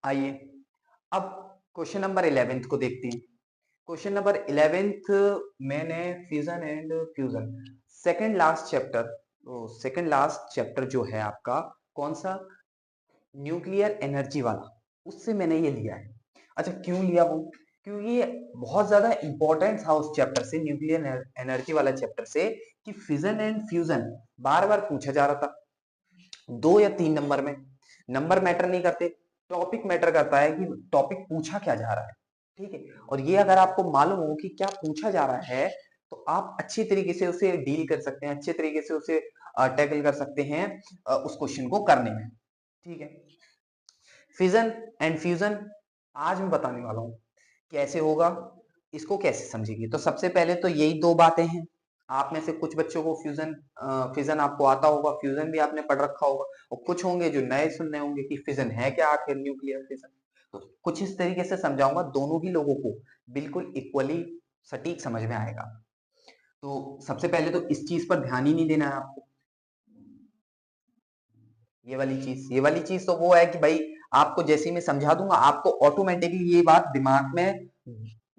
आइए अब question number 11 को देखते हैं। क्वेश्चन नंबर 11 मैंने fusion and fusion second last chapter, second last chapter जो है आपका कौन सा, न्यूक्लियर एनर्जी वाला, उससे मैंने ये लिया है। अच्छा क्यों लिया वो, क्योंकि ये बहुत ज्यादा इंपॉर्टेंट था उस चैप्टर से, न्यूक्लियर एनर्जी वाला चैप्टर से, कि फिजन एंड फ्यूजन बार बार पूछा जा रहा था 2 या 3 नंबर में। नंबर मैटर नहीं करते, टॉपिक मैटर करता है कि टॉपिक पूछा क्या जा रहा है। ठीक है, और ये अगर आपको मालूम हो कि क्या पूछा जा रहा है तो आप अच्छी तरीके से उसे डील कर सकते हैं, अच्छे तरीके से उसे टैकल कर सकते हैं उस क्वेश्चन को करने में। ठीक है, फिजन एंड फ्यूजन आज मैं बताने वाला हूं कैसे होगा, इसको कैसे समझेंगे। तो सबसे पहले तो यही दो बातें हैं। आप में से कुछ बच्चों को फ्यूजन फिजन आपको आता होगा, फ्यूजन भी आपने पढ़ रखा होगा, और कुछ होंगे जो नए सुन रहे होंगे कि फिजन है क्या आखिर, न्यूक्लियर फिजन। तो कुछ इस तरीके से समझाऊंगा, दोनों ही लोगों को बिल्कुल इक्वली सटीक समझ में आएगा। तो सबसे पहले तो इस चीज पर ध्यान ही नहीं देना है आपको। ये वाली चीज तो वो है कि भाई आपको जैसे ही मैं समझा दूंगा आपको ऑटोमेटिकली ये बात दिमाग में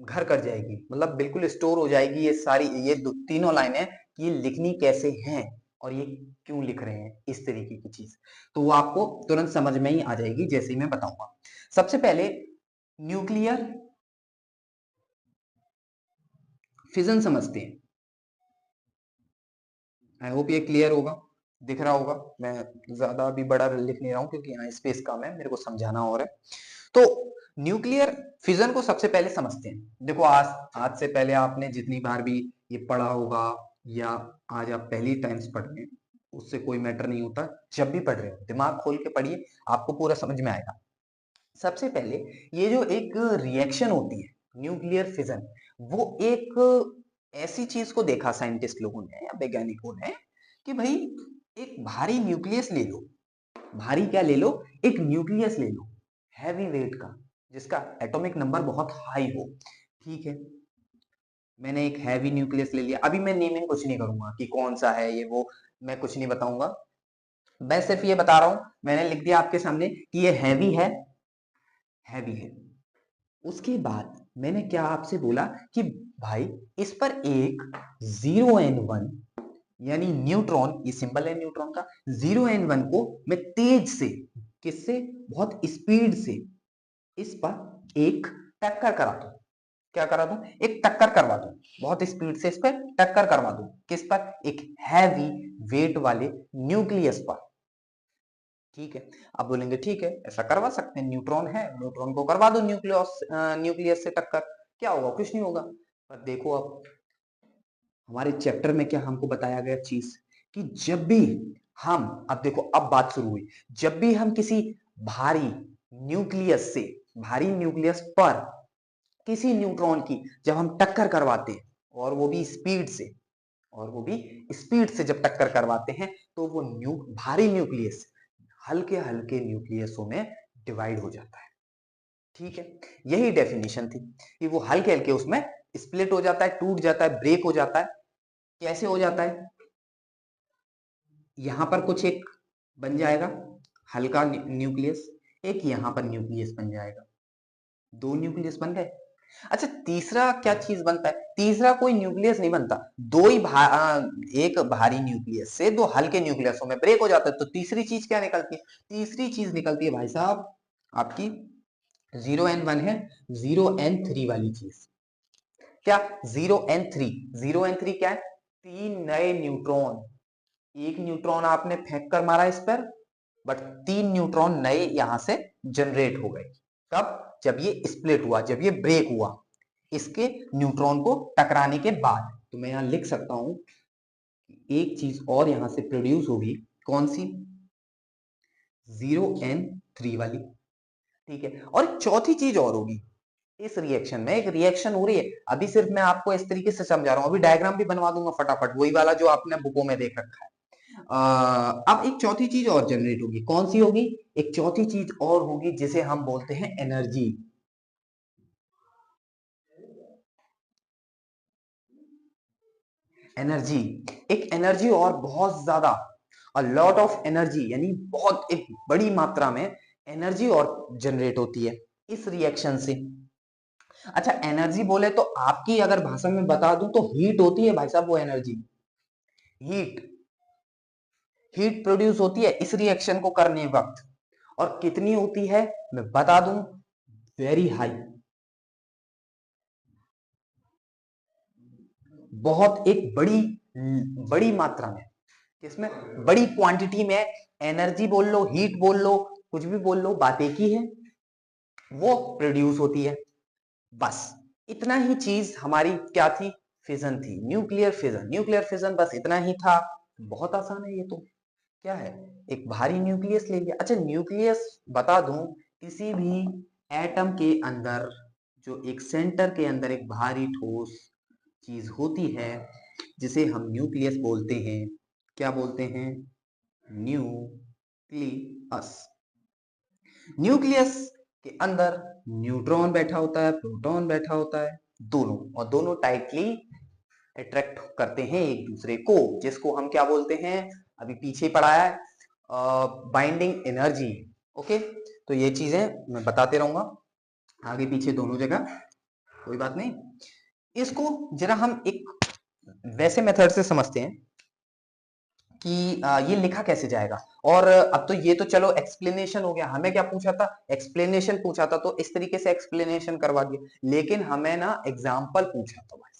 घर कर जाएगी, मतलब बिल्कुल स्टोर हो जाएगी ये सारी, ये तीनों लाइनें कि ये लिखनी कैसे हैं और ये क्यों लिख रहे हैं, इस तरीके की चीज तो वो आपको तुरंत समझ में ही आ जाएगी जैसे ही मैं बताऊंगा। सबसे पहले न्यूक्लियर फिजन समझते हैं। आई होप ये क्लियर होगा, दिख रहा होगा। मैं ज्यादा अभी बड़ा लिख नहीं रहा हूं क्योंकि यहाँ स्पेस कम है, मेरे को समझाना और है। तो न्यूक्लियर फिजन को सबसे पहले समझते हैं। देखो आज आज से पहले आपने जितनी बार भी ये पढ़ा होगा या आज आप पहली टाइम्स पढ़ रहे हैं, उससे कोई मैटर नहीं होता। जब भी पढ़ रहे हो दिमाग खोल के पढ़िए, आपको पूरा समझ में आएगा। सबसे पहले ये जो एक रिएक्शन होती है न्यूक्लियर फिजन, वो एक ऐसी चीज को देखा साइंटिस्ट लोगों ने या वैज्ञानिकों ने कि भाई एक भारी न्यूक्लियस ले लो, भारी क्या ले लो, एक न्यूक्लियस ले लो हैवी वेट का, जिसका एटॉमिक नंबर बहुत हाई हो। ठीक है, मैंने एक हैवी न्यूक्लियस ले लिया, अभी मैं नेमिंग कुछ नहीं करूंगा कि कौन सा है ये वो, मैं कुछ नहीं बताऊंगा। मैं सिर्फ ये बता रहा हूं, मैंने लिख दिया आपके सामने कि ये हैवी है, हैवी है। उसके बाद मैंने क्या आपसे बोला कि भाई इस पर एक 0 n 1 यानी न्यूट्रॉन, ये सिंबल है न्यूट्रॉन का, 0 n 1 को मैं तेज से, किससे, बहुत स्पीड से इस पर एक टक्कर करा दूं। क्या करा दूं, एक टक्कर करवा दूं, बहुत स्पीड से इस पर टक्कर करवा दूं। किस पर, एक हैवी वेट वाले न्यूक्लियस पर। ठीक है, अब बोलेंगे ठीक है ऐसा करवा सकते हैं, न्यूट्रॉन है, न्यूट्रॉन को करवा दो न्यूक्लियस से टक्कर, क्या होगा, कुछ नहीं होगा। पर देखो अब हमारे चैप्टर में क्या हमको बताया गया चीज, कि जब भी हम, अब देखो अब बात शुरू हुई, जब भी हम किसी भारी न्यूक्लियस से, भारी न्यूक्लियस पर किसी न्यूट्रॉन की जब हम टक्कर करवाते हैं, और वो भी स्पीड से, और वो भी स्पीड से जब टक्कर करवाते हैं, तो वो भारी न्यूक्लियस हल्के हल्के न्यूक्लियसों में डिवाइड हो जाता है। ठीक है, यही डेफिनेशन थी कि वो हल्के हल्के उसमें स्प्लिट हो जाता है, टूट जाता है, ब्रेक हो जाता है। कैसे हो जाता है, यहां पर कुछ एक बन जाएगा हल्का न्यूक्लियस, एक यहां पर न्यूक्लियस बन जाएगा, दो न्यूक्लियस बन गए। अच्छा तीसरा क्या चीज बनता है, तीसरा कोई न्यूक्लियस नहीं बनता, दो ही एक भारी न्यूक्लियस से दो हल्के न्यूक्लियसों में ब्रेक हो जाता है। तो तीसरी चीज क्या निकलती है, तीसरी चीज निकलती है भाई साहब आपकी 0 n 1 है, 0 n 3 वाली चीज। क्या, 0 n 3, 0 n 3 क्या है, तीन नए न्यूट्रॉन, एक न्यूट्रॉन आपने फेंक कर मारा इस पर, बट तीन न्यूट्रॉन नए यहां से जनरेट हो गए। कब, जब ये स्प्लिट हुआ, जब ये ब्रेक हुआ इसके न्यूट्रॉन को टकराने के बाद। तो मैं यहां लिख सकता हूं एक चीज और यहां से प्रोड्यूस होगी, कौन सी, 0 n 3 वाली। ठीक है, और चौथी चीज और होगी, इस रिएक्शन में एक रिएक्शन हो रही है, अभी सिर्फ मैं आपको इस तरीके से समझा रहा हूं, अभी डायग्राम भी बनवा दूंगा फटाफट, वही वाला जो आपने बुकों में देख रखा है। अब एक चौथी चीज और जनरेट होगी, कौन सी होगी, एक चौथी चीज और होगी जिसे हम बोलते हैं एनर्जी। एनर्जी, एक एनर्जी और बहुत ज्यादा, अ लॉट ऑफ एनर्जी, यानी बहुत एक बड़ी मात्रा में एनर्जी और जनरेट होती है इस रिएक्शन से। अच्छा, एनर्जी बोले तो आपकी अगर भाषा में बता दूं तो हीट होती है भाई साहब, वो एनर्जी हीट हीट प्रोड्यूस होती है इस रिएक्शन को करने वक्त। और कितनी होती है मैं बता दूं, वेरी हाई, बहुत एक बड़ी बड़ी मात्रा में, किसमें, बड़ी क्वांटिटी में। एनर्जी बोल लो, हीट बोल लो, कुछ भी बोल लो, बात एक ही है, वो प्रोड्यूस होती है। बस इतना ही चीज हमारी क्या थी, फिजन थी, न्यूक्लियर फिजन। न्यूक्लियर फिजन बस इतना ही था। बहुत आसान है ये तो, क्या है, एक भारी न्यूक्लियस ले लिया। अच्छा, न्यूक्लियस बता दूं, किसी भी एटम के अंदर जो एक सेंटर के अंदर एक भारी ठोस चीज होती है जिसे हम न्यूक्लियस बोलते हैं। क्या बोलते हैं, न्यूक्लियस। न्यूक्लियस के अंदर न्यूट्रॉन बैठा होता है, प्रोटॉन बैठा होता है, दोनों, और दोनों टाइटली अट्रैक्ट करते हैं एक दूसरे को, जिसको हम क्या बोलते हैं, अभी पीछे पढ़ाया है, बाइंडिंग एनर्जी। ओके, तो ये चीजें मैं बताते रहूंगा आगे पीछे दोनों जगह, कोई बात नहीं। इसको जरा हम एक वैसे मेथड से समझते हैं कि ये लिखा कैसे जाएगा। और अब तो ये तो चलो एक्सप्लेनेशन हो गया, हमें क्या पूछा था, एक्सप्लेनेशन पूछा था, तो इस तरीके से एक्सप्लेनेशन करवा दिया। लेकिन हमें ना एग्जाम्पल पूछा था भाई,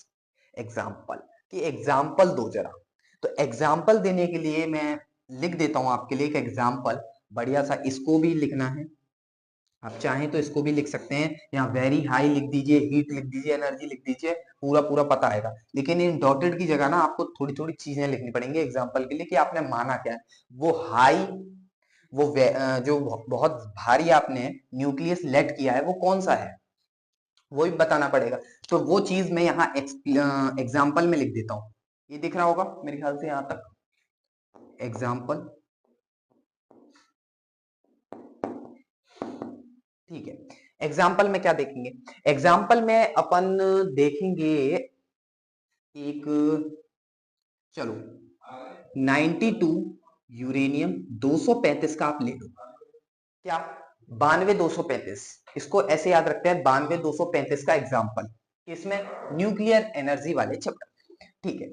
एग्जाम्पल, कि एग्जाम्पल दो जरा। तो एग्जाम्पल देने के लिए मैं लिख देता हूं आपके लिए एक एग्जाम्पल, बढ़िया सा। इसको भी लिखना है, आप चाहें तो इसको भी लिख सकते हैं, यहाँ वेरी हाई लिख दीजिए, हीट लिख दीजिए, एनर्जी लिख दीजिए, पूरा पूरा पता आएगा। लेकिन इन डॉटेड की जगह ना आपको थोड़ी थोड़ी चीजें लिखनी पड़ेंगी एग्जांपल के लिए, कि आपने माना क्या है। वो हाई, जो बहुत भारी आपने न्यूक्लियस लेट किया है वो कौन सा है, वो भी बताना पड़ेगा। तो वो चीज मैं यहाँ एग्जाम्पल में लिख देता हूँ। ये दिख रहा होगा मेरे ख्याल से यहाँ तक, एग्जाम्पल, ठीक है। एग्जाम्पल में क्या देखेंगे, एग्जाम्पल में अपन देखेंगे एक, चलो 92 यूरेनियम 235 का आप ले लो, क्या, 92 235, इसको ऐसे याद रखते हैं, 92 235 का एग्जाम्पल, इसमें न्यूक्लियर एनर्जी वाले चैप्टर। ठीक है,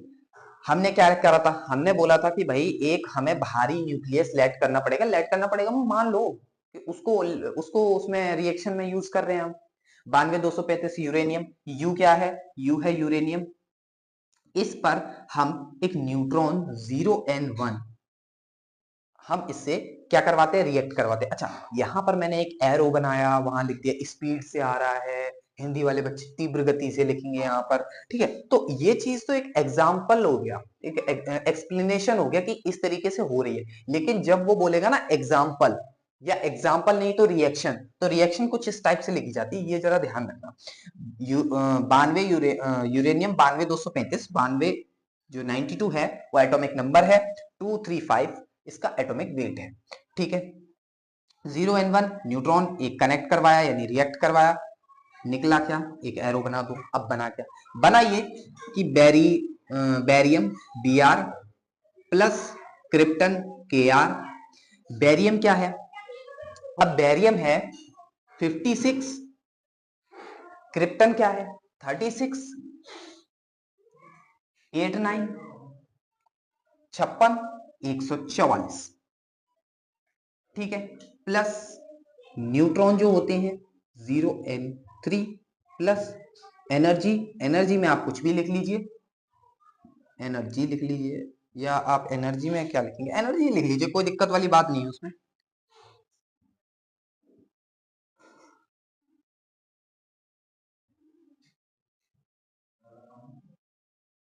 हमने क्या करा था, हमने बोला था कि भाई एक हमें भारी न्यूक्लियस लेट करना पड़ेगा, लेट करना पड़ेगा, मान लो कि उसको उसको उसमें रिएक्शन में यूज कर रहे हैं हम। 92 235 यूरेनियम, यू क्या है, यू है यूरेनियम। इस पर हम एक न्यूट्रॉन 0n1 हम इससे क्या करवाते हैं, रिएक्ट करवाते हैं। अच्छा, यहां पर मैंने एक एरो बनाया, वहां लिख दिया स्पीड से आ रहा है, हिंदी वाले बच्चे तीव्र गति से लिखेंगे यहाँ पर, ठीक है। तो ये चीज तो एक एग्जाम्पल हो गया, एक एक्सप्लेनेशन हो गया कि इस तरीके से हो रही है। लेकिन जब वो बोलेगा ना एग्जाम्पल, या एग्जाम्पल नहीं तो रिएक्शन, तो रिएक्शन कुछ इस टाइप से लिखी जाती है, ये जरा ध्यान रखना। 92 यूरेनियम 92 235, 92 जो 92 है वो एटॉमिक नंबर है, 235 इसका एटॉमिक वेट है, ठीक है। 0n1 न्यूट्रॉन एक कनेक्ट करवाया यानी रिएक्ट करवाया, निकला क्या, एक एरो बना दो। अब बना क्या, बना ये कि barium Br plus krypton Kr। Barium क्या है, अब बैरियम है 56, क्रिप्टन क्या है 36, 89, 56, 144, ठीक है। प्लस न्यूट्रॉन जो होते हैं 0n3 प्लस एनर्जी, एनर्जी में आप कुछ भी लिख लीजिए, एनर्जी लिख लीजिए, या आप एनर्जी में क्या लिखेंगे, एनर्जी लिख लीजिए, कोई दिक्कत वाली बात नहीं है उसमें।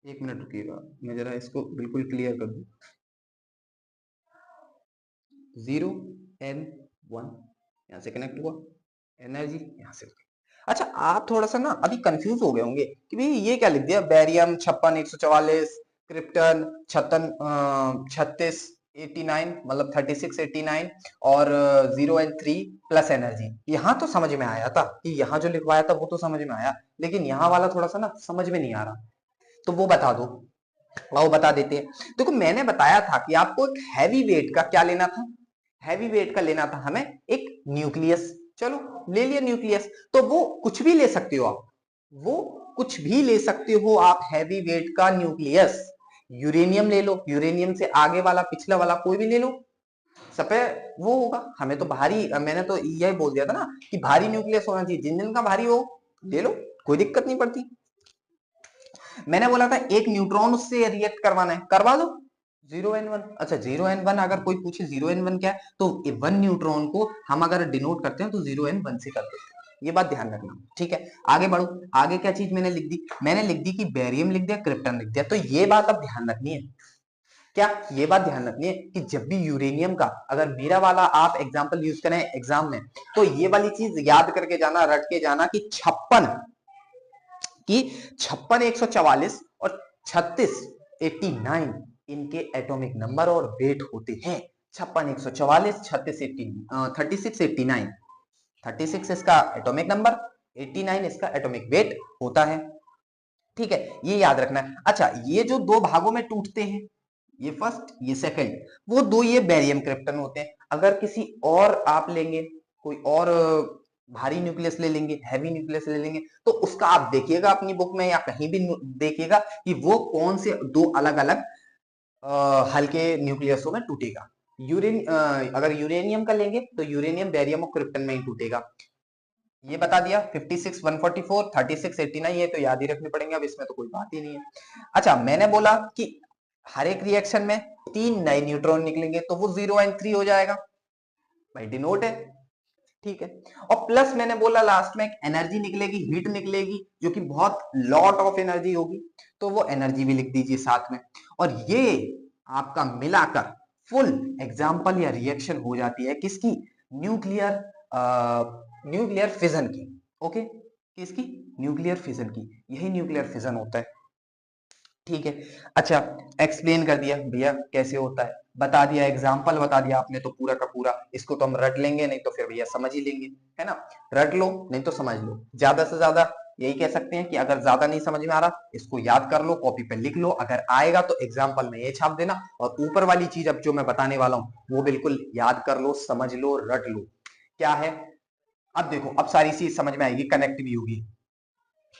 एक मिनट रुकिएगा, मैं जरा इसको बिल्कुल क्लियर कर दूं। 0n1 यहां से कनेक्ट हुआ, एनर्जी यहां से। अच्छा, आप थोड़ा सा ना अभी कंफ्यूज हो गए होंगे कि भाई ये क्या लिख दिया, बैरियम 56 144, क्रिप्टन 36 89, मतलब 36 89, और 0n3 प्लस एनर्जी। यहाँ तो समझ में आया था, कि यहाँ जो लिखवाया था वो तो समझ में आया, लेकिन यहाँ वाला थोड़ा सा ना समझ में नहीं आ रहा, तो वो बता दो, वो बता देते हैं। देखो, मैंने बताया था कि आपको एक हैवी वेट का क्या लेना था, हैवी वेट का लेना था हमें एक न्यूक्लियस, चलो ले लिया न्यूक्लियस, तो वो कुछ भी ले सकते हो आप, वो कुछ भी ले सकते हो आप, हैवी वेट का न्यूक्लियस। यूरेनियम ले लो, यूरेनियम से आगे वाला पिछला वाला कोई भी ले लो, सब पे वो होगा। हमें तो भारी, मैंने तो यही बोल दिया था ना कि भारी न्यूक्लियस होना चाहिए, जिन जिन का भारी हो ले लो, कोई दिक्कत नहीं पड़ती। मैंने बोला था एक न्यूट्रॉन उससे रिएक्ट करवाना है, करवा दो, 0n1। अच्छा 0n1, अगर कोई पूछे 0n1 क्या है, तो वन न्यूट्रॉन को हम अगर डिनोट करते हैं तो 0n1 से कर देते हैं, ये बात ध्यान रखना, ठीक है। आगे बढ़ो, आगे क्या चीज मैंने लिख दी, मैंने लिख दी कि बेरियम लिख दिया, क्रिप्टन लिख दिया, तो ये बात अब ध्यान रखनी है, क्या ये बात ध्यान रखनी है कि जब भी यूरेनियम का अगर मेरा वाला आप एग्जांपल यूज करें एग्जाम में, तो ये वाली चीज याद करके जाना, रट के जाना कि 56 144 और 36 89 इनके एटॉमिक नंबर और वेट होते हैं। 56 144, 36 89, 36 इसका एटॉमिक नंबर, 89 इसका एटॉमिक वेट होता है, ठीक है, ये याद रखना है। अच्छा ये जो दो भागों में टूटते हैं, ये फर्स्ट ये सेकंड, वो दो ये बेरियम क्रिप्टन होते हैं। अगर किसी और आप लेंगे, कोई और भारी न्यूक्लियस ले लेंगे, हैवी न्यूक्लियस ले लेंगे, तो उसका आप देखिएगा अपनी बुक में या कहीं भी देखिएगा कि वो कौन से दो अलग अलग हल्के न्यूक्लियसों में टूटेगा। अगर यूरेनियम का लेंगे तो यूरेनियम बेरियम और क्रिप्टन में ही टूटेगा। ये बता दिया, 56 144 36 89, ये तो याद ही रखने पड़ेंगे, अब इसमें तो कोई बात ही नहीं है। अच्छा मैंने बोला कि हर एक रिएक्शन में 3 नए न्यूट्रॉन निकलेंगे, तो वो 0 और 3 हो जाएगा, भाई डिनोट है, ठीक है। और प्लस मैंने बोला लास्ट में एक एनर्जी निकलेगी, हीट निकलेगी, जो कि बहुत लॉट ऑफ एनर्जी होगी, तो वो एनर्जी भी लिख दीजिए साथ में। और ये आपका मिलाकर फुल एग्जाम्पल या रिएक्शन हो जाती है किसकी, न्यूक्लियर न्यूक्लियर फिजन की, ओके, किसकी, न्यूक्लियर फिजन की, यही न्यूक्लियर फिजन होता है, ठीक है। अच्छा एक्सप्लेन कर दिया भैया कैसे होता है, बता दिया, एग्जाम्पल बता दिया आपने, तो पूरा का पूरा इसको तो हम रट लेंगे, नहीं तो फिर भैया समझ ही लेंगे, है ना, रट लो नहीं तो समझ लो, ज्यादा से ज्यादा यही कह सकते हैं कि अगर ज्यादा नहीं समझ में आ रहा इसको याद कर लो, कॉपी पे लिख लो, अगर आएगा तो एग्जाम्पल में ये छाप देना, और ऊपर वाली चीज अब जो मैं बताने वाला हूं वो बिल्कुल याद कर लो, समझ लो, रट लो, क्या है। अब देखो अब सारी चीज समझ में आएगी, कनेक्ट भी होगी।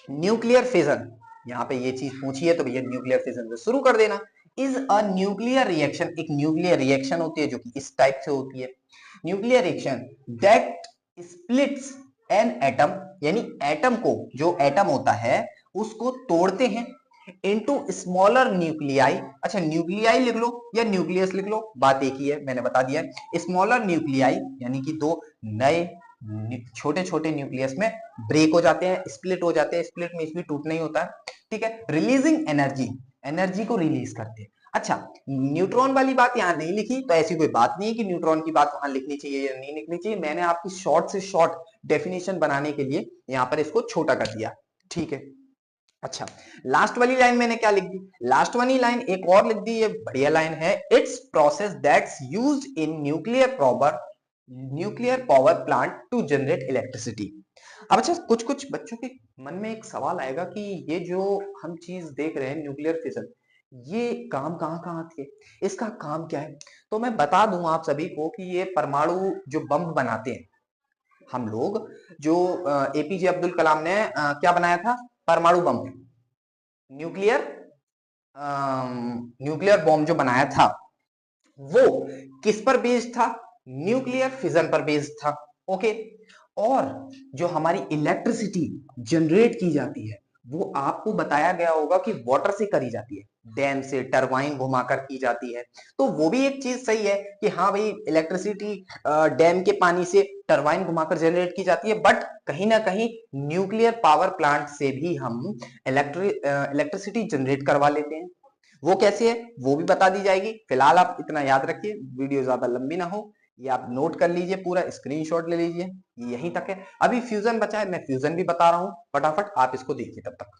न्यूक्लियर फिजन, यहाँ पे ये चीज पूछी है तो भैया न्यूक्लियर फिजन से शुरू कर देना। इज अ न्यूक्लियर रिएक्शन, एक न्यूक्लियर रिएक्शन होती है जो कि इस टाइप से होती है, nuclear reaction that splits an atom, यानी एटम को, जो एटम होता है उसको तोड़ते हैं इनटू स्मॉलर न्यूक्लियाई। अच्छा न्यूक्लियाई लिख लो या न्यूक्लियस लिख लो, बात एक ही है, मैंने बता दिया है। स्मॉलर न्यूक्लियाई यानी कि दो नए छोटे छोटे न्यूक्लियस में ब्रेक हो जाते हैं, स्प्लिट हो जाते हैं, स्प्लिट में इसमें टूट नहीं होता है, ठीक है, रिलीजिंग एनर्जी, एनर्जी को रिलीज करते हैं। अच्छा न्यूट्रॉन वाली बात यहाँ नहीं लिखी, तो ऐसी कोई बात नहीं है कि न्यूट्रॉन की बात वहां लिखनी चाहिए या नहीं लिखनी चाहिए, मैंने आपकी शॉर्ट से शॉर्ट डेफिनेशन बनाने के लिए यहाँ पर इसको छोटा कर दिया, ठीक है। अच्छा लास्ट वाली लाइन मैंने क्या लिख दी, लास्ट वाली लाइन एक और लिख दी, ये बढ़िया लाइन है, it's process that's used in nuclear power plant to generate electricity. अब अच्छा कुछ कुछ बच्चों के मन में एक सवाल आएगा कि ये जो हम चीज देख रहे हैं न्यूक्लियर फिजन, ये काम कहाँ कहाँ आती है, इसका काम क्या है, तो मैं बता दूं आप सभी को कि ये परमाणु जो बम बनाते हैं हम लोग, जो एपीजे अब्दुल कलाम ने क्या बनाया था, परमाणु बम, न्यूक्लियर न्यूक्लियर बॉम्ब जो बनाया था वो किस पर बेस्ड था, न्यूक्लियर फिजन पर बेस्ड था, ओके। और जो हमारी इलेक्ट्रिसिटी जनरेट की जाती है वो आपको बताया गया होगा कि वाटर से करी जाती है, डैम से टरबाइन घुमाकर की जाती है, तो वो भी एक चीज सही है कि हाँ भाई इलेक्ट्रिसिटी डैम के पानी से टरबाइन घुमाकर जनरेट की जाती है, बट कहीं ना कहीं न्यूक्लियर पावर प्लांट से भी हम इलेक्ट्रिसिटी जनरेट करवा लेते हैं, वो कैसे है वो भी बता दी जाएगी। फिलहाल आप इतना याद रखिए, वीडियो ज्यादा लंबी ना हो, ये आप नोट कर लीजिए, पूरा स्क्रीनशॉट ले लीजिए, यहीं तक है। अभी फ्यूजन बचा है, मैं फ्यूजन भी बता रहा हूं, फटाफट आप इसको देखिए तब तक।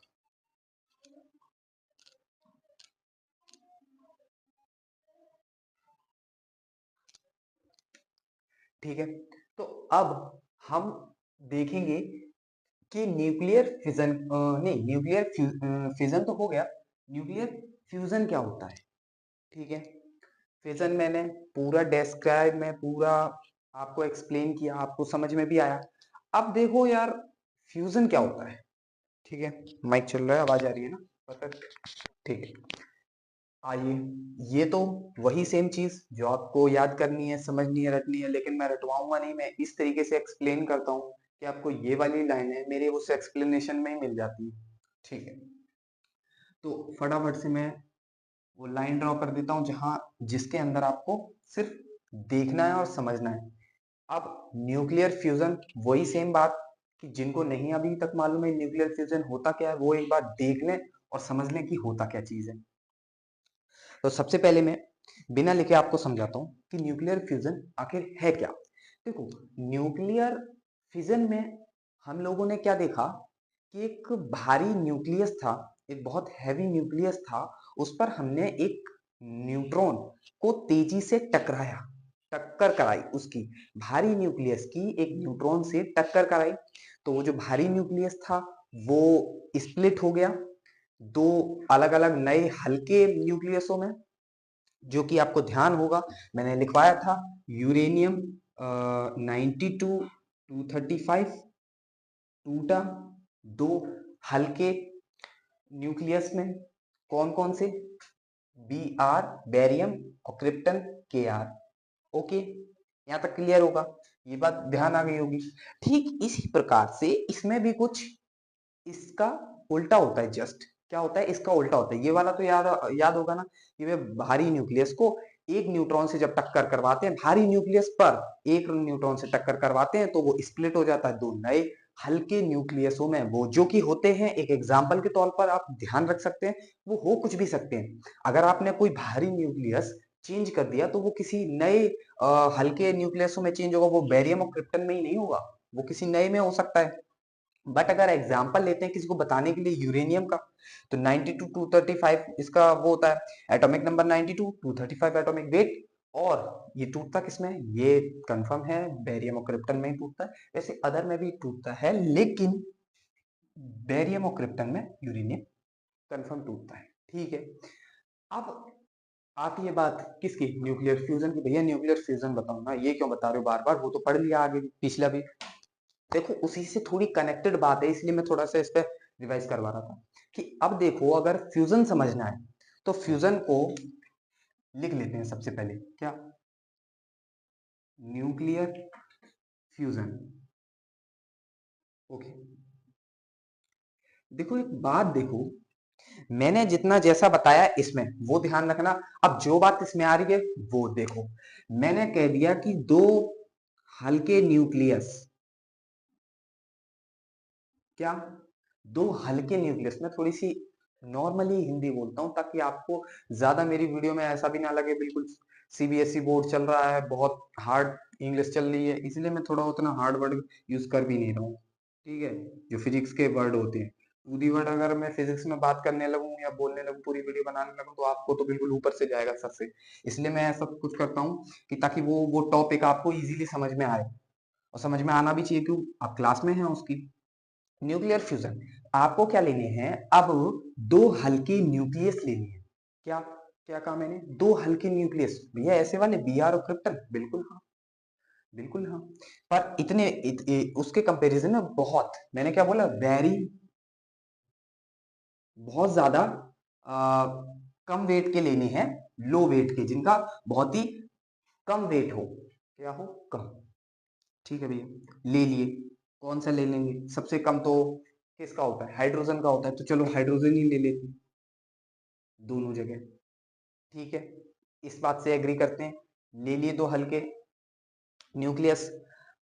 ठीक है, तो अब हम देखेंगे कि न्यूक्लियर फिजन, नहीं न्यूक्लियर फिजन तो हो गया, न्यूक्लियर फ्यूजन क्या होता है, ठीक है। फिजन मैंने पूरा डिस्क्राइब में पूरा आपको एक्सप्लेन किया, आपको समझ में भी आया। अब देखो यार, फ्यूजन क्या होता है। ठीक है, माइक चल रहा है, आवाज आ रही है ना, परफेक्ट, ठीक है। आइए, ये तो वही सेम चीज जो आपको याद करनी है, समझनी है, रटनी है, लेकिन मैं रटवाऊंगा नहीं, मैं इस तरीके से एक्सप्लेन करता हूँ कि आपको ये वाली लाइन है मेरे उस एक्सप्लेनेशन में ही मिल जाती है। ठीक है, तो फटाफट से मैं वो लाइन ड्रॉ कर देता हूँ जहां जिसके अंदर आपको सिर्फ देखना है और समझना है। अब न्यूक्लियर फ्यूजन, वही सेम बात कि जिनको नहीं अभी तक मालूम है न्यूक्लियर फ्यूजन होता क्या है, वो एक बार देख लें और समझ लें कि होता क्या चीज है। तो सबसे पहले मैं बिना लिखे आपको समझाता हूँ कि न्यूक्लियर फ्यूजन आखिर है क्या। देखो, न्यूक्लियर फ्यूजन में हम लोगों ने क्या देखा कि एक भारी न्यूक्लियस था, एक बहुत हैवी न्यूक्लियस था, उस पर हमने एक न्यूट्रॉन को तेजी से टकराया, टक्कर कराई, उसकी भारी न्यूक्लियस की एक न्यूट्रॉन से टक्कर कराई। तो वो जो भारी न्यूक्लियस था वो स्प्लिट हो गया दो अलग अलग नए हल्के न्यूक्लियसों में, जो कि आपको ध्यान होगा मैंने लिखवाया था, यूरेनियम 92 235 टूटा दो हल्के न्यूक्लियस में। कौन कौन से? बी आर बेरियम और क्रिप्टन के आर। ओके, यहां तक क्लियर होगा, ये बात ध्यान आ गई होगी। ठीक इसी प्रकार से इसमें भी कुछ इसका उल्टा होता है, जस्ट क्या होता है, इसका उल्टा होता है। ये वाला तो याद याद होगा ना कि वे भारी न्यूक्लियस को एक न्यूट्रॉन से जब टक्कर करवाते हैं, भारी न्यूक्लियस पर एक न्यूट्रॉन से टक्कर करवाते हैं तो वो स्प्लिट हो जाता है दो नए हल्के न्यूक्लियसों में, वो जो कि होते हैं, एक एग्जाम्पल के तौर पर आप ध्यान रख सकते हैं, वो हो कुछ भी सकते हैं। अगर आपने कोई भारी न्यूक्लियस चेंज कर दिया तो वो किसी नए हल्के न्यूक्लियसों में चेंज होगा, वो बेरियम और क्रिप्टन में ही नहीं होगा, वो किसी नए में हो सकता है। बट अगर एग्जाम्पल लेते हैं किसी को बताने के लिए यूरेनियम का, तो 92 235 इसका वो होता है एटॉमिक नंबर, 92 235 एटॉमिक वेट, और ये टूटता किसमें, ये कंफर्म है बेरियम और क्रिप्टन में ही टूटता है। वैसे अदर में भी टूटता है, लेकिन बेरियम और क्रिप्टन में यूरेनियम कंफर्म टूटता है। ठीक है, अब आती है बात किसकी, न्यूक्लियर फ्यूजन की। भैया न्यूक्लियर फ्यूजन बताओ ना, ये क्यों बता रहे हो बार बार, वो तो पढ़ लिया आगे पिछला भी। देखो, उसी से थोड़ी कनेक्टेड बात है, इसलिए मैं थोड़ा सा इस पे रिवाइज करवा रहा था कि अब देखो, अगर फ्यूजन समझना है तो फ्यूजन को लिख लेते हैं सबसे पहले, क्या, न्यूक्लियर फ्यूजन। ओके, देखो एक बात देखो, मैंने जितना जैसा बताया इसमें वो ध्यान रखना। अब जो बात इसमें आ रही है वो देखो, मैंने कह दिया कि दो हल्के न्यूक्लियस, क्या, दो हल्के न्यूक्लियस, में थोड़ी सी नॉर्मली हिंदी बोलता हूं ताकि आपको ज्यादा मेरी वीडियो में ऐसा भी ना लगे बिल्कुल सीबीएसई बोर्ड चल रहा है, बहुत हार्ड इंग्लिश चल रही है, इसलिए मैं थोड़ा उतना हार्ड वर्ड यूज कर भी नहीं रहा हूँ। ठीक है, जो फिजिक्स के वर्ड होते हैं, पूरी वर्ड अगर मैं फिजिक्स में बात करने लगूं या बोलने लगूं, पूरी वीडियो बनाने लगूं, तो आपको तो बिल्कुल ऊपर से जाएगा सर से। इसलिए मैं ऐसा कुछ करता हूँ कि ताकि वो टॉपिक आपको इजीली समझ में आए, और समझ में आना भी चाहिए, क्यों, आप क्लास में हैं उसकी। न्यूक्लियर फ्यूजन, आपको क्या लेने हैं अब, दो हल्के न्यूक्लियस लेने हैं। क्या क्या कहा मैंने, दो हल्के न्यूक्लियस, भैया ऐसे वाले बी आर और क्रिप्टन, बिल्कुल हाँ, बिल्कुल हाँ। पर उसके कंपैरिजन में बहुत, मैंने क्या बोला, वेरी, बहुत ज्यादा आ, कम वेट के लेने हैं, लो वेट के, जिनका बहुत ही कम वेट हो, क्या हो, कम। ठीक है भैया, ले लिए। कौन सा ले लेंगे, सबसे कम तो किसका होता है, हाइड्रोजन का होता है, तो चलो हाइड्रोजन ही ले लेते हैं दोनों जगह। ठीक है, इस बात से एग्री करते हैं, ले लिए दो हल्के न्यूक्लियस।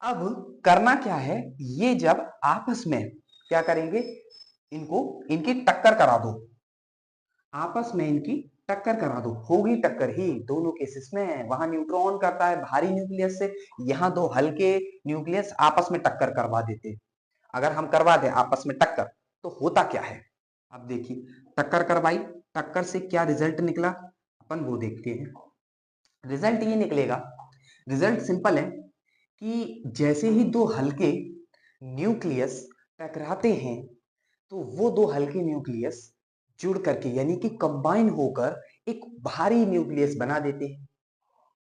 अब करना क्या है, ये जब आपस में क्या करेंगे, इनको इनकी टक्कर करा दो, आपस में इनकी टक्कर करा दो, होगी टक्कर ही दोनों केसेस में। वहां न्यूट्रॉन करता है भारी न्यूक्लियस से, यहाँ दो हल्के न्यूक्लियस आपस में टक्कर करवा देते हैं। अगर हम करवा दें आपस में टक्कर, तो होता क्या है, अब देखिए, टक्कर करवाई, टक्कर से क्या रिजल्ट निकला, अपन वो देखते हैं। रिजल्ट ये निकलेगा, रिजल्ट सिंपल है कि जैसे ही दो हल्के न्यूक्लियस टकराते हैं, तो वो दो हल्के न्यूक्लियस जुड़ करके, यानी कि कंबाइन होकर एक भारी न्यूक्लियस बना देते हैं।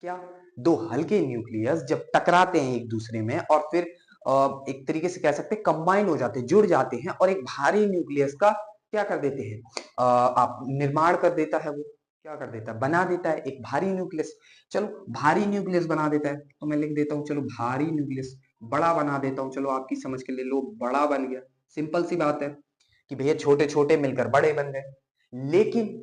क्या, दो हल्के न्यूक्लियस जब टकराते हैं एक दूसरे में और फिर एक तरीके से कह सकते हैं कंबाइन हो जाते हैं, जुड़ जाते हैं और एक भारी न्यूक्लियस का क्या कर देते हैं, आप निर्माण कर देता है, वो क्या कर देता है, बना देता है एक भारी न्यूक्लियस। चलो भारी न्यूक्लियस बना देता है तो मैं लिख देता हूँ, चलो भारी न्यूक्लियस, बड़ा बना देता हूँ, चलो आपकी समझ के लिए लो बड़ा बन गया। सिंपल सी बात है कि भैया छोटे छोटे मिलकर बड़े बन गए, लेकिन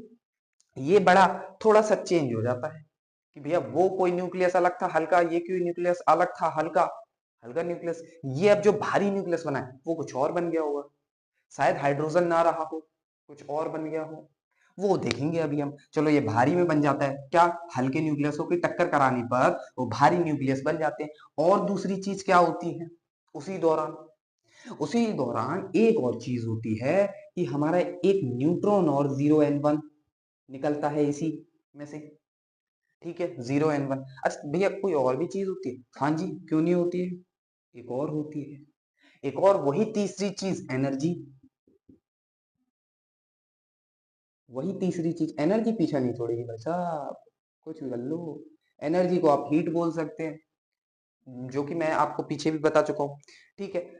ये बड़ा थोड़ा सा चेंज हो जाता है कि भैया वो कोई न्यूक्लियस अलग था हल्का, ये क्यों न्यूक्लियस अलग था हल्का, हल्का न्यूक्लियस, ये अब जो भारी न्यूक्लियस बना है वो कुछ और बन गया होगा, शायद हाइड्रोजन ना रहा हो, कुछ और बन गया हो, वो देखेंगे अभी हम। चलो ये भारी में बन जाता है क्या, हल्के न्यूक्लियसों की टक्कर कराने पर वो भारी न्यूक्लियस बन जाते हैं। और दूसरी चीज क्या होती है उसी दौरान, उसी दौरान एक और चीज होती है कि हमारा एक न्यूट्रॉन और 0n1 निकलता है इसी में से, ठीक है 0n1। अच्छा भैया कोई और भी चीज होती है, हाँ जी क्यों नहीं होती है, एक और होती है, एक और वही तीसरी चीज एनर्जी, वही तीसरी चीज एनर्जी पीछा नहीं छोड़ेगी भाई साहब, कुछ भी कर लो। एनर्जी को आप हीट बोल सकते हैं, जो कि मैं आपको पीछे भी बता चुका हूं, ठीक है।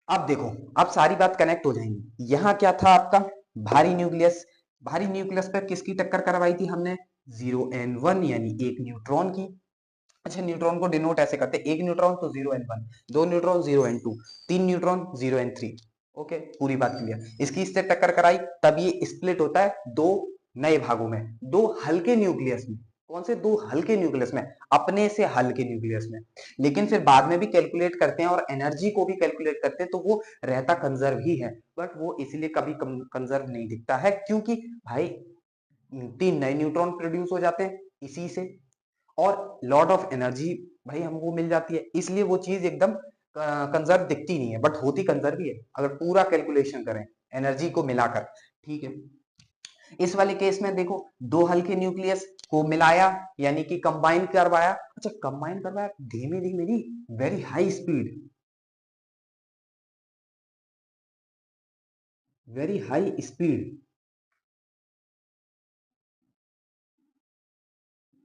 अब देखो, अब सारी बात कनेक्ट हो जाएंगी। यहाँ क्या था आपका भारी न्यूक्लियस, भारी न्यूक्लियस पर किसकी टक्कर करवाई थी हमने, 0n1 यानी एक न्यूट्रॉन की। अच्छा न्यूट्रॉन को डिनोट ऐसे करते हैं, एक न्यूट्रॉन तो 0n1, दो न्यूट्रॉन 0n2, तीन न्यूट्रॉन 0n3। ओके पूरी बात क्लियर, इसकी इससे टक्कर कराई तब ये स्प्लिट होता है दो नए भागों में, दो हल्के न्यूक्लियस में। कौन से दो हल्के न्यूक्लियस में, अपने से हल्के न्यूक्लियस में। लेकिन फिर बाद में भी कैलकुलेट करते हैं और एनर्जी को भी कैलकुलेट करते हैं तो वो रहता कंजर्व ही है, बट वो इसलिए कभी कंजर्व नहीं दिखता है क्योंकि भाई तीन नए न्यूट्रॉन प्रोड्यूस हो जाते हैं इसी से, और लॉट ऑफ एनर्जी भाई हमको मिल जाती है, इसलिए वो चीज एकदम कंजर्व दिखती नहीं है, बट होती कंजर्व ही है अगर पूरा कैलकुलेशन करें एनर्जी को मिलाकर, ठीक है। इस वाले केस में देखो दो हल्के न्यूक्लियस को मिलाया यानी कि कंबाइन करवाया, अच्छा कंबाइन करवाया धीमे धीमे नहीं, very high speed, very high speed,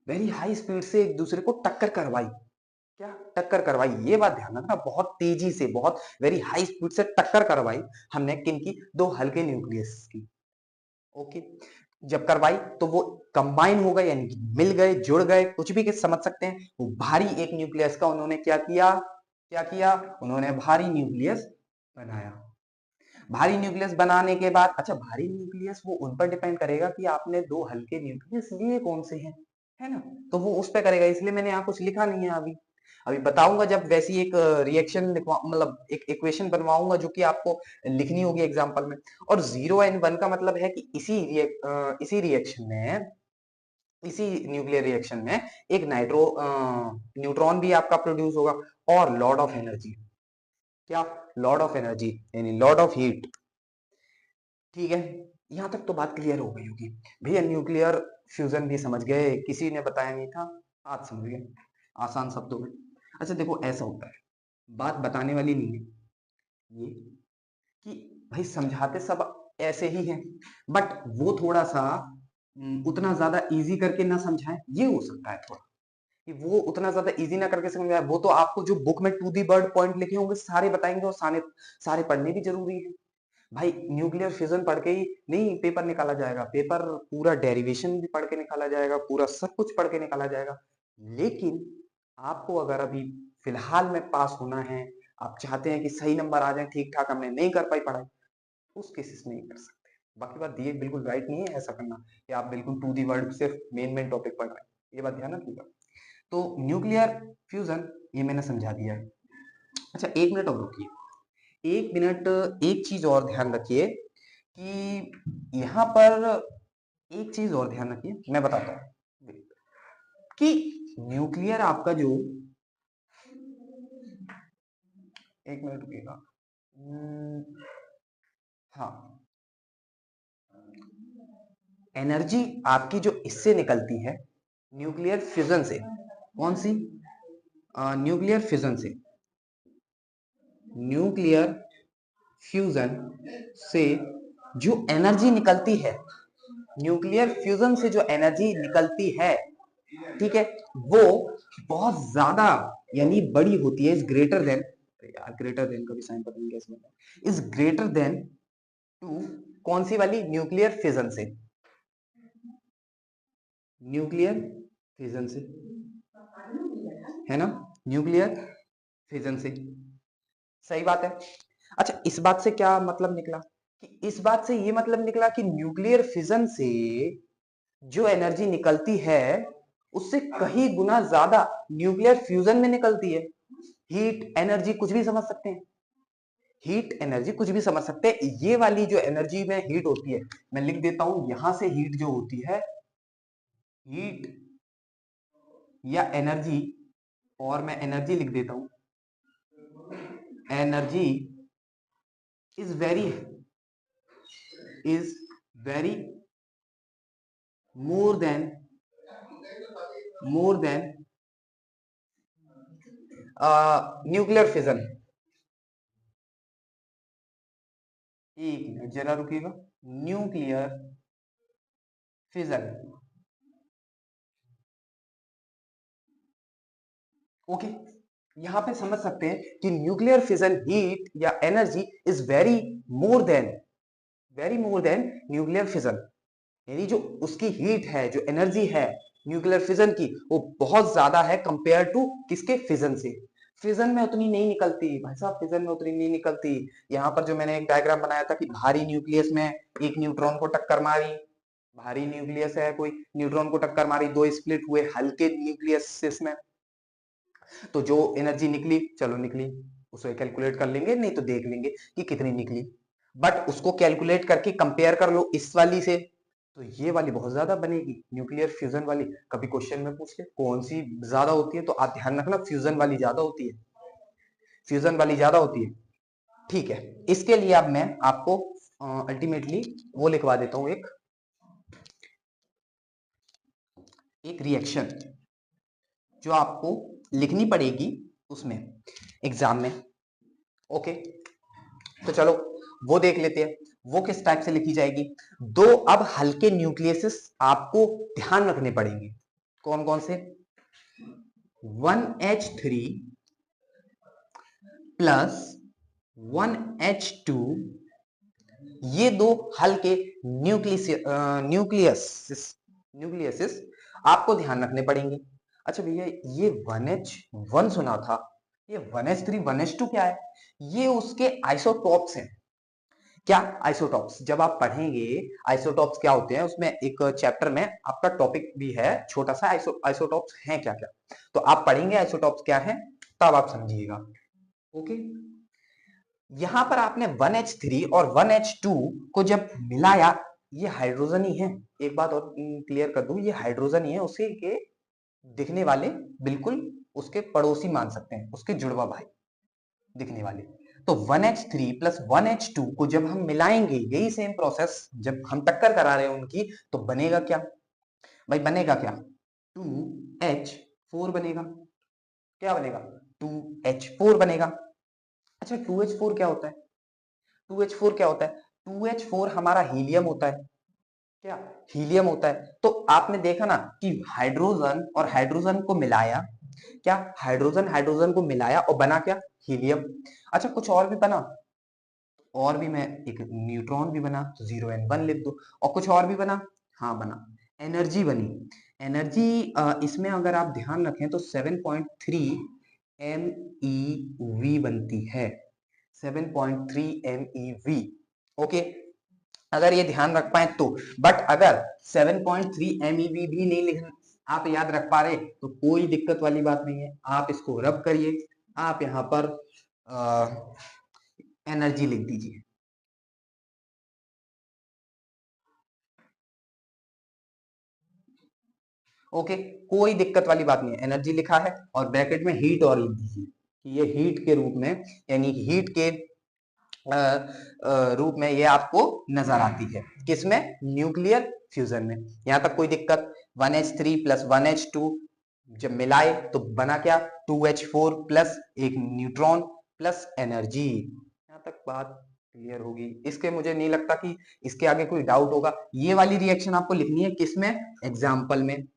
very high speed से एक दूसरे को टक्कर करवाई, क्या टक्कर करवाई, ये बात ध्यान रखना, बहुत तेजी से बहुत वेरी हाई स्पीड से टक्कर करवाई हमने किनकी, दो हल्के न्यूक्लियस की। ओके जब करवाई तो वो कंबाइन हो गए यानी कि मिल गए जुड़ गए, कुछ भी समझ सकते हैं, वो भारी एक न्यूक्लियस का उन्होंने क्या किया, क्या किया, उन्होंने भारी न्यूक्लियस बनाया। भारी न्यूक्लियस बनाने के बाद, अच्छा भारी न्यूक्लियस वो उन पर डिपेंड करेगा कि आपने दो हल्के न्यूक्लियस लिए कौन से हैं, है ना, तो वो उस पर करेगा, इसलिए मैंने यहाँ कुछ लिखा नहीं है अभी, अभी बताऊंगा जब वैसी एक रिएक्शन लिखवा, मतलब एक इक्वेशन बनवाऊंगा जो कि आपको लिखनी होगी एग्जांपल में। और 0n1 का मतलब है कि इसी रिएक्शन में, इसी न्यूक्लियर रिएक्शन में एक न्यूट्रॉन भी आपका प्रोड्यूस होगा और लॉट ऑफ एनर्जी, क्या, लॉट ऑफ एनर्जी यानी लॉट ऑफ हीट, ठीक है। यहां तक तो बात क्लियर हो गई होगी भैया, न्यूक्लियर फ्यूजन भी समझ गए, किसी ने बताया नहीं था, आज समझ गए आसान शब्दों में। अच्छा देखो ऐसा होता है, बात बताने वाली नहीं है ये कि भाई समझाते सब ऐसे ही हैं, बट वो थोड़ा सा उतना ज्यादा इजी करके ना समझाएं, ये हो सकता है थोड़ा कि वो उतना ज्यादा इजी ना करके समझाए, वो तो आपको जो बुक में टू दी वर्ड पॉइंट लिखे होंगे सारे बताएंगे और सारे सारे पढ़ने भी जरूरी है। भाई न्यूक्लियर फिजन पढ़ के ही नहीं पेपर निकाला जाएगा, पेपर पूरा डेरिवेशन भी पढ़ के निकाला जाएगा, पूरा सब कुछ पढ़ के निकाला जाएगा, लेकिन आपको अगर अभी फिलहाल में पास होना है, आप चाहते हैं कि सही नंबर आ जाए ठीक ठाक, हमने नहीं कर पाई पढ़ाई, उस केसेस में नहीं कर सकते। बाकी बात ये बिल्कुल राइट नहीं है ऐसा करना कि आप बिल्कुल टू दी वर्ड सिर्फ मेन मेन टॉपिक पढ़ रहे हैं, ये बात ध्यान रखिएगा। तो न्यूक्लियर फ्यूजन ये मैंने समझा दिया है। अच्छा एक मिनट और रुकिए, एक मिनट, एक चीज और ध्यान रखिए कि यहाँ पर एक चीज और ध्यान रखिए, मैं बताता हूँ कि न्यूक्लियर आपका जो, एक मिनट रुकिएगा, हाँ, एनर्जी आपकी जो इससे निकलती है न्यूक्लियर फिजन से, कौन सी, न्यूक्लियर फिजन से, न्यूक्लियर फ्यूजन से जो एनर्जी निकलती है, न्यूक्लियर फ्यूजन से जो एनर्जी निकलती है ठीक है, वो बहुत ज्यादा यानी बड़ी होती है, इज ग्रेटर देन, यार ग्रेटर देन का भी साइन पता नहीं कैसे बनता है, इज ग्रेटर देन टू कौन सी वाली, न्यूक्लियर फिजन से, न्यूक्लियर फिजन से, है ना, न्यूक्लियर फिजन से, सही बात है। अच्छा, इस बात से क्या मतलब निकला, कि इस बात से ये मतलब निकला कि न्यूक्लियर फिजन से जो एनर्जी निकलती है उससे कहीं गुना ज्यादा न्यूक्लियर फ्यूजन में निकलती है। हीट एनर्जी कुछ भी समझ सकते हैं, हीट एनर्जी कुछ भी समझ सकते हैं, ये वाली जो एनर्जी में हीट होती है, मैं लिख देता हूं यहां से, हीट जो होती है, हीट या एनर्जी, और मैं एनर्जी लिख देता हूं, energy is very, is very more than, more than nuclear fission. एक मिनट जरा रुकिएगा, न्यूक्लियर फिजन, ओके, यहां पे समझ सकते हैं कि न्यूक्लियर फिजन हीट या energy is very more than nuclear fission, यानी जो उसकी हीट है, जो एनर्जी है न्यूक्लियर फिजन की, वो बहुत ज्यादा है कंपेयर टू किसके, फिजन से। फिजन में उतनी नहीं निकलती भाई साहब, फिजन में उतनी नहीं निकलती। यहां पर जो मैंने एक डायग्राम बनाया था कि भारी न्यूक्लियस में एक न्यूट्रॉन को टक्कर मारी, भारी न्यूक्लियस है कोई, न्यूट्रॉन को टक्कर मारी, दो स्प्लिट हुए हल्के न्यूक्लियस में, तो जो एनर्जी निकली, चलो निकली, उसे कैलकुलेट कर लेंगे, नहीं तो देख लेंगे कि कितनी निकली, बट उसको कैलकुलेट करके कंपेयर कर लो इस वाली से, तो ये वाली बहुत ज्यादा बनेगी न्यूक्लियर फ्यूजन वाली। कभी क्वेश्चन में पूछ ले कौन सी ज्यादा होती है, तो आप ध्यान रखना फ्यूजन वाली ज्यादा होती है, फ्यूजन वाली ज्यादा होती है। ठीक है, इसके लिए अब मैं आपको अल्टीमेटली वो लिखवा देता हूं, एक एक रिएक्शन जो आपको लिखनी पड़ेगी उसमें, एग्जाम में, ओके। तो चलो वो देख लेते हैं, वो किस टाइप से लिखी जाएगी। दो अब हल्के न्यूक्लियस आपको ध्यान रखने पड़ेंगे, कौन कौन से, 1H3 प्लस 1H2, ये दो हल्के न्यूक्लियस न्यूक्लियस न्यूक्लियसिस आपको ध्यान रखने पड़ेंगे। अच्छा भैया, ये 1H1 सुना था, ये 1H3 1H2 क्या है, ये उसके आइसोटॉप्स हैं। क्या आइसोटॉप्स, जब आप पढ़ेंगे आइसोटॉप्स क्या होते हैं, उसमें एक चैप्टर में आपका टॉपिक भी है छोटा सा, आइसोटॉप्स हैं क्या क्या, तो आप पढ़ेंगे आइसोटॉप्स क्या है, तब आप समझिएगा, ओके। यहां पर आपने 1H3 और 1H2 को जब मिलाया, ये हाइड्रोजन ही है, एक बात और क्लियर कर दूं, ये हाइड्रोजन ही है, उसी के दिखने वाले, बिल्कुल उसके पड़ोसी मान सकते हैं, उसके जुड़वा भाई दिखने वाले। तो 1H3 प्लस 1H2 को जब हम मिलाएंगे, यही सेम प्रोसेस, जब हम टक्कर करा रहे हैं उनकी, तो बनेगा क्या भाई, बनेगा क्या, 2H4 बनेगा, क्या बनेगा, 2H4 बनेगा। अच्छा 2H4 क्या होता है, 2H4 क्या होता है, 2H4 हमारा हीलियम होता है, क्या, हीलियम होता है। तो आपने देखा ना कि हाइड्रोजन और हाइड्रोजन को मिलाया, क्या, हाइड्रोजन हाइड्रोजन को मिलाया और बना क्या, हीलियम। अच्छा कुछ और भी बना, और भी मैं, एक न्यूट्रॉन भी बना, तो 0 N 1 लिख दो, और कुछ और भी बना, हाँ बना, एनर्जी बनी, एनर्जी इसमें अगर आप ध्यान रखें तो 7.3 MeV बनती है, 7.3 MeV, ओके, अगर ये ध्यान रख पाए तो। बट अगर 7.3 MeV भी नहीं लिख आप याद रख पा रहे, तो कोई दिक्कत वाली बात नहीं है, आप इसको रब करिए, आप यहां पर एनर्जी लिख दीजिए, ओके, कोई दिक्कत वाली बात नहीं है, एनर्जी लिखा है और ब्रैकेट में हीट और लिख दीजिए कि ये हीट के रूप में, यानी हीट के रूप में ये आपको नजर आती है, किसमें, न्यूक्लियर फ्यूजन में। यहां तक कोई दिक्कत, 1H3 प्लस 1H2 जब मिलाए तो बना क्या, 2H4 प्लस एक न्यूट्रॉन प्लस एनर्जी। यहां तक बात क्लियर होगी, इसके मुझे नहीं लगता कि इसके आगे कोई डाउट होगा। ये वाली रिएक्शन आपको लिखनी है किसमें, एग्जाम्पल में,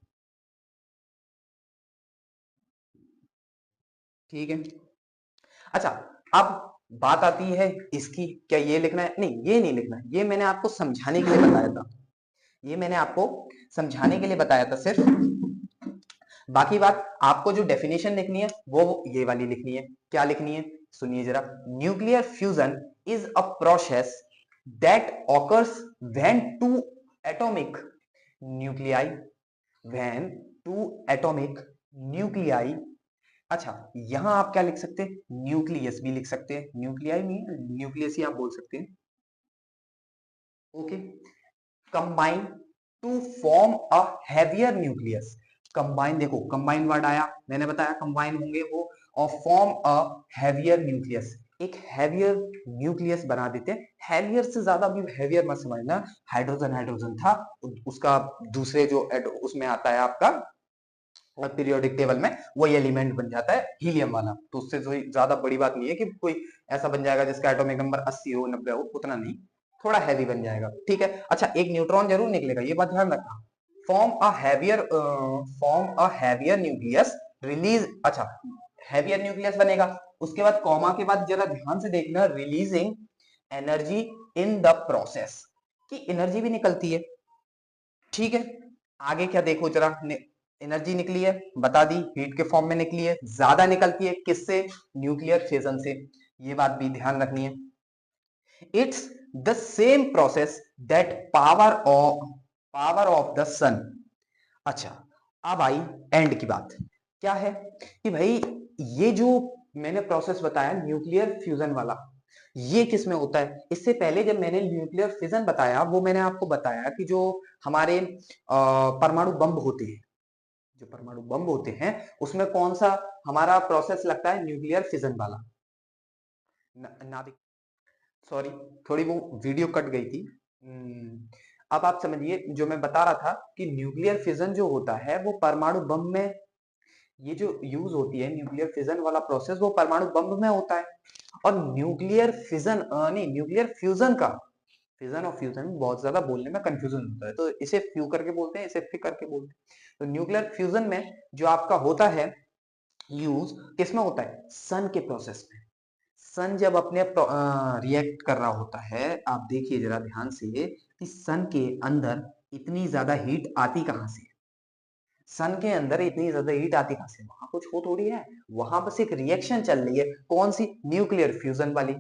ठीक है। अच्छा, अब बात आती है इसकी, क्या ये लिखना है? नहीं, ये नहीं लिखना है, ये मैंने आपको समझाने के लिए बताया था, ये मैंने आपको समझाने के लिए बताया था सिर्फ। बाकी बात आपको जो डेफिनेशन लिखनी है वो ये वाली लिखनी है। क्या लिखनी है? सुनिए जरा। Nuclear fusion is a process that occurs when two atomic nuclei when two atomic nuclei. अच्छा, यहां आप क्या लिख सकते हैं? न्यूक्लियस भी लिख सकते हैं, न्यूक्लियाई नहीं, न्यूक्लियस ही आप बोल सकते हैं। Okay. Combine to form a heavier nucleus. Combine, देखो कंबाइन वर्ड आया, मैंने बताया कंबाइन होंगे वो, और फॉर्म अ हैवियर न्यूक्लियस, एक हैवियर न्यूक्लियस बना देते हैं। हैवियर से ज्यादा भी हैवियर मत समझना, हाइड्रोजन हाइड्रोजन था उसका, दूसरे जो उसमें आता है आपका पीरियोडिक टेबल में, वही एलिमेंट बन जाता है हीलियम वाला, तो उससे कोई ज्यादा बड़ी बात नहीं है कि कोई ऐसा बन जाएगा जिसका एटॉमिक नंबर 80 हो 90 हो, उतना नहीं, थोड़ा हैवी बन जाएगा। ठीक है। अच्छा, एक न्यूट्रॉन जरूर निकलेगा, ये बात ध्यान रखना। Form a heavier nucleus release. अच्छा, हैवियर न्यूक्लियस बनेगा, उसके बाद कॉमा के बाद जरा ध्यान से देखना, releasing energy in the process, की एनर्जी भी निकलती है। ठीक है। आगे क्या देखो जरा, एनर्जी निकली है, बता दी, हीट के फॉर्म में निकली है, ज्यादा निकलती है किससे? न्यूक्लियर फिजन से, ये बात भी ध्यान रखनी है। It's the same process that power of the sun. अच्छा, अब आई एंड की बात। क्या है कि भाई ये जो मैंने प्रोसेस बताया न्यूक्लियर फ्यूजन वाला, ये किस में होता है? इससे पहले जब मैंने न्यूक्लियर फिजन बताया, वो मैंने आपको बताया कि जो हमारे परमाणु बम होते हैं, जो परमाणु बम होते हैं, उसमें कौन सा हमारा प्रोसेस लगता है? न्यूक्लियर फिजन वाला। नाभिक, सॉरी, थोड़ी वो वीडियो कट गई थी। अब आप समझिए, जो मैं बता रहा था कि न्यूक्लियर फिजन जो होता है वो परमाणु बम में, ये जो यूज होती है न्यूक्लियर फिजन वाला प्रोसेस, वो परमाणु बम में होता है। और न्यूक्लियर फिजन नहीं, न्यूक्लियर फ्यूजन का, फिजन और फ्यूजन बहुत ज्यादा बोलने में कंफ्यूजन होता है, तो इसे फ्यू करके बोलते हैं, इसे फिक करके बोलते हैं। तो न्यूक्लियर फ्यूजन में जो आपका होता है यूज, किसमें होता है? सन के प्रोसेस में। सन जब अपने रिएक्ट कर रहा होता है, आप देखिए जरा ध्यान से कि सन के अंदर इतनी ज्यादा हीट आती कहां से? सन के अंदर इतनी ज्यादा हीट आती कहां से? वहां कुछ हो थोड़ी है, वहां बस एक रिएक्शन चल रही है। कौन सी? न्यूक्लियर फ्यूजन वाली।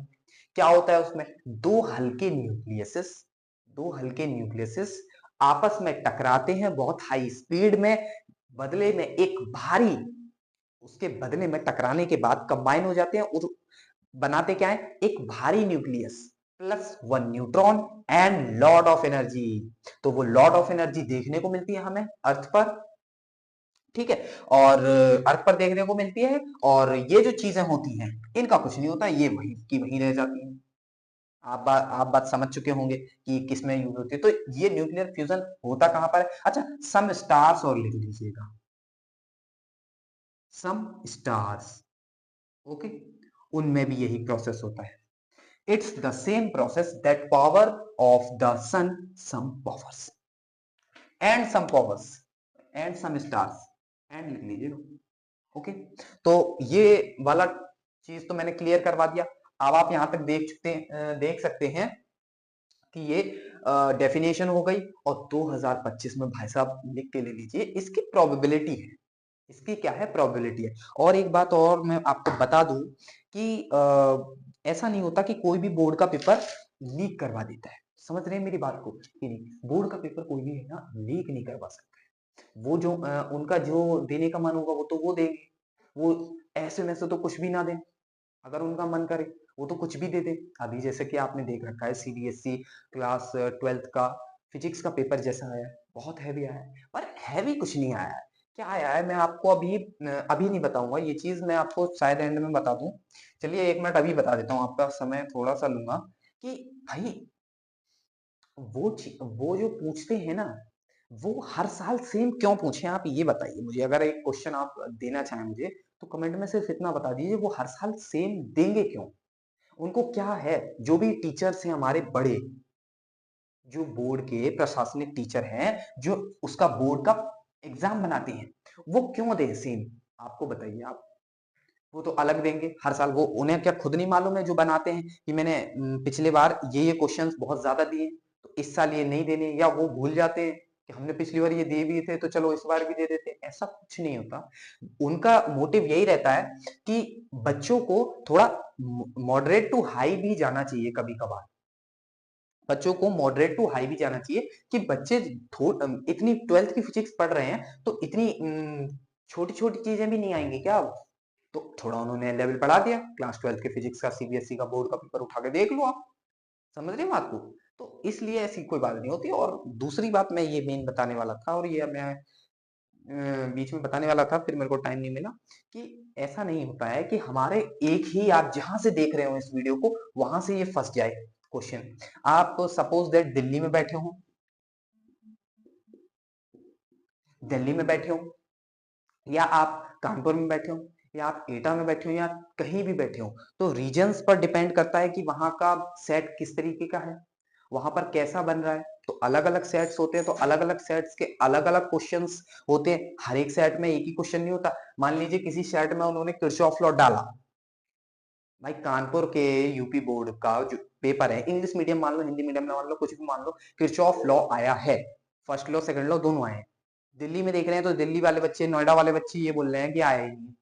क्या होता है उसमें? दो हल्के न्यूक्लियसिस, दो हल्के न्यूक्लियसिस आपस में टकराते हैं बहुत हाई स्पीड में, बदले में एक भारी, उसके बदले में टकराने के बाद कंबाइन हो जाते हैं और बनाते क्या है? एक भारी nucleus plus one neutron and lot of energy. तो वो लॉट ऑफ एनर्जी देखने को मिलती है हमें अर्थ पर। ठीक है। और अर्थ पर देखने को मिलती है, और ये जो चीजें होती हैं इनका कुछ नहीं होता, ये वहीं की वहीं रह जाती हैं। आप बात समझ चुके होंगे कि किसमें यूज होती है। तो ये न्यूक्लियर फ्यूजन होता कहां पर है? अच्छा, सम स्टार्स और लिख लीजिएगा, सम स्टार्स। ओके, उनमें भी यही प्रोसेस होता है। It's the same process that power of the sun some powers and some powers and some stars, and लिख लीजिएगा। ओके। तो ये वाला चीज तो मैंने क्लियर करवा दिया। अब आप यहां तक देख सकते हैं कि ये डेफिनेशन हो गई, और 2025 में भाई साहब लिख के ले लीजिए, इसकी प्रोबेबिलिटी है, इसकी क्या है? प्रोबेबिलिटी है। और एक बात और मैं आपको बता दूं कि ऐसा नहीं होता कि कोई भी बोर्ड का पेपर लीक करवा देता है। समझ रहे हैं मेरी बात को कि नहीं? बोर्ड का पेपर कोई भी है ना लीक नहीं करवा सकता है। वो जो उनका जो देने का मन होगा वो तो वो देंगे, वो ऐसे में से तो कुछ भी ना दें, अगर उनका मन करे वो तो कुछ भी दे दे। अभी जैसे कि आपने देख रखा है सीबीएसई क्लास 12th का फिजिक्स का पेपर जैसा आया है, बहुत हैवी आया है, पर हैवी कुछ नहीं आया है। क्या आया है मैं आपको अभी नहीं बताऊंगा, ये चीज मैं आपको शायद एंड में बता दूं। चलिए 1 मिनट अभी बता देता हूँ, आपका समय थोड़ा सा लूंगा। कि भाई वो जो पूछते हैं ना, वो हर साल सेम क्यों पूछे? आप ये बताइए मुझे, अगर एक क्वेश्चन आप देना चाहें मुझे, तो कमेंट में सिर्फ इतना बता दीजिए, वो हर साल सेम देंगे क्यों? उनको क्या है? जो भी टीचर्स हैं हमारे बड़े, जो बोर्ड के प्रशासनिक टीचर हैं, जो उसका बोर्ड का एग्जाम बनाते हैं, वो क्यों दे सेम? आपको बताइए आप, वो तो अलग देंगे हर साल। वो उन्हें क्या खुद नहीं मालूम है जो बनाते हैं कि मैंने पिछले बार ये क्वेश्चंस बहुत ज्यादा दिए तो इस साल ये नहीं देने, या वो भूल जाते हैं कि हमने पिछली बार ये दिए भी थे तो चलो इस बार भी दे देते हैं। ऐसा कुछ नहीं होता। उनका मोटिव यही रहता है कि बच्चों को थोड़ा मॉडरेट टू हाई भी जाना चाहिए। कभी कभार बच्चों को मॉडरेट टू हाई भी जाना चाहिए कि बच्चे इतनी 12th की फिजिक्स पढ़ रहे हैं तो इतनी छोटी छोटी चीजें भी नहीं आएंगी क्या। तो थोड़ा उन्होंने लेवल बढ़ा दिया, क्लास 12th के फिजिक्स का सीबीएसई का बोर्ड का पेपर उठा के देख लो आप। समझ रहे हो बात को। तो इसलिए ऐसी कोई बात नहीं होती। और दूसरी बात मैं ये मेन बताने वाला था, और ये मैं बीच में बताने वाला था, फिर मेरे को टाइम नहीं मिला, कि ऐसा नहीं होता है कि हमारे एक ही, आप जहां से देख रहे हो इस वीडियो को वहां से ये फंस जाए क्वेश्चन। आप सपोज दैट दिल्ली में बैठे हो, दिल्ली में बैठे हो, या आप कानपुर में बैठे हो, या आप एटा में बैठे हो, या कहीं भी बैठे हो, तो रीजन्स पर डिपेंड करता है कि वहां का सेट किस तरीके का है, वहां पर कैसा बन रहा है। तो अलग अलग सेट्स होते हैं, तो अलग अलग सेट्स के अलग अलग क्वेश्चंस होते हैं। हर एक सेट में एक ही क्वेश्चन नहीं होता। मान लीजिए किसी सेट में उन्होंने किरचॉफ लॉ डाला, भाई कानपुर के यूपी बोर्ड का जो पेपर है, इंग्लिश मीडियम मान लो, हिंदी मीडियम मान लो, कुछ भी मान लो, किरचॉफ लॉ आया है, फर्स्ट लॉ सेकंड लॉ दोनों आए हैं। दिल्ली में देख रहे हैं तो दिल्ली वाले बच्चे, नोएडा वाले बच्चे ये बोल रहे हैं कि आया ही नहीं।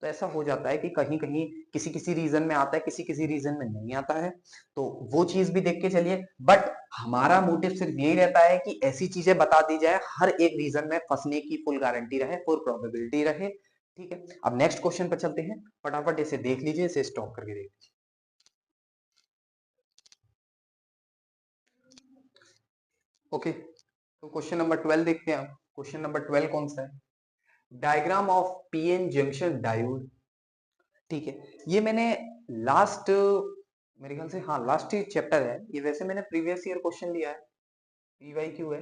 तो ऐसा हो जाता है कि कहीं कहीं किसी किसी रीजन में आता है, किसी किसी रीजन में नहीं आता है। तो वो चीज भी देख के चलिए। बट हमारा मोटिव सिर्फ यही रहता है कि ऐसी चीजें बता दी जाए हर एक रीजन में फंसने की फुल गारंटी रहे, फुल प्रोबेबिलिटी रहे। ठीक है, अब नेक्स्ट क्वेश्चन पर चलते हैं। फटाफट इसे देख लीजिए, इसे स्टॉप करके देख लीजिए। ओके, तो क्वेश्चन नंबर 12 देखते हैं आप। क्वेश्चन नंबर 12 कौन सा है? Diagram of PN junction diode. ठीक है, ये मैंने लास्ट, मेरे ख्याल से हाँ लास्ट ही चैप्टर है ये। वैसे मैंने प्रीवियस ईयर क्वेश्चन लिया है, पीवाईक्यू है,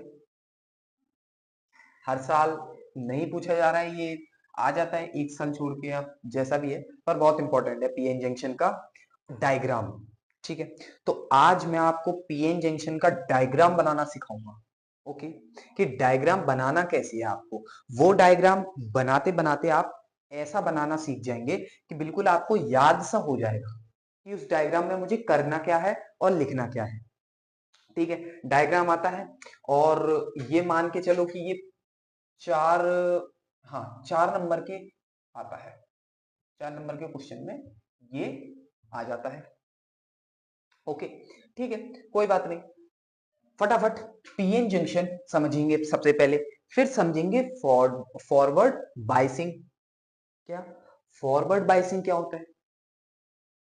हर साल नहीं पूछा जा रहा है ये, आ जाता है एक साल छोड़ के, आप जैसा भी है, पर बहुत इंपॉर्टेंट है पीएन जंक्शन का डायग्राम। ठीक है, तो आज मैं आपको पीएन जंक्शन का डायग्राम बनाना सिखाऊंगा। ओके, कि डायग्राम बनाना कैसे है आपको। वो डायग्राम बनाते बनाते आप ऐसा बनाना सीख जाएंगे कि बिल्कुल आपको याद सा हो जाएगा कि उस डायग्राम में मुझे करना क्या है और लिखना क्या है। ठीक है, डायग्राम आता है, और ये मान के चलो कि ये चार, हाँ 4 नंबर के आता है, 4 नंबर के क्वेश्चन में ये आ जाता है। ओके, ठीक है, कोई बात नहीं। फटाफट पीएन जंक्शन समझेंगे सबसे पहले, फिर समझेंगे फॉरवर्ड बाइसिंग। क्या फॉरवर्ड बाइसिंग क्या होता है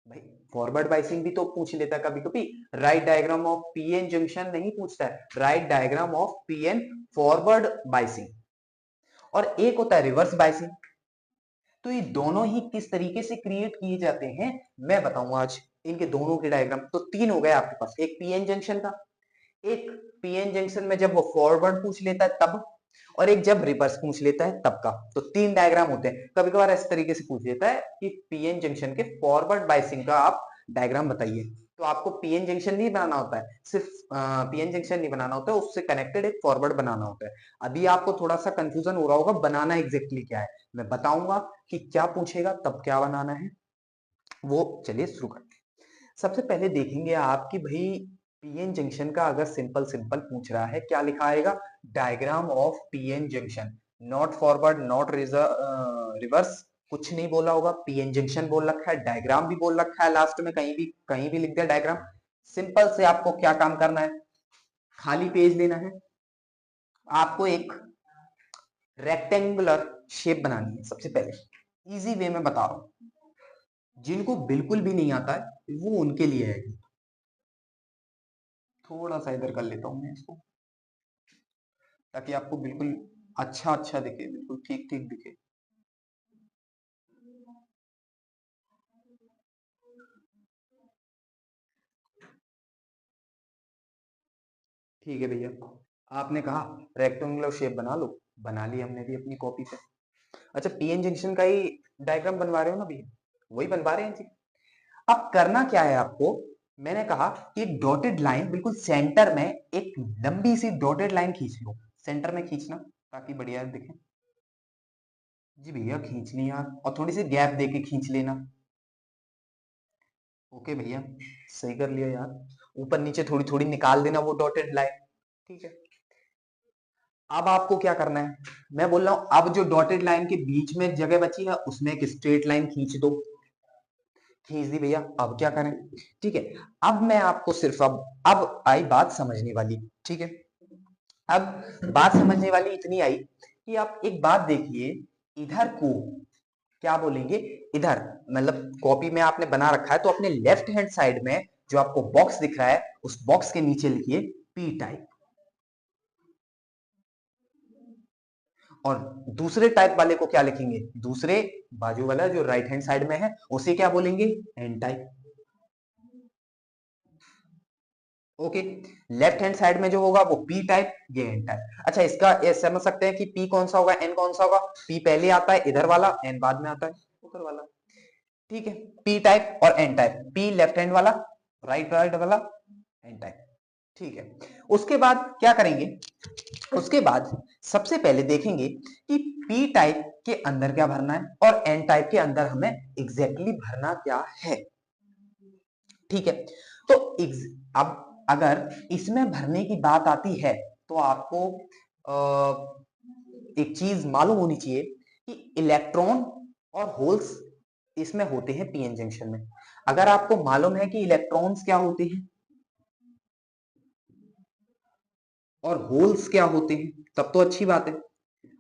भाई? फॉरवर्ड बाइसिंग भी तो पूछ लेता है कभी कभी। Right diagram of PN junction नहीं पूछता है, right diagram of PN forward biasing. और एक होता है रिवर्स बाइसिंग। तो ये दोनों ही किस तरीके से क्रिएट किए जाते हैं मैं बताऊंगा आज। इनके दोनों के डायग्राम तो 3 हो गए आपके पास। एक पीएन जंक्शन का, एक पीएन जंक्शन में जब वो फॉरवर्ड पूछ लेता है तब, और एक जब रिवर्स पूछ लेता है तब का। तो 3 डायग्राम होते हैं। कभी कभार इस तरीके से पूछ लेता है कि पीएन जंक्शन के फॉरवर्ड बाइसिंग का आप डायग्राम बताइए। तो आपको पीएन जंक्शन नहीं बनाना होता है, सिर्फ पीएन जंक्शन नहीं बनाना होता है, उससे कनेक्टेड एक फॉरवर्ड बनाना होता है। अभी आपको थोड़ा सा कंफ्यूजन हो रहा होगा बनाना एग्जैक्टली क्या है, मैं बताऊंगा कि क्या पूछेगा तब क्या बनाना है। वो चलिए शुरू करते हैं। सबसे पहले देखेंगे आप कि भाई पीएन जंक्शन का अगर सिंपल सिंपल पूछ रहा है क्या लिखा आएगा? Diagram of PN junction, not forward not reverse, कुछ नहीं बोला होगा, पीएन जंक्शन बोल रखा है, डायग्राम भी बोल रखा है, लास्ट में कहीं भी लिख दिया डायग्राम। सिंपल से आपको क्या काम करना है, खाली पेज लेना है, आपको एक रेक्टेंगुलर शेप बनानी है। सबसे पहले इजी वे में बता रहा हूं, जिनको बिल्कुल भी नहीं आता है वो उनके लिए है। थोड़ा सा इधर कर लेता हूं मैं इसको, ताकि आपको बिल्कुल अच्छा अच्छा दिखे, बिल्कुल ठीक ठीक दिखे। ठीक है भैया, आपने कहा रेक्टेंगुलर शेप बना लो, बना ली हमने भी अपनी कॉपी पे। अच्छा, पीएन जंक्शन का ही डायग्राम बनवा रहे हो ना भैया? वही बनवा रहे हैं जी। अब करना क्या है आपको, मैंने कहा कि एक डॉटेड लाइन बिल्कुल सेंटर में, एक लंबी सी डॉटेड लाइन खींच लो, सेंटर में खींचना ताकि बढ़िया दिखे। जी भैया खींच ली यार, और थोड़ी सी गैप देके खींच लेना। ओके भैया, सही कर लिया यार। ऊपर नीचे थोड़ी थोड़ी निकाल देना वो डॉटेड लाइन। ठीक है, अब आपको क्या करना है, मैं बोल रहा हूं अब जो डॉटेड लाइन के बीच में जगह बची है उसमें एक स्ट्रेट लाइन खींच दो। खींच दी भैया, अब क्या करें? ठीक है, अब मैं आपको सिर्फ अब आई बात समझने वाली। ठीक है, अब बात समझने वाली इतनी आई कि आप एक बात देखिए, इधर को क्या बोलेंगे, इधर मतलब कॉपी में आपने बना रखा है तो अपने लेफ्ट हैंड साइड में जो आपको बॉक्स दिख रहा है उस बॉक्स के नीचे लिखिए पी टाइप, और दूसरे टाइप वाले को क्या लिखेंगे, दूसरे बाजू वाला जो राइट हैंड साइड में है उसे क्या बोलेंगे, n type. Okay, left hand side में जो होगा वो पी टाइप, ये एन टाइप। अच्छा, इसका ये समझ सकते हैं कि पी कौन सा होगा, एन कौन सा होगा। पी पहले आता है इधर वाला, एन बाद में आता है ऊपर वाला। ठीक है, पी टाइप और n type, p left hand वाला, राइट राइट वाला, एन टाइप। ठीक है, उसके बाद क्या करेंगे, उसके बाद सबसे पहले देखेंगे कि पी टाइप के अंदर क्या भरना है और एन टाइप के अंदर हमें एग्जैक्टली भरना क्या है। ठीक है, तो अब अगर इसमें भरने की बात आती है तो आपको एक चीज मालूम होनी चाहिए कि इलेक्ट्रॉन और होल्स इसमें होते हैं पीएन जंक्शन में। अगर आपको मालूम है कि इलेक्ट्रॉन्स क्या होते हैं और होल्स क्या होते हैं तब तो अच्छी बात है,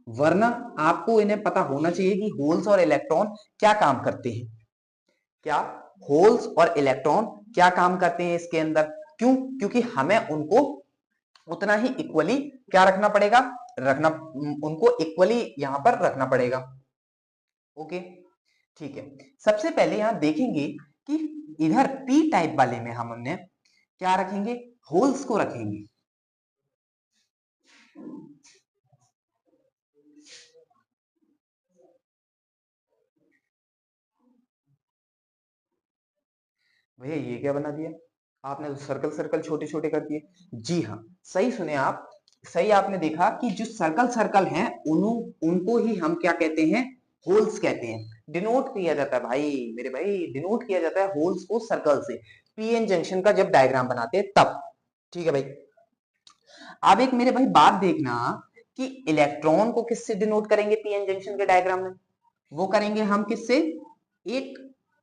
वरना आपको इन्हें पता होना चाहिए कि होल्स और इलेक्ट्रॉन क्या काम करते हैं। क्या होल्स और इलेक्ट्रॉन क्या काम करते हैं इसके अंदर, क्यों, क्योंकि हमें उनको उतना ही इक्वली क्या रखना पड़ेगा, रखना, उनको इक्वली यहां पर रखना पड़ेगा। ओके, ठीक है, सबसे पहले यहां देखेंगे कि इधर पी टाइप वाले में हमने क्या रखेंगे, होल्स को रखेंगे। भैया ये क्या बना दिया आपने, तो सर्कल सर्कल छोटे छोटे कर दिए। जी हाँ, सही सुने आप, सही आपने देखा कि जो सर्कल सर्कल हैं उनको ही हम क्या कहते हैं, होल्स कहते हैं। डिनोट किया जाता है भाई, मेरे भाई डिनोट किया जाता है होल्स को सर्कल से, पीएन जंक्शन का जब डायग्राम बनाते हैं तब। ठीक है भाई, अब एक मेरे भाई बात देखना कि इलेक्ट्रॉन को किससे डिनोट करेंगे पीएन जंक्शन के डायग्राम में, वो करेंगे हम किससे, एक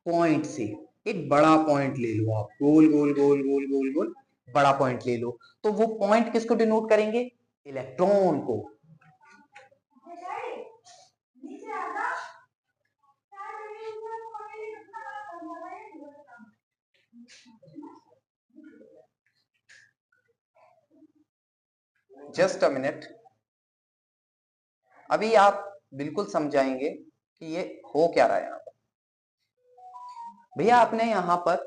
पॉइंट से। एक बड़ा पॉइंट ले लो आप, गोल गोल गोल गोल गोल गोल बड़ा पॉइंट ले लो, तो वो पॉइंट किसको डिनोट करेंगे, इलेक्ट्रॉन को। जस्ट अ मिनट, अभी आप बिल्कुल समझाएंगे कि ये हो क्या रहा है यहाँ पर। भैया आपने यहाँ पर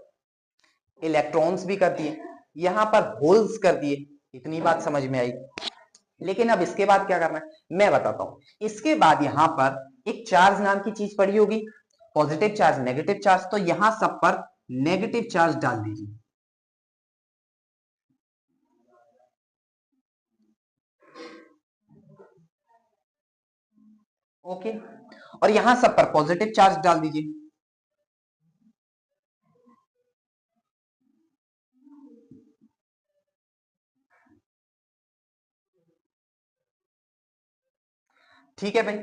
इलेक्ट्रॉन्स भी कर दिए, यहाँ पर होल्स कर दिए, इतनी बात समझ में आई। लेकिन अब इसके बाद क्या करना है मैं बताता हूं। इसके बाद यहां पर एक चार्ज नाम की चीज पड़ी होगी, पॉजिटिव चार्ज नेगेटिव चार्ज, तो यहां सब पर नेगेटिव चार्ज डाल दीजिए। ओके, और यहां सब पर पॉजिटिव चार्ज डाल दीजिए। ठीक है भाई,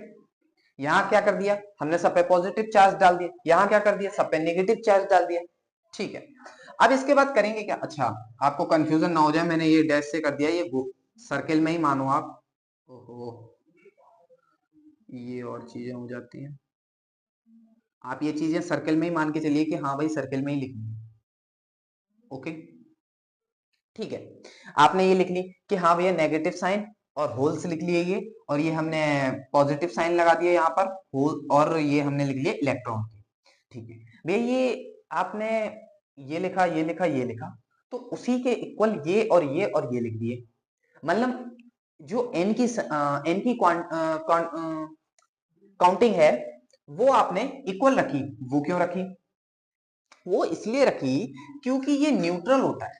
यहां क्या कर दिया हमने, सब पे पॉजिटिव चार्ज डाल दिया, यहां क्या कर दिया, सब पे नेगेटिव चार्ज डाल दिया। ठीक है, अब इसके बाद करेंगे क्या, अच्छा आपको कंफ्यूजन ना हो जाए, मैंने ये डैश से कर दिया, ये सर्किल में ही मानो आप। ओहो, ये और चीजें हो जाती हैं। आप ये चीजें सर्कल में ही मान के चलिए कि हाँ भाई सर्कल में ही लिखनी है। ओके, ठीक है, आपने ये लिख ली कि हाँ भैया नेगेटिव साइन और होल्स लिख लिए ये, और ये हमने पॉजिटिव साइन लगा दिया यहाँ पर होल, और ये हमने लिख लिया इलेक्ट्रॉन के। ठीक है भैया, ये आपने ये लिखा ये लिखा ये लिखा, तो उसी के इक्वल ये और ये लिख दिए। मतलब जो एन की काउंटिंग है वो आपने इक्वल रखी, वो क्यों रखी, वो इसलिए रखी क्योंकि ये न्यूट्रल होता है।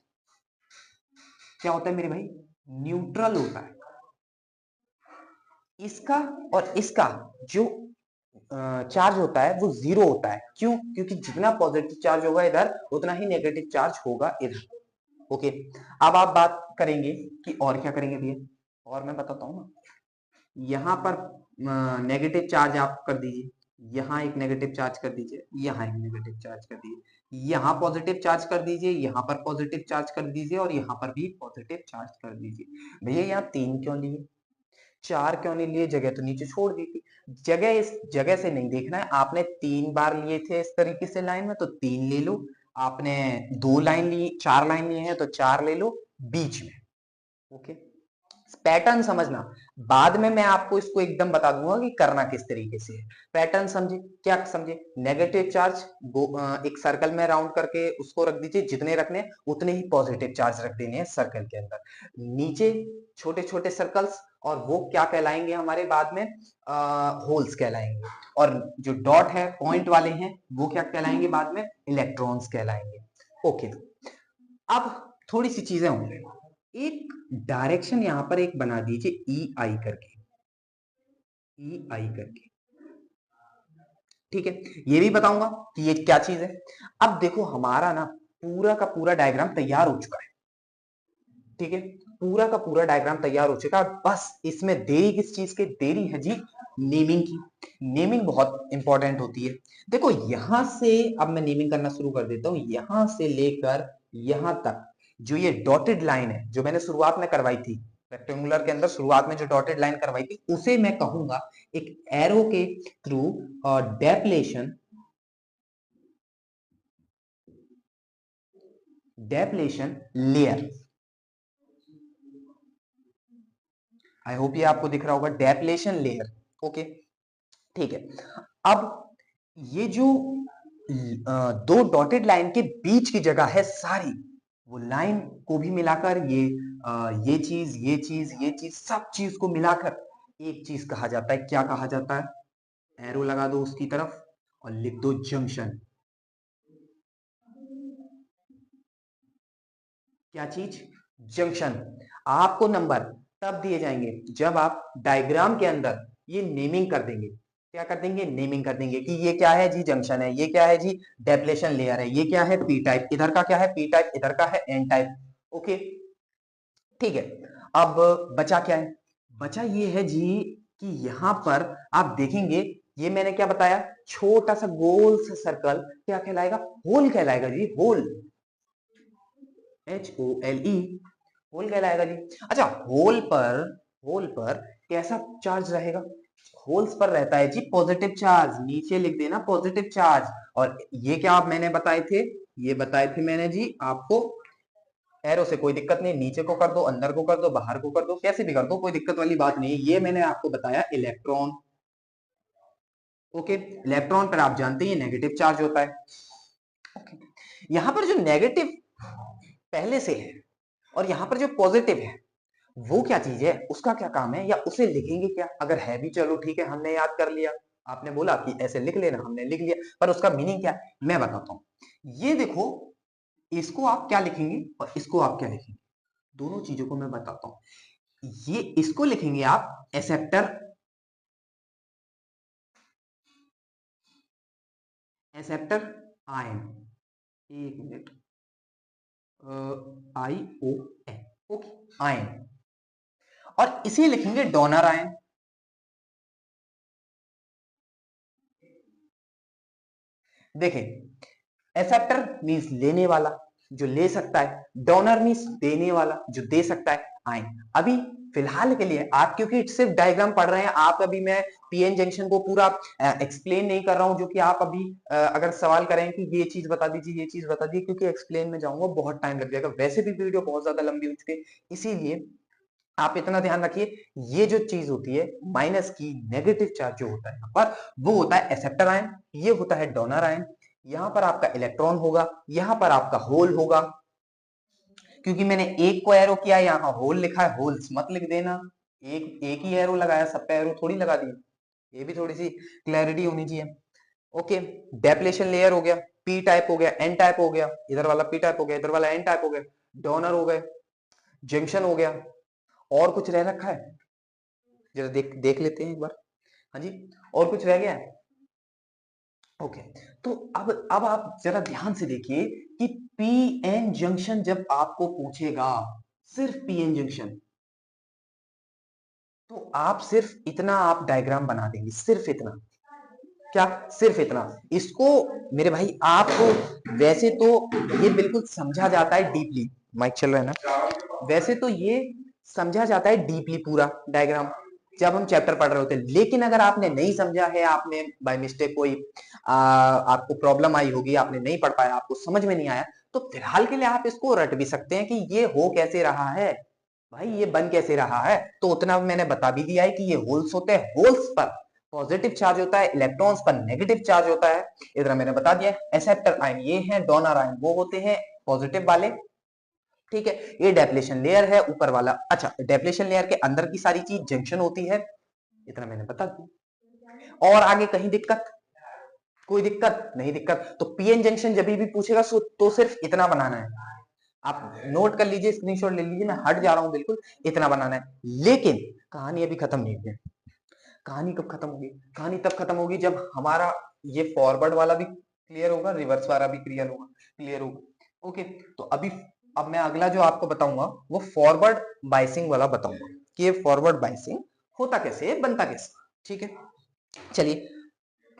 क्या होता है मेरे भाई, न्यूट्रल होता है। इसका और इसका जो चार्ज होता है वो जीरो होता है। क्यों? क्योंकि जितना पॉजिटिव चार्ज होगा इधर उतना ही नेगेटिव चार्ज होगा इधर। ओके, अब आप बात करेंगे कि और क्या करेंगे भैया, और मैं बताता हूँ ना। यहाँ पर नेगेटिव चार्ज आप कर दीजिए, यहाँ एक नेगेटिव चार्ज कर दीजिए, यहाँ एक नेगेटिव चार्ज कर दीजिए, यहाँ पॉजिटिव चार्ज कर दीजिए, यहाँ पर पॉजिटिव चार्ज कर दीजिए और यहाँ पर भी पॉजिटिव चार्ज कर दीजिए। भैया यहाँ 3 क्यों लिए, 4 क्यों नहीं लिए? जगह तो नीचे छोड़ दी थी। जगह इस जगह से नहीं देखना है, आपने 3 बार लिए थे इस तरीके से लाइन में तो 3 ले लो, आपने 2 लाइन ली, 4 लाइन लिए हैं तो 4 ले लो बीच में। ओके, पैटर्न समझना, बाद में मैं आपको इसको एकदम बता दूंगा कि करना किस तरीके से है। पैटर्न समझे, क्या समझे? नेगेटिव चार्ज एक सर्कल में राउंड करके उसको रख दीजिए, जितने रखने हैं उतने ही पॉजिटिव चार्ज रख देने हैं सर्कल के अंदर। नीचे छोटे छोटे सर्कल्स, और वो क्या कहलाएंगे हमारे बाद में? होल्स कहलाएंगे। और जो डॉट है, पॉइंट वाले हैं, वो क्या कहलाएंगे बाद में? इलेक्ट्रॉन्स कहलाएंगे। ओके, अब थोड़ी सी चीजें होंगी। एक डायरेक्शन यहां पर एक बना दीजिए ई आई करके, ई आई करके, ठीक है? ये भी बताऊंगा कि ये क्या चीज है। अब देखो हमारा ना पूरा का पूरा डायग्राम तैयार हो चुका है, ठीक है? पूरा का पूरा डायग्राम तैयार हो चुका है, बस इसमें देरी किस चीज की? देरी है जी नेमिंग की। नेमिंग बहुत इंपॉर्टेंट होती है। देखो यहां से अब मैं नेमिंग करना शुरू कर देता हूं, यहां से लेकर यहां तक जो ये डॉटेड लाइन है, जो मैंने शुरुआत में करवाई थी रेक्टेंगुलर के अंदर, शुरुआत में जो डॉटेड लाइन करवाई थी उसे मैं कहूंगा एक एरो के through depletion, depletion layer. I hope ये आपको दिख रहा होगा, डेप्लेशन लेयर। ओके, ठीक है। अब ये जो दो डॉटेड लाइन के बीच की जगह है सारी, वो लाइन को भी मिलाकर ये चीज, ये चीज, ये चीज, सब चीज को मिलाकर एक चीज कहा जाता है। क्या कहा जाता है? एरो लगा दो उसकी तरफ और लिख दो जंक्शन। क्या चीज? जंक्शन। आपको नंबर तब दिए जाएंगे जब आप डायग्राम के अंदर ये नेमिंग कर देंगे। क्या कर देंगे? नेमिंग कर देंगे कि ये क्या है जी? जंक्शन है। ये क्या है जी? डेप्लेशन लेयर है। ये क्या है? P type. इधर का क्या है? P type. इधर का है एन टाइप। ओके, ठीक है। अब बचा क्या है? बचा ये है जी कि यहां पर आप देखेंगे, ये मैंने क्या बताया? छोटा सा गोल सा सर्कल क्या कहलाएगा? होल कहलाएगा जी, होल। HOLE, होल कहलाएगा जी। अच्छा, होल पर कैसा चार्ज रहेगा? होल्स पर रहता है जी पॉजिटिव चार्ज। नीचे लिख देना पॉजिटिव चार्ज। और ये क्या आप मैंने बताए थे? ये बताए थे मैंने जी आपको, एरो से कोई दिक्कत नहीं, नीचे को कर दो, अंदर को कर दो, बाहर को कर दो, कैसे भी कर दो, कोई दिक्कत वाली बात नहीं है। ये मैंने आपको बताया इलेक्ट्रॉन। ओके, इलेक्ट्रॉन पर आप जानते हैं नेगेटिव चार्ज होता है। ओके, यहां पर जो नेगेटिव पहले से है और यहां पर जो पॉजिटिव है, वो क्या चीज है? उसका क्या काम है, या उसे लिखेंगे क्या? अगर है भी चलो ठीक है, हमने याद कर लिया। आपने बोला कि ऐसे लिख लेना, हमने लिख लिया, पर उसका मीनिंग क्या है मैं बताता हूं। ये देखो, इसको आप क्या लिखेंगे और इसको आप क्या लिखेंगे, दोनों चीजों को मैं बताता हूं। ये इसको लिखेंगे आप एक्सेप्टर, एक्सेप्टर आयन। एक मिनट, ION। Okay, ion. और इसे लिखेंगे डोनर आयन। देखें, एक्सेप्टर मींस लेने वाला, जो ले सकता है। डोनर मींस देने वाला, जो दे सकता है। आयन। अभी फिलहाल के लिए आप, क्योंकि सिर्फ डायग्राम पढ़ रहे हैं आप, अभी मैं पीएन जंक्शन को पूरा एक्सप्लेन नहीं कर रहा हूं, जो कि आप अभी अगर सवाल करें कि ये चीज बता दीजिए, ये चीज बता दीजिए, क्योंकि एक्सप्लेन में जाऊंगा बहुत टाइम लग जाएगा, वैसे भी वीडियो बहुत ज्यादा लंबी हो चुकी है। इसीलिए आप इतना ध्यान रखिए, ये जो चीज होती है माइनस की, नेगेटिव चार्ज जो होता है यहाँ पर, वो होता है एक्सेप्टर आयन, ये होता है डोनर आयन। यहां पर आपका इलेक्ट्रॉन होगा, यहां पर आपका होल होगा। क्योंकि मैंने एक को एरो किया, यहाँ होल लिखा है, होल्स मत लिख देना। एक एक ही एरो लगाया, सब पे एरो थोड़ी लगा दिया, ये भी थोड़ी सी क्लैरिटी होनी चाहिए। ओके, डेप्लेशन लेयर हो गया, पी टाइप हो गया, एन टाइप हो गया, इधर वाला पी टाइप हो गया, इधर वाला एन टाइप हो गया, डोनर हो गए, जंक्शन हो गया। और कुछ रह रखा है? जरा देख देख लेते हैं एक बार। हाँ जी, और कुछ रह गया है? ओके, तो अब आप जरा ध्यान से देखिए कि पीएन जंक्शन जब आपको पूछेगा, सिर्फ पीएन जंक्शन, तो आप सिर्फ इतना आप डायग्राम बना देंगे, सिर्फ इतना। क्या? सिर्फ इतना। इसको मेरे भाई आपको वैसे तो ये बिल्कुल समझा जाता है डीपली, माइक चल रहा है ना, वैसे तो ये समझा जाता है डीपली पूरा डायग्राम जब हम चैप्टर पढ़ रहे होते हैं, लेकिन अगर आपने नहीं समझा है, आपने बाय मिस्टेक कोई आपको प्रॉब्लम आई होगी, आपने नहीं पढ़ पाया, आपको समझ में नहीं आया, तो फिलहाल के लिए आप इसको रट भी सकते हैं कि ये हो कैसे रहा है भाई, ये बन कैसे रहा है। तो उतना मैंने बता भी दिया है कि ये होल्स होते हैं, होल्स पर पॉजिटिव चार्ज होता है, इलेक्ट्रॉन्स पर नेगेटिव चार्ज होता है, इधर मैंने बता दिया। एक्सेप्टर आयन ये हैं, डोनर आयन वो होते हैं पॉजिटिव वाले। ठीक है, ये डेप्लेशन लेयर है ऊपर वाला। अच्छा, डेप्लेशन लेयर के अंदर की सारी चीज जंक्शन होती है, इतना मैंने बता दिया। और आगे कहीं दिक्कत? कोई दिक्कत नहीं, दिक्कत तो पीएन जंक्शन जब भी पूछेगा तो सिर्फ इतना बनाना है। आप नोट कर लीजिए, स्क्रीनशॉट ले लीजिए, मैं हट जा रहा हूं बिल्कुल, इतना बनाना है। लेकिन कहानी अभी खत्म नहीं हुई है। कहानी कब खत्म होगी? कहानी तब खत्म होगी जब हमारा ये फॉरवर्ड वाला भी क्लियर होगा, रिवर्स वाला भी क्लियर होगा। ओके, तो अभी अब मैं अगला जो आपको बताऊंगा वो फॉरवर्ड बाइसिंग वाला बताऊंगा कि ये फॉरवर्ड बाइसिंग होता कैसे है, बनता कैसे। ठीक है, चलिए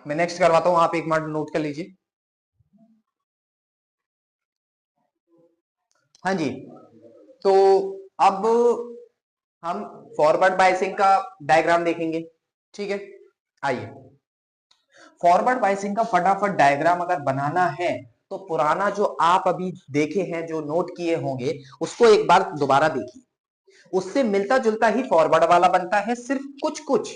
मैं नेक्स्ट करवाता हूं, आप एक मिनट नोट कर लीजिए। हाँ जी, तो अब हम फॉरवर्ड बाइसिंग का डायग्राम देखेंगे। ठीक है, आइए, फॉरवर्ड बाइसिंग का फटाफट डायग्राम अगर बनाना है तो पुराना जो आप अभी देखे हैं, जो नोट किए होंगे, उसको एक बार दोबारा देखिए। उससे मिलता जुलता ही फॉरवर्ड वाला बनता है, सिर्फ कुछ कुछ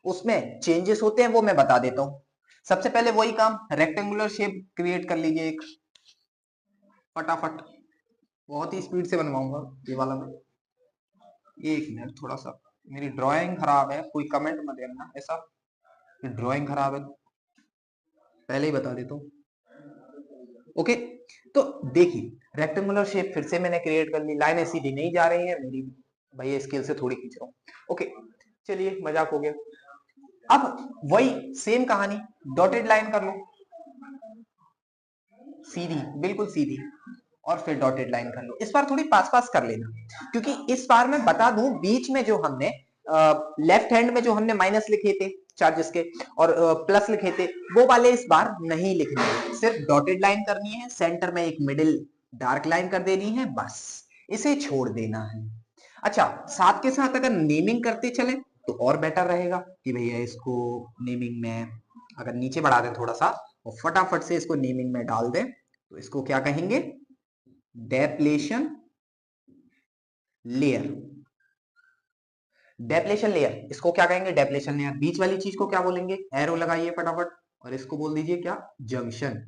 उसमें चेंजेस होते हैं, वो मैं बता देता हूं। सबसे पहले वही काम, रेक्टेंगुलर शेप क्रिएट कर लीजिए एक, फटाफट, बहुत ही स्पीड से बनवाऊंगा ये वाला मैं। एक मिनट, थोड़ा सा मेरी ड्राइंग खराब है, कोई कमेंट मत देना ऐसा, ड्राइंग खराब है, पहले ही बता देता हूँ। ओके, तो देखिए रेक्टेंगुलर शेप फिर से मैंने क्रिएट कर ली, लाइन सीधी नहीं जा रही है मेरी, भैया स्केल से थोड़ी खींच रहा हूँ। ओके, चलिए मजाक हो गया। अब वही सेम कहानी, डॉटेड लाइन कर लो, सीधी, बिल्कुल सीधी, और फिर डॉटेड लाइन कर लो। इस बार थोड़ी पास पास कर लेना, क्योंकि इस बार मैं बता दूं, बीच में जो हमने लेफ्ट हैंड में जो हमने माइनस लिखे थे चार्जेस के और प्लस लिखे थे, वो वाले इस बार नहीं लिखने हैं, सिर्फ डॉटेड लाइन करनी है, सेंटर में एक मिडिल डार्क लाइन कर देनी है, बस इसे छोड़ देना है। अच्छा, साथ के साथ अगर नेमिंग करते चले तो और बेटर रहेगा कि भैया इसको नेमिंग में अगर नीचे बढ़ा दें थोड़ा सा और फटाफट से इसको नेमिंग में डाल दें, तो इसको क्या कहेंगे? Depletion layer. डेप्लेशन लेयर, इसको क्या कहेंगे? Depletion layer. बीच वाली चीज को क्या बोलेंगे? एरो लगाइए फटाफट, और इसको बोल दीजिए क्या? जंक्शन।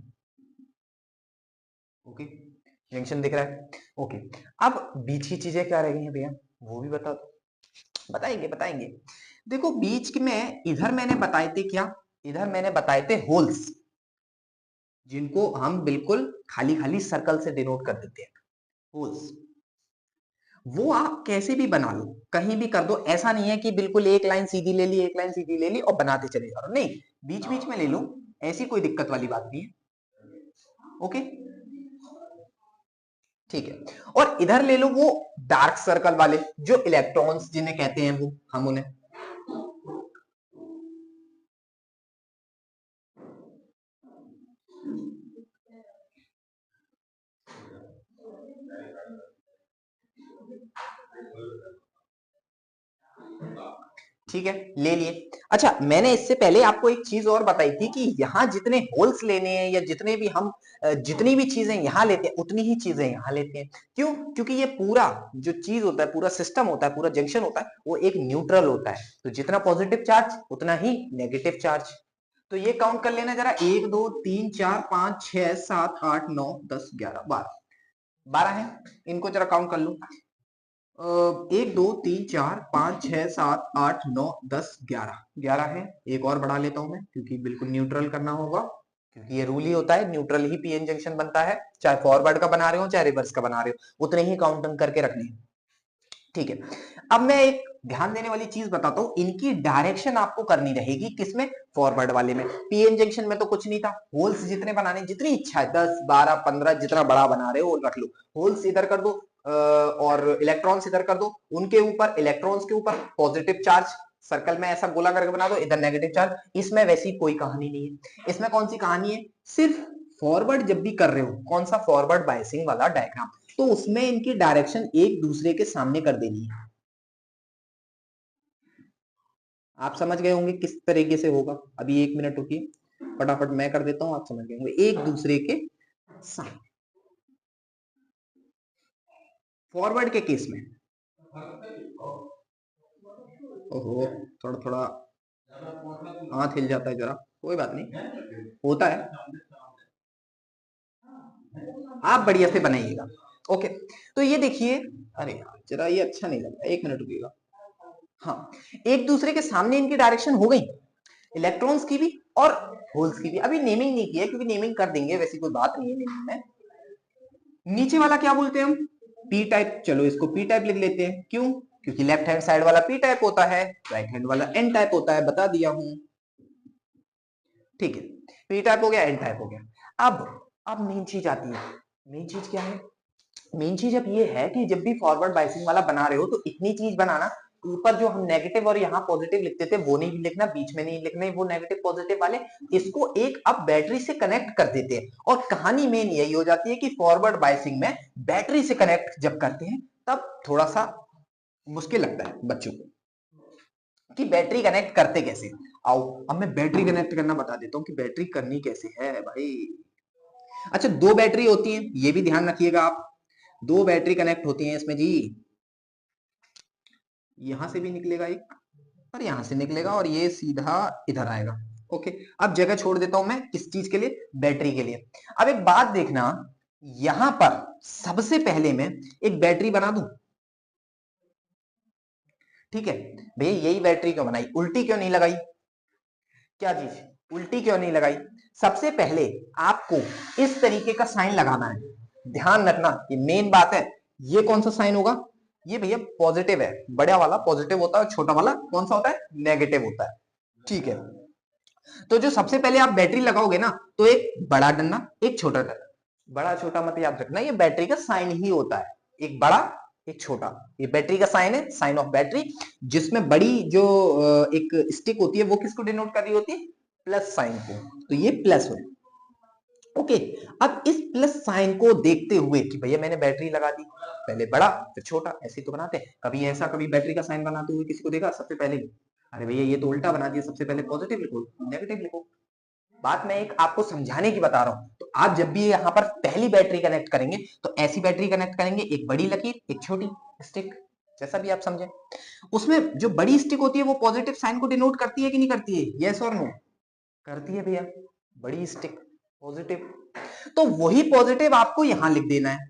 ओके, जंक्शन दिख रहा है। ओके, अब बीच की चीजें क्या रह गई हैं भैया, वो भी बता दो। बताएंगे बताएंगे, देखो बीच में इधर मैंने बताए थे क्या, इधर मैंने बताए थे होल्स, जिनको हम बिल्कुल खाली खाली सर्कल से डिनोट कर देते हैं, होल्स। वो आप कैसे भी बना लो, कहीं भी कर दो, ऐसा नहीं है कि बिल्कुल एक लाइन सीधी ले ली, एक लाइन सीधी ले ली और बनाते चले जा रहे हो, नहीं, बीच बीच में ले लो, ऐसी कोई दिक्कत वाली बात नहीं है। ओके, ठीक है, और इधर ले लो वो डार्क सर्कल वाले, जो इलेक्ट्रॉन्स जिन्हें कहते हैं, वो हम उन्हें, ठीक है, ले लिए। अच्छा, मैंने इससे पहले आपको एक चीज और बताई थी कि यहाँ जितने होल्स लेने हैं या जितने भी हम जितनी भी चीजें यहाँ लेते हैं उतनी ही चीजें यहाँ लेते हैं। क्यों? क्योंकि ये पूरा जो चीज होता है, पूरा सिस्टम होता है, पूरा जंक्शन होता है, वो एक न्यूट्रल होता है, तो जितना पॉजिटिव चार्ज उतना ही नेगेटिव चार्ज। तो ये काउंट कर लेना जरा, 1 2 3 4 5 6 7 8 9 10 11 12 है, इनको जरा काउंट कर लो। 1 2 3 4 5 6 7 8 9 10 11 11 है। एक और बढ़ा लेता हूं मैं, क्योंकि बिल्कुल न्यूट्रल करना होगा, क्योंकि ये रूल ही होता है, न्यूट्रल ही पीएन जंक्शन बनता है, चाहे फॉरवर्ड का बना रहे हो चाहे रिवर्स का बना रहे हो, उतने ही काउंटिंग करके रखने हैं। ठीक है, अब मैं एक ध्यान देने वाली चीज बताता हूं, इनकी डायरेक्शन आपको करनी रहेगी किसमें, फॉरवर्ड वाले में। पीएन जंक्शन में तो कुछ नहीं था, होल्स जितने बनाने, जितनी इच्छा है 10 12 15 जितना बड़ा बना रहे हो रख लो, होल्स इधर कर दो और इलेक्ट्रॉन्स इधर कर दो, उनके ऊपर इलेक्ट्रॉन्स के ऊपर पॉजिटिव चार्ज सर्कल में ऐसा गोला करके बना दो, इधर नेगेटिव चार्ज। इसमें वैसी कोई कहानी नहीं है। इसमें कौन सी कहानी है, सिर्फ फॉरवर्ड जब भी कर रहे हो, कौन सा, फॉरवर्ड बायसिंग वाला डायग्राम, तो उसमें इनकी डायरेक्शन एक दूसरे के सामने कर देनी है। आप समझ गए होंगे किस तरीके से होगा। अभी 1 मिनट रुकिए, फटाफट मैं कर देता हूं, आप समझ गए होंगे, एक दूसरे के सामने। फॉरवर्ड के केस में, ओहो थोड़ा थोड़ा हाथ हिल जाता है जरा, कोई बात नहीं, होता है, आप बढ़िया से बनाइएगा। ओके, तो ये देखिए, अरे यार जरा ये अच्छा नहीं लग रहा, 1 मिनट रुकिएगा। हाँ, एक दूसरे के सामने इनकी डायरेक्शन हो गई, इलेक्ट्रॉन्स की भी और होल्स की भी। अभी नेमिंग नहीं किया क्योंकि नेमिंग कर देंगे, वैसी कोई बात नहीं है नेमिंग में। नीचे वाला क्या बोलते हैं हम, पी टाइप, चलो इसको पी टाइप लिख लेते हैं, क्यों, क्योंकि लेफ्ट हैंड साइड वाला पी टाइप होता है, राइट हैंड वाला एन टाइप होता है, बता दिया हूं, ठीक है, पी टाइप हो गया, एन टाइप हो गया। अब मेन चीज आती है, मेन चीज क्या है, मेन चीज अब ये है कि जब भी फॉरवर्ड बाइसिंग वाला बना रहे हो तो इतनी चीज बनाना, ऊपर जो हम नेगेटिव और यहाँ पॉजिटिव लिखते थे वो नहीं लिखना, बीच में नहीं लिखना वो नेगेटिव पॉजिटिव वाले, इसको एक अब बैटरी से कनेक्ट कर देते हैं। और कहानी मेन यही हो जाती है कि फॉरवर्ड बाइसिंग में बैटरी से कनेक्ट जब करते हैं तब थोड़ा सा मुश्किल लगता है बच्चों को कि बैटरी कनेक्ट करते कैसे। आओ अब मैं बैटरी कनेक्ट करना बता देता हूँ कि बैटरी करनी कैसे है भाई। अच्छा, 2 बैटरी होती हैं, ये भी ध्यान रखिएगा आप, 2 बैटरी कनेक्ट होती हैं इसमें जी, यहां से भी निकलेगा एक और यहां से निकलेगा और ये सीधा इधर आएगा। ओके, अब जगह छोड़ देता हूं मैं किस चीज के लिए, बैटरी के लिए। अब एक बात देखना, यहां पर सबसे पहले मैं एक बैटरी बना दूं, ठीक है भैया, यही बैटरी क्यों बनाई, उल्टी क्यों नहीं लगाई, क्या चीज, उल्टी क्यों नहीं लगाई। सबसे पहले आपको इस तरीके का साइन लगाना है, ध्यान रखना ये मेन बात है। ये कौन सा साइन होगा, ये भैया पॉजिटिव है, बड़ा वाला पॉजिटिव होता है, छोटा वाला कौन सा होता है, नेगेटिव होता है, ठीक है। तो जो सबसे पहले आप बैटरी लगाओगे ना, तो एक बड़ा डंडा एक छोटा डंडा, बड़ा छोटा मत याद रखना, ये बैटरी का साइन ही होता है, एक बड़ा एक छोटा, ये बैटरी का साइन है, साइन ऑफ बैटरी, जिसमें बड़ी जो एक स्टिक होती है वो किसको डिनोट कर रही होती है, प्लस साइन को, तो ये प्लस हो। ओके, अब इस प्लस साइन को देखते हुए कि भैया मैंने बैटरी लगा दी, पहले बड़ा फिर छोटा, ऐसे तो बनाते हैं, कभी ऐसा कभी बैटरी का साइन बनाते हुए किसी को देखा सबसे पहले, अरे भैया ये तो उल्टा बना दिया, सबसे पहले पॉजिटिव लिखो नेगेटिव लिखो। बात मैं एक आपको समझाने की बता रहा हूं, तो आप जब भी यहाँ पर पहली बैटरी कनेक्ट करेंगे तो ऐसी बैटरी कनेक्ट करेंगे, एक बड़ी लकीर एक छोटी स्टिक, जैसा भी आप समझे। उसमें जो बड़ी स्टिक होती है वो पॉजिटिव साइन को डिनोट करती है कि नहीं करती है, यस और नो, करती है भैया, बड़ी स्टिक पॉजिटिव, तो वही पॉजिटिव आपको यहां लिख देना है,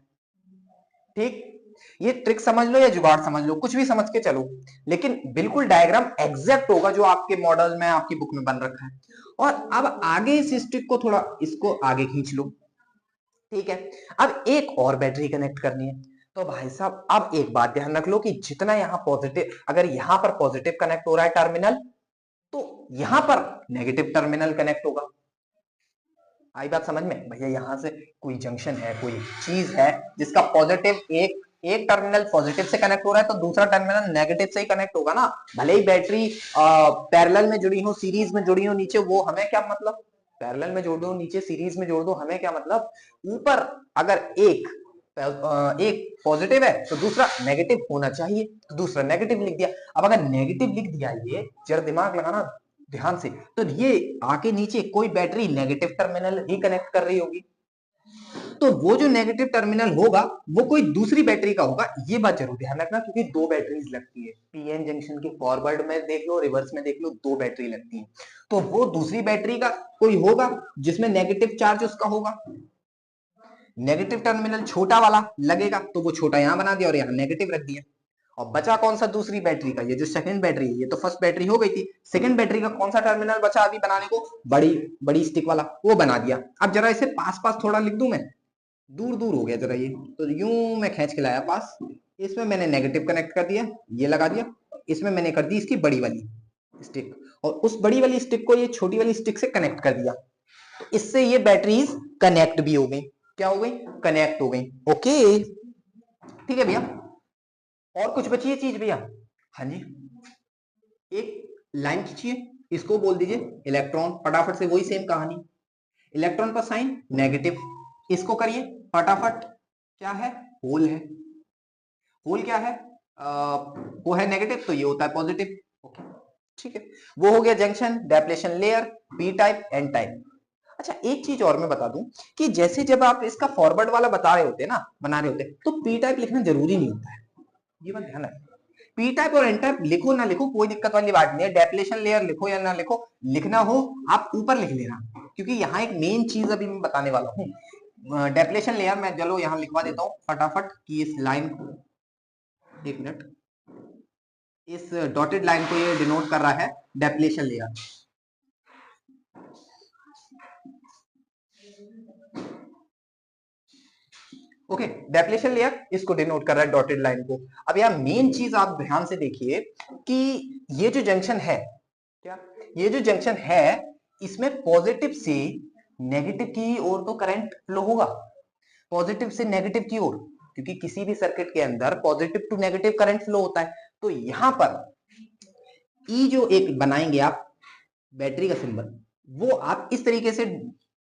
ठीक। ये ट्रिक समझ लो या जुगाड़ समझ लो, कुछ भी समझ के चलो, लेकिन बिल्कुल डायग्राम एग्जैक्ट होगा जो आपके मॉडल में आपकी बुक में बन रखा है। और अब आगे इस स्टिक को थोड़ा इसको आगे खींच लो, ठीक है। अब एक और बैटरी कनेक्ट करनी है, तो भाई साहब अब एक बात ध्यान रख लो कि जितना यहां पॉजिटिव, अगर यहां पर पॉजिटिव कनेक्ट हो रहा है टर्मिनल, तो यहां पर नेगेटिव टर्मिनल कनेक्ट होगा। आई बात समझ में भैया, यहां से कोई जंक्शन है, कोई चीज है जिसका पॉजिटिव एक एक टर्मिनल पॉजिटिव से कनेक्ट हो रहा है तो दूसरा टर्मिनल नेगेटिव से ही कनेक्ट होगा ना, भले ही बैटरी पैरेलल में जुड़ी हो सीरीज में जुड़ी हो नीचे, वो हमें क्या मतलब, पैरेलल में जोड़ दो नीचे सीरीज में जोड़ दो, हमें क्या मतलब, ऊपर अगर एक पॉजिटिव है तो दूसरा नेगेटिव होना चाहिए, तो दूसरा नेगेटिव लिख दिया। अब अगर नेगेटिव लिख दिया, ये जरा दिमाग लगाना ध्यान से, तो ये आके नीचे कोई बैटरी नेगेटिव टर्मिनल ही कनेक्ट कर रही होगी, तो वो जो नेगेटिव टर्मिनल होगा वो कोई दूसरी बैटरी का होगा, ये बात जरूर ध्यान रखना, क्योंकि 2 बैटरीज लगती है पीएन जंक्शन के, फॉरवर्ड में देख लो रिवर्स में देख लो 2 बैटरी लगती है, तो वो दूसरी बैटरी का कोई होगा जिसमें नेगेटिव चार्ज उसका होगा, नेगेटिव टर्मिनल छोटा वाला लगेगा तो वो छोटा यहां बना दिया और यहां नेगेटिव रख दिया। और बचा कौन सा, दूसरी बैटरी का, ये जो सेकंड बैटरी है, ये तो फर्स्ट बैटरी हो गई थी, सेकंड बैटरी का कौन सा टर्मिनल बचा अभी बनाने को, बड़ी बड़ी स्टिक वाला, वो बना दिया। अब जरा इसे पास पास थोड़ा लिख दूं मैं, दूर दूर हो गया जरा ये, तो यूं मैं खींच के लाया पास, इसमें मैंने नेगेटिव कनेक्ट कर दिया, ये लगा दिया, इसमें मैंने कर दी इसकी बड़ी वाली स्टिक, और उस बड़ी वाली स्टिक को ये छोटी वाली स्टिक से कनेक्ट कर दिया, तो इससे ये बैटरीज कनेक्ट भी हो गई। क्या हो गई? कनेक्ट हो गई। ओके, ठीक है भैया। और कुछ बची है चीज भैया? हाँ जी, एक लाइन खींचिए, इसको बोल दीजिए इलेक्ट्रॉन, फटाफट से वही सेम कहानी, इलेक्ट्रॉन का साइन नेगेटिव, इसको करिए फटाफट। क्या है? होल है। होल क्या है? वो है नेगेटिव, तो ये होता है पॉजिटिव। ओके, ठीक है, वो हो गया junction, depletion layer, p type, n type. अच्छा, एक चीज और मैं बता दूं कि जैसे जब आप इसका फॉरवर्ड वाला बता रहे होते हैं ना, बना रहे होते हैं, तो पी टाइप लिखना जरूरी नहीं होता है, ये बात ध्यान रखना। पी टाइप और एन टाइप लिखो ना लिखो कोई दिक्कत वाली बात नहीं है, डेप्लेशन लेयर लिखो या ना लिखो, लिखना हो आप ऊपर लिख लेना, क्योंकि यहाँ एक मेन चीज अभी मैं बताने वाला हूँ। डेप्लेशन लेयर मैं चलो यहाँ लिखवा देता हूँ फटाफट कि इस लाइन को, एक मिनट, इस डॉटेड लाइन को ये डिनोट कर रहा है depletion layer. Okay, depletion layer इसको डिनोट कर रहा है डॉटेड लाइन को। अब यार मेन चीज आप ध्यान से देखिए कि ये जो जंक्शन है, क्या ये जो जंक्शन है, इसमें पॉजिटिव से नेगेटिव की ओर तो करंट फ्लो होगा, पॉजिटिव से नेगेटिव की ओर, क्योंकि किसी भी सर्किट के अंदर positive to negative current flow होता है। तो यहां पर ई जो एक बनाएंगे आप बैटरी का सिंबल, वो आप इस तरीके से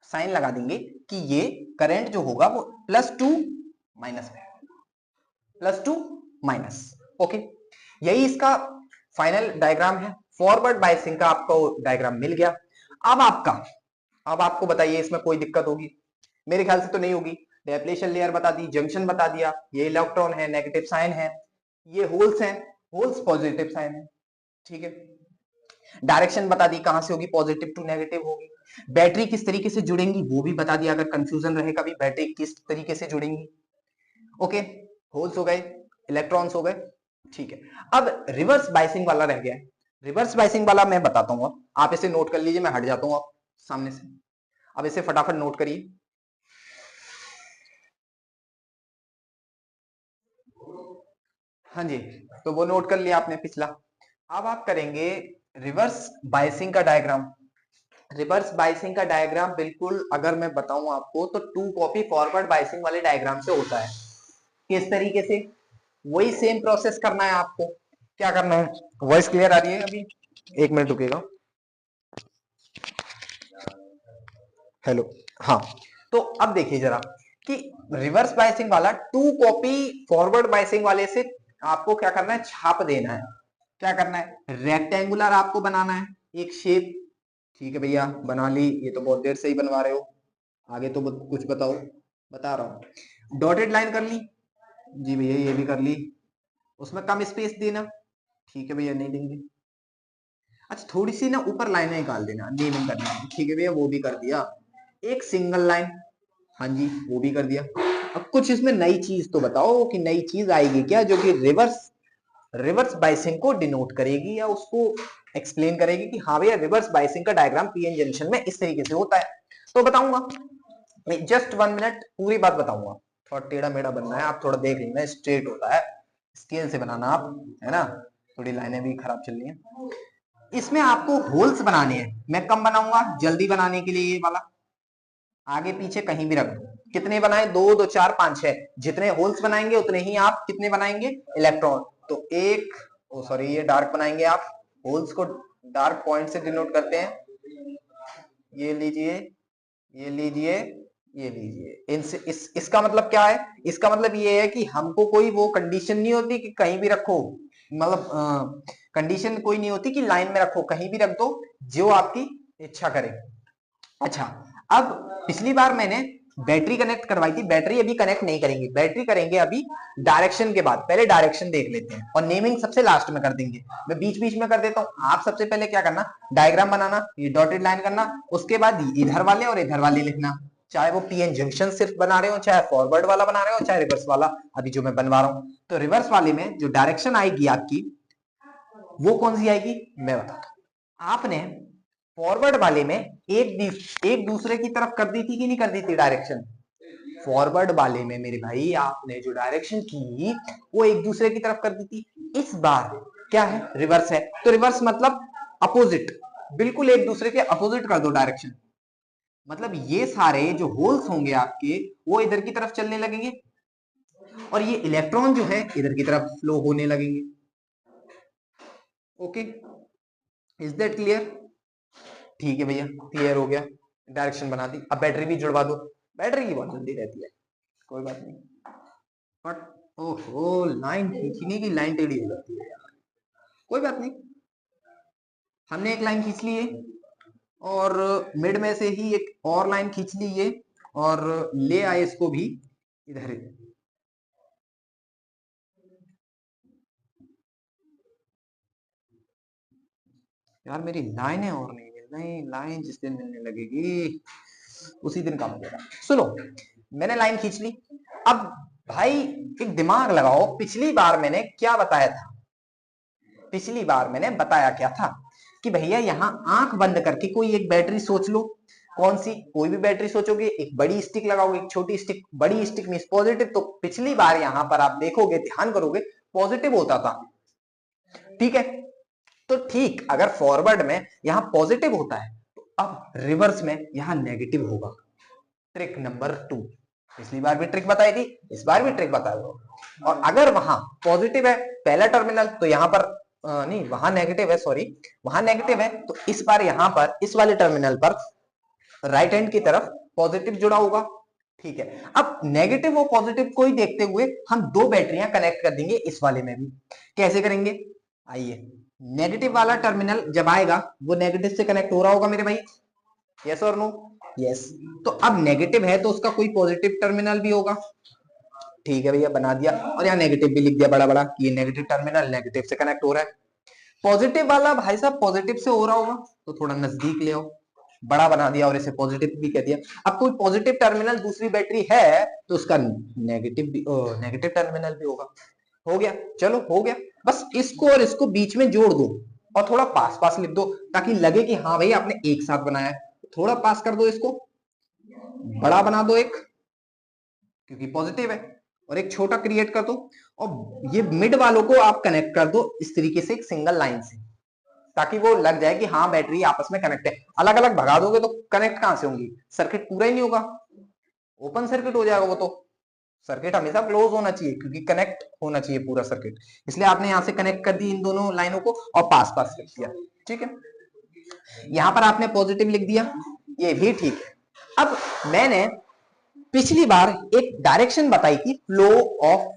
साइन लगा देंगे कि ये करंट जो होगा वो +2 माइनस में, +2 माइनस। ओके, यही इसका फाइनल डायग्राम है। फॉरवर्ड बायसिंग का आपको डायग्राम मिल गया। अब आपको बताइए इसमें कोई दिक्कत होगी? मेरे ख्याल से तो नहीं होगी। डेप्लेशन लेयर बता दी, जंक्शन बता दिया, ये इलेक्ट्रॉन है नेगेटिव साइन है, ये होल्स हैं, होल्स पॉजिटिव साइन है, ठीक है। डायरेक्शन बता दी कहां से होगी, पॉजिटिव टू नेगेटिव होगी। बैटरी किस तरीके से जुड़ेंगी वो भी बता दिया, अगर कंफ्यूजन रहे कभी बैटरी किस तरीके से जुड़ेंगी। ओके, होल्स हो गए, इलेक्ट्रॉन्स हो गए, ठीक है। अब रिवर्स बाइसिंग वाला रह गया है। रिवर्स बाइसिंग वाला मैं बताता हूं, अब आप इसे नोट कर लीजिए, मैं हट जाता हूं आप सामने से, अब इसे फटाफट नोट करिए। हाँ जी, तो वो नोट कर लिया आपने पिछला। अब आप करेंगे रिवर्स बाइसिंग का डायग्राम। रिवर्स बाइसिंग का डायग्राम बिल्कुल अगर मैं बताऊं आपको तो 2 कॉपी फॉरवर्ड बाइसिंग वाले डायग्राम से होता है। किस तरीके से? वही सेम प्रोसेस करना है आपको। क्या करना है? वॉइस क्लियर आ रही है? अभी एक मिनट रुकेगा। हेलो, हाँ, तो अब देखिए जरा कि रिवर्स बाइसिंग वाला 2 कॉपी फॉरवर्ड बाइसिंग वाले से आपको क्या करना है? छाप देना है। क्या करना है? रेक्टेंगुलर आपको बनाना है एक शेप। ठीक है भैया, बना ली, ये तो बहुत देर से ही बनवा रहे हो, आगे तो कुछ बताओ। बता रहा हूँ, डॉटेड लाइन कर ली जी भैया, ये भी कर ली, उसमें कम स्पेस देना, ठीक है भैया, नहीं देंगे। अच्छा, थोड़ी सी ना ऊपर लाइनें निकाल देना, नेमिंग करना, ठीक है भैया, वो भी कर दिया। एक सिंगल लाइन, हाँ जी, वो भी कर दिया। अब कुछ इसमें नई चीज तो बताओ कि नई चीज आएगी क्या जो कि रिवर्स बाइसिंग को डिनोट करेगी या उसको एक्सप्लेन करेगी कि हाँ भैया रिवर्स बाइसिंग का डायग्राम पीएन जंक्शन में इस तरीके से होता है। तो बताऊंगा, जस्ट 1 मिनट पूरी बात बताऊंगा। थोड़ा टेढ़ा मेढ़ा बनना है, आप थोड़ा देख लेना, स्ट्रेट होता है, स्केल से बनाना आप, है ना, थोड़ी लाइनें भी खराब चल रही हैं। इसमें आपको होल्स बनाने हैं, मैं कम बनाऊंगा जल्दी बनाने के लिए, ये वाला आगे पीछे कहीं भी रख दो। कितने बनाए? 2 2 4 5 6, जितने होल्स बनाएंगे उतने ही आप कितने बनाएंगे? इलेक्ट्रॉन। तो एक, ओ सॉरी, ये डार्क बनाएंगे आप, होल्स को डार्क पॉइंट से डिनोट करते हैं। ये लीजिए, ये लीजिए, ये लीजिए, इनसे इसका मतलब क्या है? इसका मतलब ये है कि हमको कोई वो कंडीशन नहीं होती कि कहीं भी रखो, मतलब कंडीशन कोई नहीं होती कि लाइन में रखो, कहीं भी रख दो, जो आपकी इच्छा करे। अच्छा, अब पिछली बार मैंने बैटरी कनेक्ट करवाई थी, बैटरी अभी कनेक्ट नहीं करेंगे, बैटरी करेंगे अभी डायरेक्शन के बाद। पहले डायरेक्शन देख लेते हैं और नेमिंग सबसे लास्ट में कर देंगे, मैं बीच बीच में कर देता हूं। आप सबसे पहले क्या करना? डायग्राम बनाना, ये डॉटेड लाइन करना, उसके बाद इधर वाले और इधर वाले लिखना, चाहे वो पीएन जंक्शन सिर्फ बना रहे हो, चाहे फॉरवर्ड वाला बना रहे हो, चाहे रिवर्स वाला अभी जो मैं बनवा रहा हूं। तो रिवर्स वाले में जो डायरेक्शन आएगी आपकी, वो कौन सी आएगी मैं बताता हूं। आपने फॉरवर्ड वाले में एक दूसरे की तरफ कर दी थी कि नहीं कर दी थी डायरेक्शन? फॉरवर्ड वाले में मेरे भाई आपने जो डायरेक्शन की वो एक दूसरे की तरफ कर दी थी। इस बार क्या है, रिवर्स है। तो रिवर्स मतलब अपोजिट, बिल्कुल एक दूसरे के अपोजिट कर दो डायरेक्शन। मतलब ये सारे जो होल्स होंगे आपके वो इधर की तरफ चलने लगेंगे और ये इलेक्ट्रॉन जो है इधर की तरफ फ्लो होने लगेंगे। Okay, is that clear? ठीक है भैया, क्लियर हो गया, डायरेक्शन बना दी। अब बैटरी भी जुड़वा दो, बैटरी की बहुत जल्दी रहती है, कोई बात नहीं। बट ओहो, लाइन खींचने की लाइन टेढ़ी हो जाती है यार, कोई बात नहीं। हमने एक लाइन खींच ली है और मिड में से ही एक और लाइन खींच ली है और ले आए इसको भी इधर। यार मेरी लाइनें और नहीं मिल रही, लाइन जिस दिन मिलने लगेगी उसी दिन काम होगा। सुनो, मैंने लाइन खींच ली। अब भाई एक दिमाग लगाओ, पिछली बार मैंने क्या बताया था? पिछली बार मैंने बताया क्या था कि भैया यहां आंख बंद करके कोई एक बैटरी सोच लो। कौन सी? कोई भी बैटरी सोचोगे, एक बड़ी स्टिक लगाओगे, एक छोटी स्टिक। बड़ी स्टिक मींस पॉजिटिव, तो पिछली बार यहां पर आप देखोगे, ध्यान करोगे, पॉजिटिव होता था, ठीक है? तो ठीक अगर फॉरवर्ड में यहां पॉजिटिव होता है तो अब रिवर्स में यहां नेगेटिव होगा। ट्रिक नंबर 2, पिछली बार भी ट्रिक बताई थी, इस बार भी ट्रिक बता दो। और अगर वहां पॉजिटिव है पहला टर्मिनल तो यहां पर नहीं, वहां नेगेटिव है, सॉरी, वहां नेगेटिव है, तो इस बार यहां पर इस वाले टर्मिनल पर राइट हैंड की तरफ पॉजिटिव जुड़ा होगा, ठीक है? अब नेगेटिव और पॉजिटिव को ही देखते हुए हम दो बैटरियां कनेक्ट कर देंगे इस वाले में भी। कैसे करेंगे? आइए, नेगेटिव वाला टर्मिनल जब आएगा वो नेगेटिव से कनेक्ट हो रहा होगा मेरे भाई, यस और नो? यस। तो अब नेगेटिव है तो उसका कोई पॉजिटिव टर्मिनल भी होगा, ठीक है भैया, बना दिया। और यहाँ नेगेटिव भी लिख दिया बड़ा बड़ा कि ये नेगेटिव टर्मिनल नेगेटिव से कनेक्ट हो रहा है। पॉजिटिव वाला भाई साहब पॉजिटिव से हो रहा होगा तो थोड़ा नजदीक ले आओ, बड़ा बना दिया और इसे पॉजिटिव भी कह दिया। अब कोई पॉजिटिव टर्मिनल दूसरी बैटरी है तो उसका नेगेटिव भी नेगेटिव टर्मिनल भी होगा। हो गया, चलो हो गया। बस इसको और इसको बीच में जोड़ दो और थोड़ा पास पास लिख दो ताकि लगे कि हाँ भाई आपने एक साथ बनाया है। थोड़ा पास कर दो, इसको बड़ा बना दो एक, क्योंकि पॉजिटिव है, और एक छोटा क्रिएट कर दो और ये मिड वालों को आप कनेक्ट कर दो इस तरीके से एक सिंगल लाइन से, ताकि वो लग जाए कि हाँ बैटरी आपस में कनेक्ट है। अलग अलग भगा दोगे तो कनेक्ट कहां से होंगी? सर्किट पूरा ही नहीं होगा, ओपन सर्किट हो जाएगा वो तो। सर्किट हमेशा क्लोज होना चाहिए क्योंकि कनेक्ट होना चाहिए पूरा सर्किट, इसलिए आपने यहां से कनेक्ट कर दी इन दोनों लाइनों को और पास पास लिख दिया, ठीक है? यहां पर आपने पॉजिटिव लिख दिया, ये भी ठीक है। अब मैंने पिछली बार एक डायरेक्शन बताई थी फ्लो ऑफ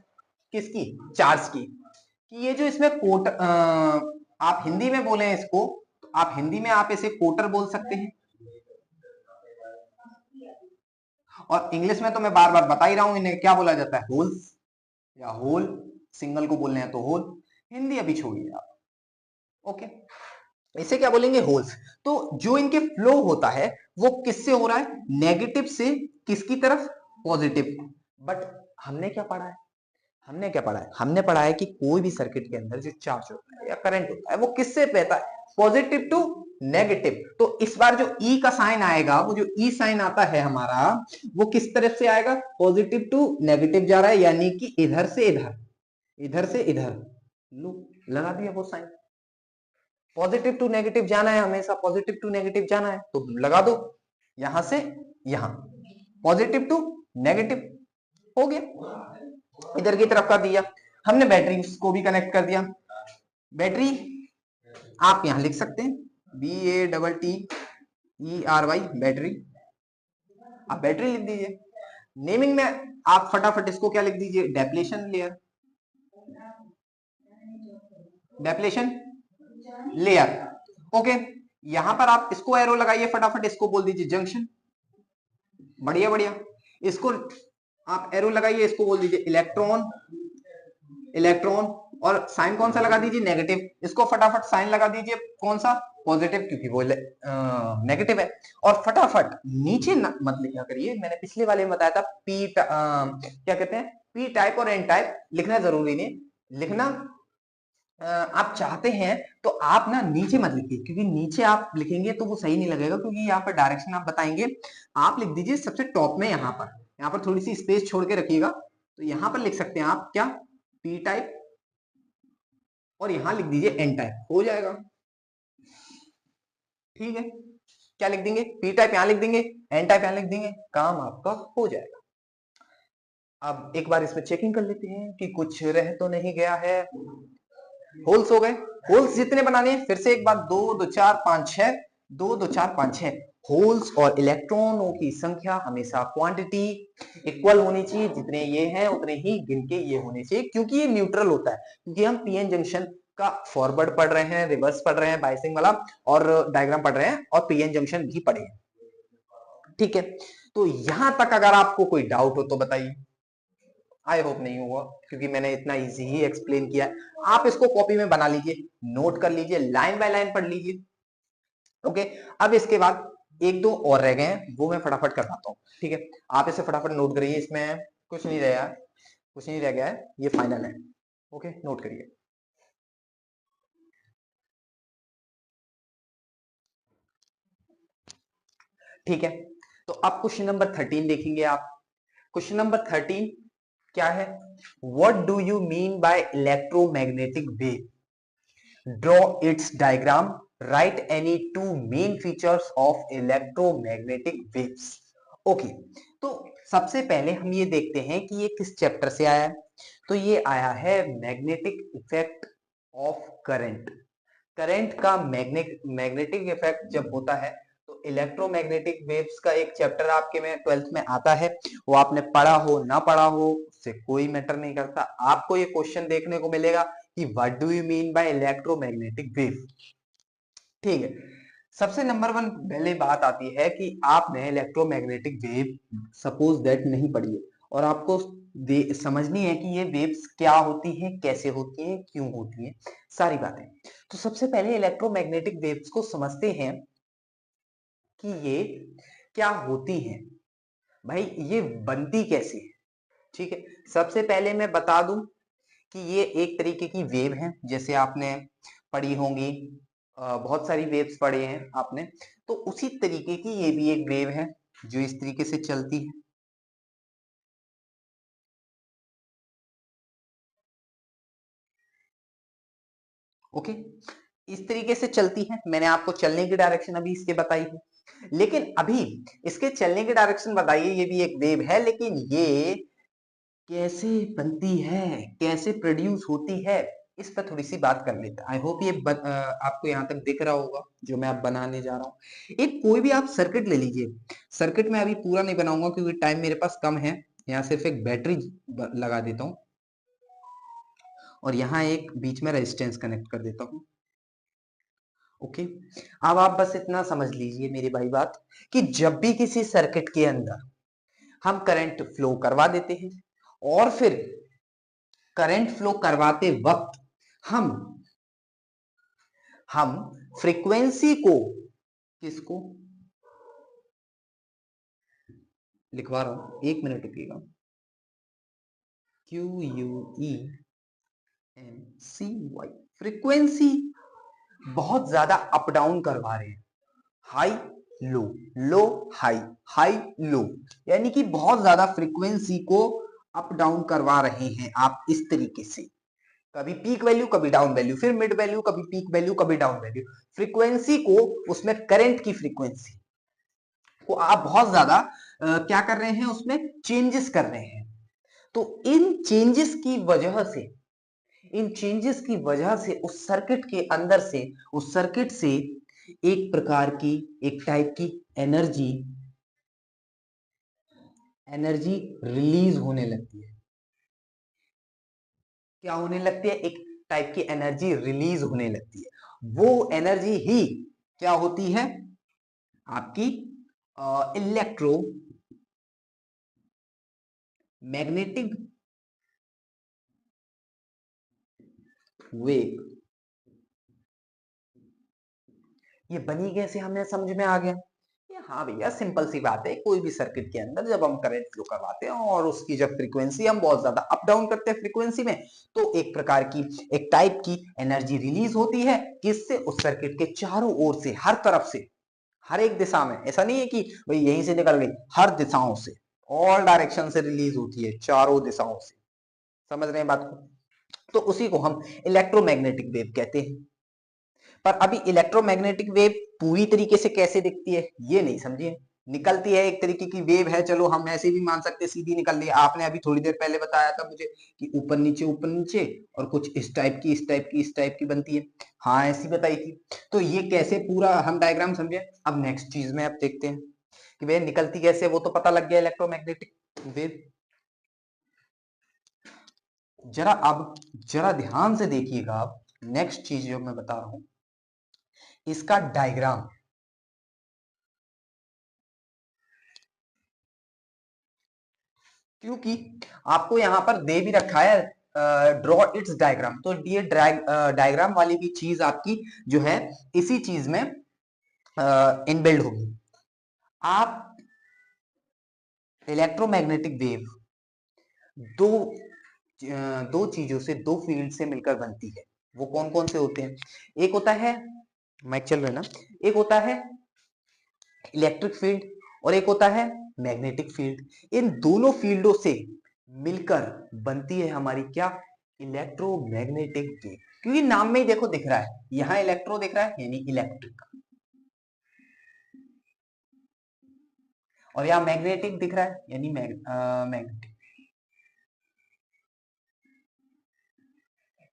किसकी? चार्ज की, कि ये जो इसमें कोट आप हिंदी में बोले इसको, तो आप हिंदी में आप इसे कोटर बोल सकते हैं, और इंग्लिश में तो मैं बार बार बता ही रहा हूं इन्हें क्या बोला जाता है, होल्स या होल, सिंगल को बोलने हैं तो होल, हिंदी अभी छोड़िए आप, ओके? इसे क्या बोलेंगे? होल्स। तो जो इनके फ्लो होता है वो किससे हो रहा है? नेगेटिव से किसकी तरफ? पॉजिटिव। बट हमने क्या पढ़ा है? हमने क्या पढ़ा है? हमने पढ़ा है कि कोई भी सर्किट के अंदर जो चार्ज होता है या करंट होता है वो किससे बहता है? Positive to negative. तो इस बार जो ई का साइन आएगा, वो जो ई साइन आता है हमारा, वो किस तरफ से आएगा? पॉजिटिव टू नेगेटिव जा रहा है, यानी कि इधर से इधर, इधर से इधर। लो, लगा दिया वो साइन। पॉजिटिव टू नेगेटिव जाना है, हमेशा पॉजिटिव टू नेगेटिव जाना है, तो लगा दो यहां से यहां, पॉजिटिव टू नेगेटिव, हो गया। इधर की तरफ कर दिया हमने, बैटरी को भी कनेक्ट कर दिया। बैटरी आप यहां लिख सकते हैं BATTERY, बैटरी, आप बैटरी लिख दीजिए। नेमिंग में आप फटाफट इसको क्या लिख दीजिए? Depletion layer, depletion layer, okay? यहां पर आप इसको एरो लगाइए फटाफट, इसको बोल दीजिए जंक्शन, बढ़िया बढ़िया। इसको आप एरो लगाइए, इसको बोल दीजिए इलेक्ट्रॉन, इलेक्ट्रॉन, और साइन कौन सा लगा दीजिए? नेगेटिव। इसको फटाफट साइन लगा दीजिए, कौन सा? पॉजिटिव, क्योंकि वो नेगेटिव है। और फटाफट नीचे मत लिखा करिए, मैंने पिछले वाले में बताया था क्या कहते हैं, पी टाइप और एन टाइप लिखना जरूरी नहीं लिखना। आप चाहते हैं तो आप ना नीचे मत लिखिए, क्योंकि नीचे आप लिखेंगे तो वो सही नहीं लगेगा, क्योंकि यहाँ पर डायरेक्शन आप बताएंगे। आप लिख दीजिए सबसे टॉप में, यहाँ पर थोड़ी सी स्पेस छोड़ के रखिएगा, तो यहाँ पर लिख सकते हैं आप क्या? पी टाइप और यहां लिख दीजिए एन टाइप, हो जाएगा। ठीक है, क्या लिख देंगे, पी टाइप यहां लिख देंगे, एन टाइप यहां लिख देंगे, काम आपका हो जाएगा। अब एक बार इसमें चेकिंग कर लेते हैं कि कुछ रह तो नहीं गया है। होल्स हो गए, होल्स जितने बनाने हैं फिर से एक बार, 2 2 4 5 6, 2 2 4 5 6 होल्स और इलेक्ट्रॉनों की संख्या हमेशा क्वांटिटी इक्वल होनी चाहिए, जितने ये हैं उतने ही गिन के ये होने चाहिए, क्योंकि ये न्यूट्रल होता है, क्योंकि हम पीएन जंक्शन का फॉरवर्ड पढ़ रहे हैं, रिवर्स पढ़ रहे हैं बायसिंग वाला, और डायग्राम पढ़ रहे हैं, और पीएन जंक्शन भी पढ़े हैं। ठीक है, तो यहां तक अगर आपको कोई डाउट हो तो बताइए। आई होप नहीं हुआ, क्योंकि मैंने इतना इजी ही एक्सप्लेन किया है। आप इसको कॉपी में बना लीजिए, नोट कर लीजिए, लाइन बाय लाइन पढ़ लीजिए। ओके, अब इसके बाद एक दो और रह गए हैं, वो मैं फटाफट करवाता हूँ। ठीक है, आप इसे फटाफट नोट करिए, इसमें कुछ नहीं रहा, कुछ नहीं रह गया है, ये फाइनल है। ओके, नोट करिए। ठीक है, तो अब क्वेश्चन नंबर 13 देखेंगे आप। क्वेश्चन नंबर 13 क्या है, what do you mean by electromagnetic wave, draw it's diagram, right any two main features of electromagnetic waves. Okay, तो सबसे पहले हम ये देखते हैं कि ये किस चैप्टर से आया है। तो ये आया है magnetic effect of current. Current का मैग्नेटिक इफेक्ट जब होता है तो इलेक्ट्रोमैग्नेटिक वेव्स का एक चैप्टर आपके में 12th में आता है। वो आपने पढ़ा हो ना पढ़ा हो उससे कोई मैटर नहीं करता, आपको ये क्वेश्चन देखने को मिलेगा कि what do you mean by electromagnetic wave. ठीक है, सबसे नंबर वन पहले बात आती है कि आपने इलेक्ट्रोमैग्नेटिक वेव सपोज दैट नहीं पढ़ी है, और आपको समझनी है कि ये वेव्स क्या होती हैं, कैसे होती हैं, क्यों होती हैं, सारी बातें। तो सबसे पहले इलेक्ट्रोमैग्नेटिक वेव्स को समझते हैं कि ये क्या होती हैं, भाई ये बनती कैसे है। ठीक है, सबसे पहले मैं बता दूं कि ये एक तरीके की वेव है, जैसे आपने पढ़ी होंगी, बहुत सारी वेव्स पढ़े हैं आपने, तो उसी तरीके की ये भी एक वेव है जो इस तरीके से चलती है। ओके, इस तरीके से चलती है, मैंने आपको चलने की डायरेक्शन अभी इसके बताई है, लेकिन अभी इसके चलने की डायरेक्शन बताइए, ये भी एक वेव है, लेकिन ये कैसे बनती है, कैसे प्रोड्यूस होती है, इस पर थोड़ी सी बात कर लेते हैं। आई होप ये आपको यहाँ तक दिख रहा होगा जो मैं अब बनाने जा रहा हूँ। एक कोई भी आप सर्किट ले लीजिए, सर्किट में अभी पूरा नहीं बनाऊंगा क्योंकि टाइम मेरे पास कम है, यहाँ सिर्फ एक बैटरी लगा देता हूँ और यहाँ एक बीच में रेजिस्टेंस कनेक्ट कर देता हूँ। ओके, अब आप बस इतना समझ लीजिए मेरी भाई बात, कि जब भी किसी सर्किट के अंदर हम करंट फ्लो करवा देते हैं, और फिर करंट फ्लो करवाते वक्त हम हम फ्रीक्वेंसी को, किसको लिखवा रहा हूं, एक मिनट रुकिएगा, QUENCY, फ्रीक्वेंसी बहुत ज्यादा अप डाउन करवा रहे हैं, हाई लो, लो हाई, हाई लो, यानी कि बहुत ज्यादा फ्रीक्वेंसी को अप डाउन करवा रहे हैं आप इस तरीके से, कभी पीक वैल्यू कभी डाउन वैल्यू, फिर मिड वैल्यू कभी पीक वैल्यू कभी डाउन वैल्यू, फ्रीक्वेंसी को, उसमें करंट की फ्रीक्वेंसी को आप बहुत ज्यादा क्या कर रहे हैं, उसमें चेंजेस कर रहे हैं। तो इन चेंजेस की वजह से, इन चेंजेस की वजह से उस सर्किट के अंदर से, उस सर्किट से एक प्रकार की, एक टाइप की एनर्जी, एनर्जी रिलीज होने लगती है। क्या होने लगती है, एक टाइप की एनर्जी रिलीज होने लगती है। वो एनर्जी ही क्या होती है, आपकी इलेक्ट्रो मैग्नेटिक वेव। ये बनी कैसे, हमें समझ में आ गया। ये हाँ भैया सिंपल सी बात है, कोई भी सर्किट के अंदर जब हम करंट फ्लो करवाते हैं और उसकी जब फ्रीक्वेंसी हम बहुत ज्यादा अप डाउन करते हैं फ्रीक्वेंसी में, तो एक प्रकार की, एक टाइप की एनर्जी रिलीज होती है, किससे, उस सर्किट के चारों ओर से, हर तरफ से, हर एक दिशा में। ऐसा नहीं है कि भाई यहीं से निकल गई, हर दिशाओं से, ऑल डायरेक्शन से रिलीज होती है, चारों दिशाओं से। समझ रहे हैं बात को। तो उसी को हम इलेक्ट्रोमैग्नेटिक वेव कहते हैं। पर अभी इलेक्ट्रोमैग्नेटिक वेव पूरी तरीके से कैसे दिखती है ये नहीं समझिए। निकलती है एक तरीके की वेव है, चलो हम ऐसे भी मान सकते सीधी निकल रही है। आपने अभी थोड़ी देर पहले बताया था मुझे कि ऊपर नीचे और कुछ इस टाइप की, इस टाइप की, इस टाइप की बनती है। हाँ ऐसी बताई थी। तो ये कैसे पूरा हम डायग्राम समझे। अब नेक्स्ट चीज में अब देखते हैं कि वे निकलती कैसे, वो तो पता लग गया इलेक्ट्रोमैग्नेटिक वेव। जरा ध्यान से देखिएगा आप, नेक्स्ट चीज जो मैं बता रहा हूं इसका डायग्राम। क्योंकि आपको यहां पर दे भी रखा है ड्रॉ इट्स डायग्राम, तो ये डायग्राम वाली भी चीज आपकी जो है इसी चीज में इनबिल्ड होगी। आप इलेक्ट्रोमैग्नेटिक वेव दो दो चीजों से, दो फील्ड से मिलकर बनती है। वो कौन कौन से होते हैं? एक होता है, माइक चल रहा है ना, एक होता है इलेक्ट्रिक फील्ड और एक होता है मैग्नेटिक फील्ड। इन दोनों फील्डों से मिलकर बनती है हमारी क्या? Electromagnetic wave. क्योंकि नाम में ही देखो दिख रहा है, यहां इलेक्ट्रो दिख रहा है यानी इलेक्ट्रिक, और यहां मैग्नेटिक दिख रहा है यानी magnetic.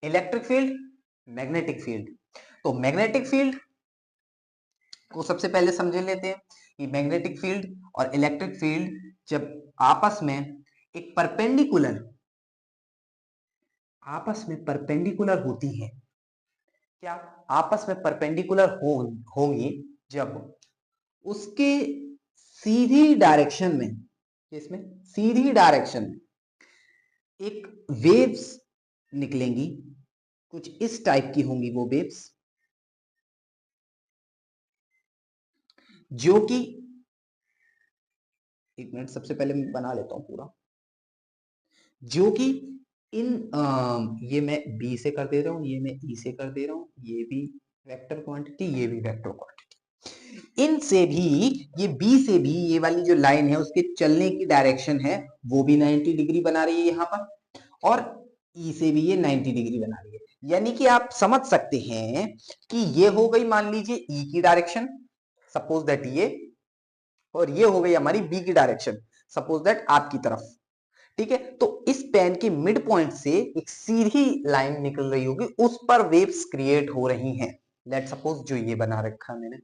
Electric field, magnetic field. तो मैग्नेटिक फील्ड को सबसे पहले समझ लेते हैं कि मैग्नेटिक फील्ड और इलेक्ट्रिक फील्ड जब आपस में एक परपेंडिकुलर होती हैं। क्या आपस में परपेंडिकुलर होंगी जब उसके सीधी डायरेक्शन में, इसमें सीधी डायरेक्शन में एक वेव्स निकलेंगी, कुछ इस टाइप की होंगी वो वेव्स, जो कि, एक मिनट सबसे पहले मैं बना लेता हूं पूरा, जो कि इन ये मैं बी से कर दे रहा हूं, ये मैं ई से कर दे रहा हूं, ये भी वेक्टर क्वांटिटी, ये भी वेक्टर क्वांटिटी। इनसे भी, ये बी से भी ये वाली जो लाइन है उसके चलने की डायरेक्शन है वो भी 90 डिग्री बना रही है यहां पर, और ई से भी ये 90 डिग्री बना रही है। यानी कि आप समझ सकते हैं कि ये हो गई मान लीजिए ई की डायरेक्शन, सपोज दैट ये, और ये हो गई हमारी बी की डायरेक्शन, सपोज दैट आपकी तरफ। ठीक है, तो इस पेन के मिड पॉइंट से एक सीधी लाइन निकल रही होगी, उस पर वेव्स क्रिएट हो रही हैं। लेट सपोज जो ये बना रखा है मैंने,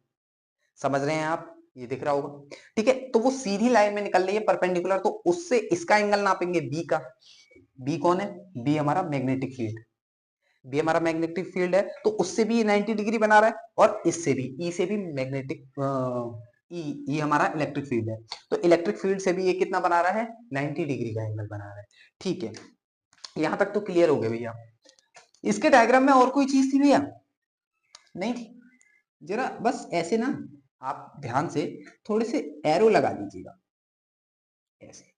समझ रहे हैं आप, ये दिख रहा होगा। ठीक है, तो वो सीधी लाइन में निकल रही है परपेंडिकुलर, तो उससे इसका एंगल नापेंगे बी का। बी कौन है? बी हमारा मैग्नेटिक फील्ड। बी हमारा मैग्नेटिक फील्ड है, तो उससे भी 90 डिग्री बना रहा है, और इससे भी, ई से भी मैग्नेटिक, ई हमारा इलेक्ट्रिक फील्ड है, तो इलेक्ट्रिक फील्ड से भी ये कितना बना रहा है? 90 डिग्री का एंगल बना रहा है। ठीक है, यहां तक तो क्लियर हो गया भैया। इसके डायग्राम में और कोई चीज थी भैया? नहीं थी। जरा बस ऐसे ना आप ध्यान से थोड़े से एरो लगा दीजिएगा ऐसे।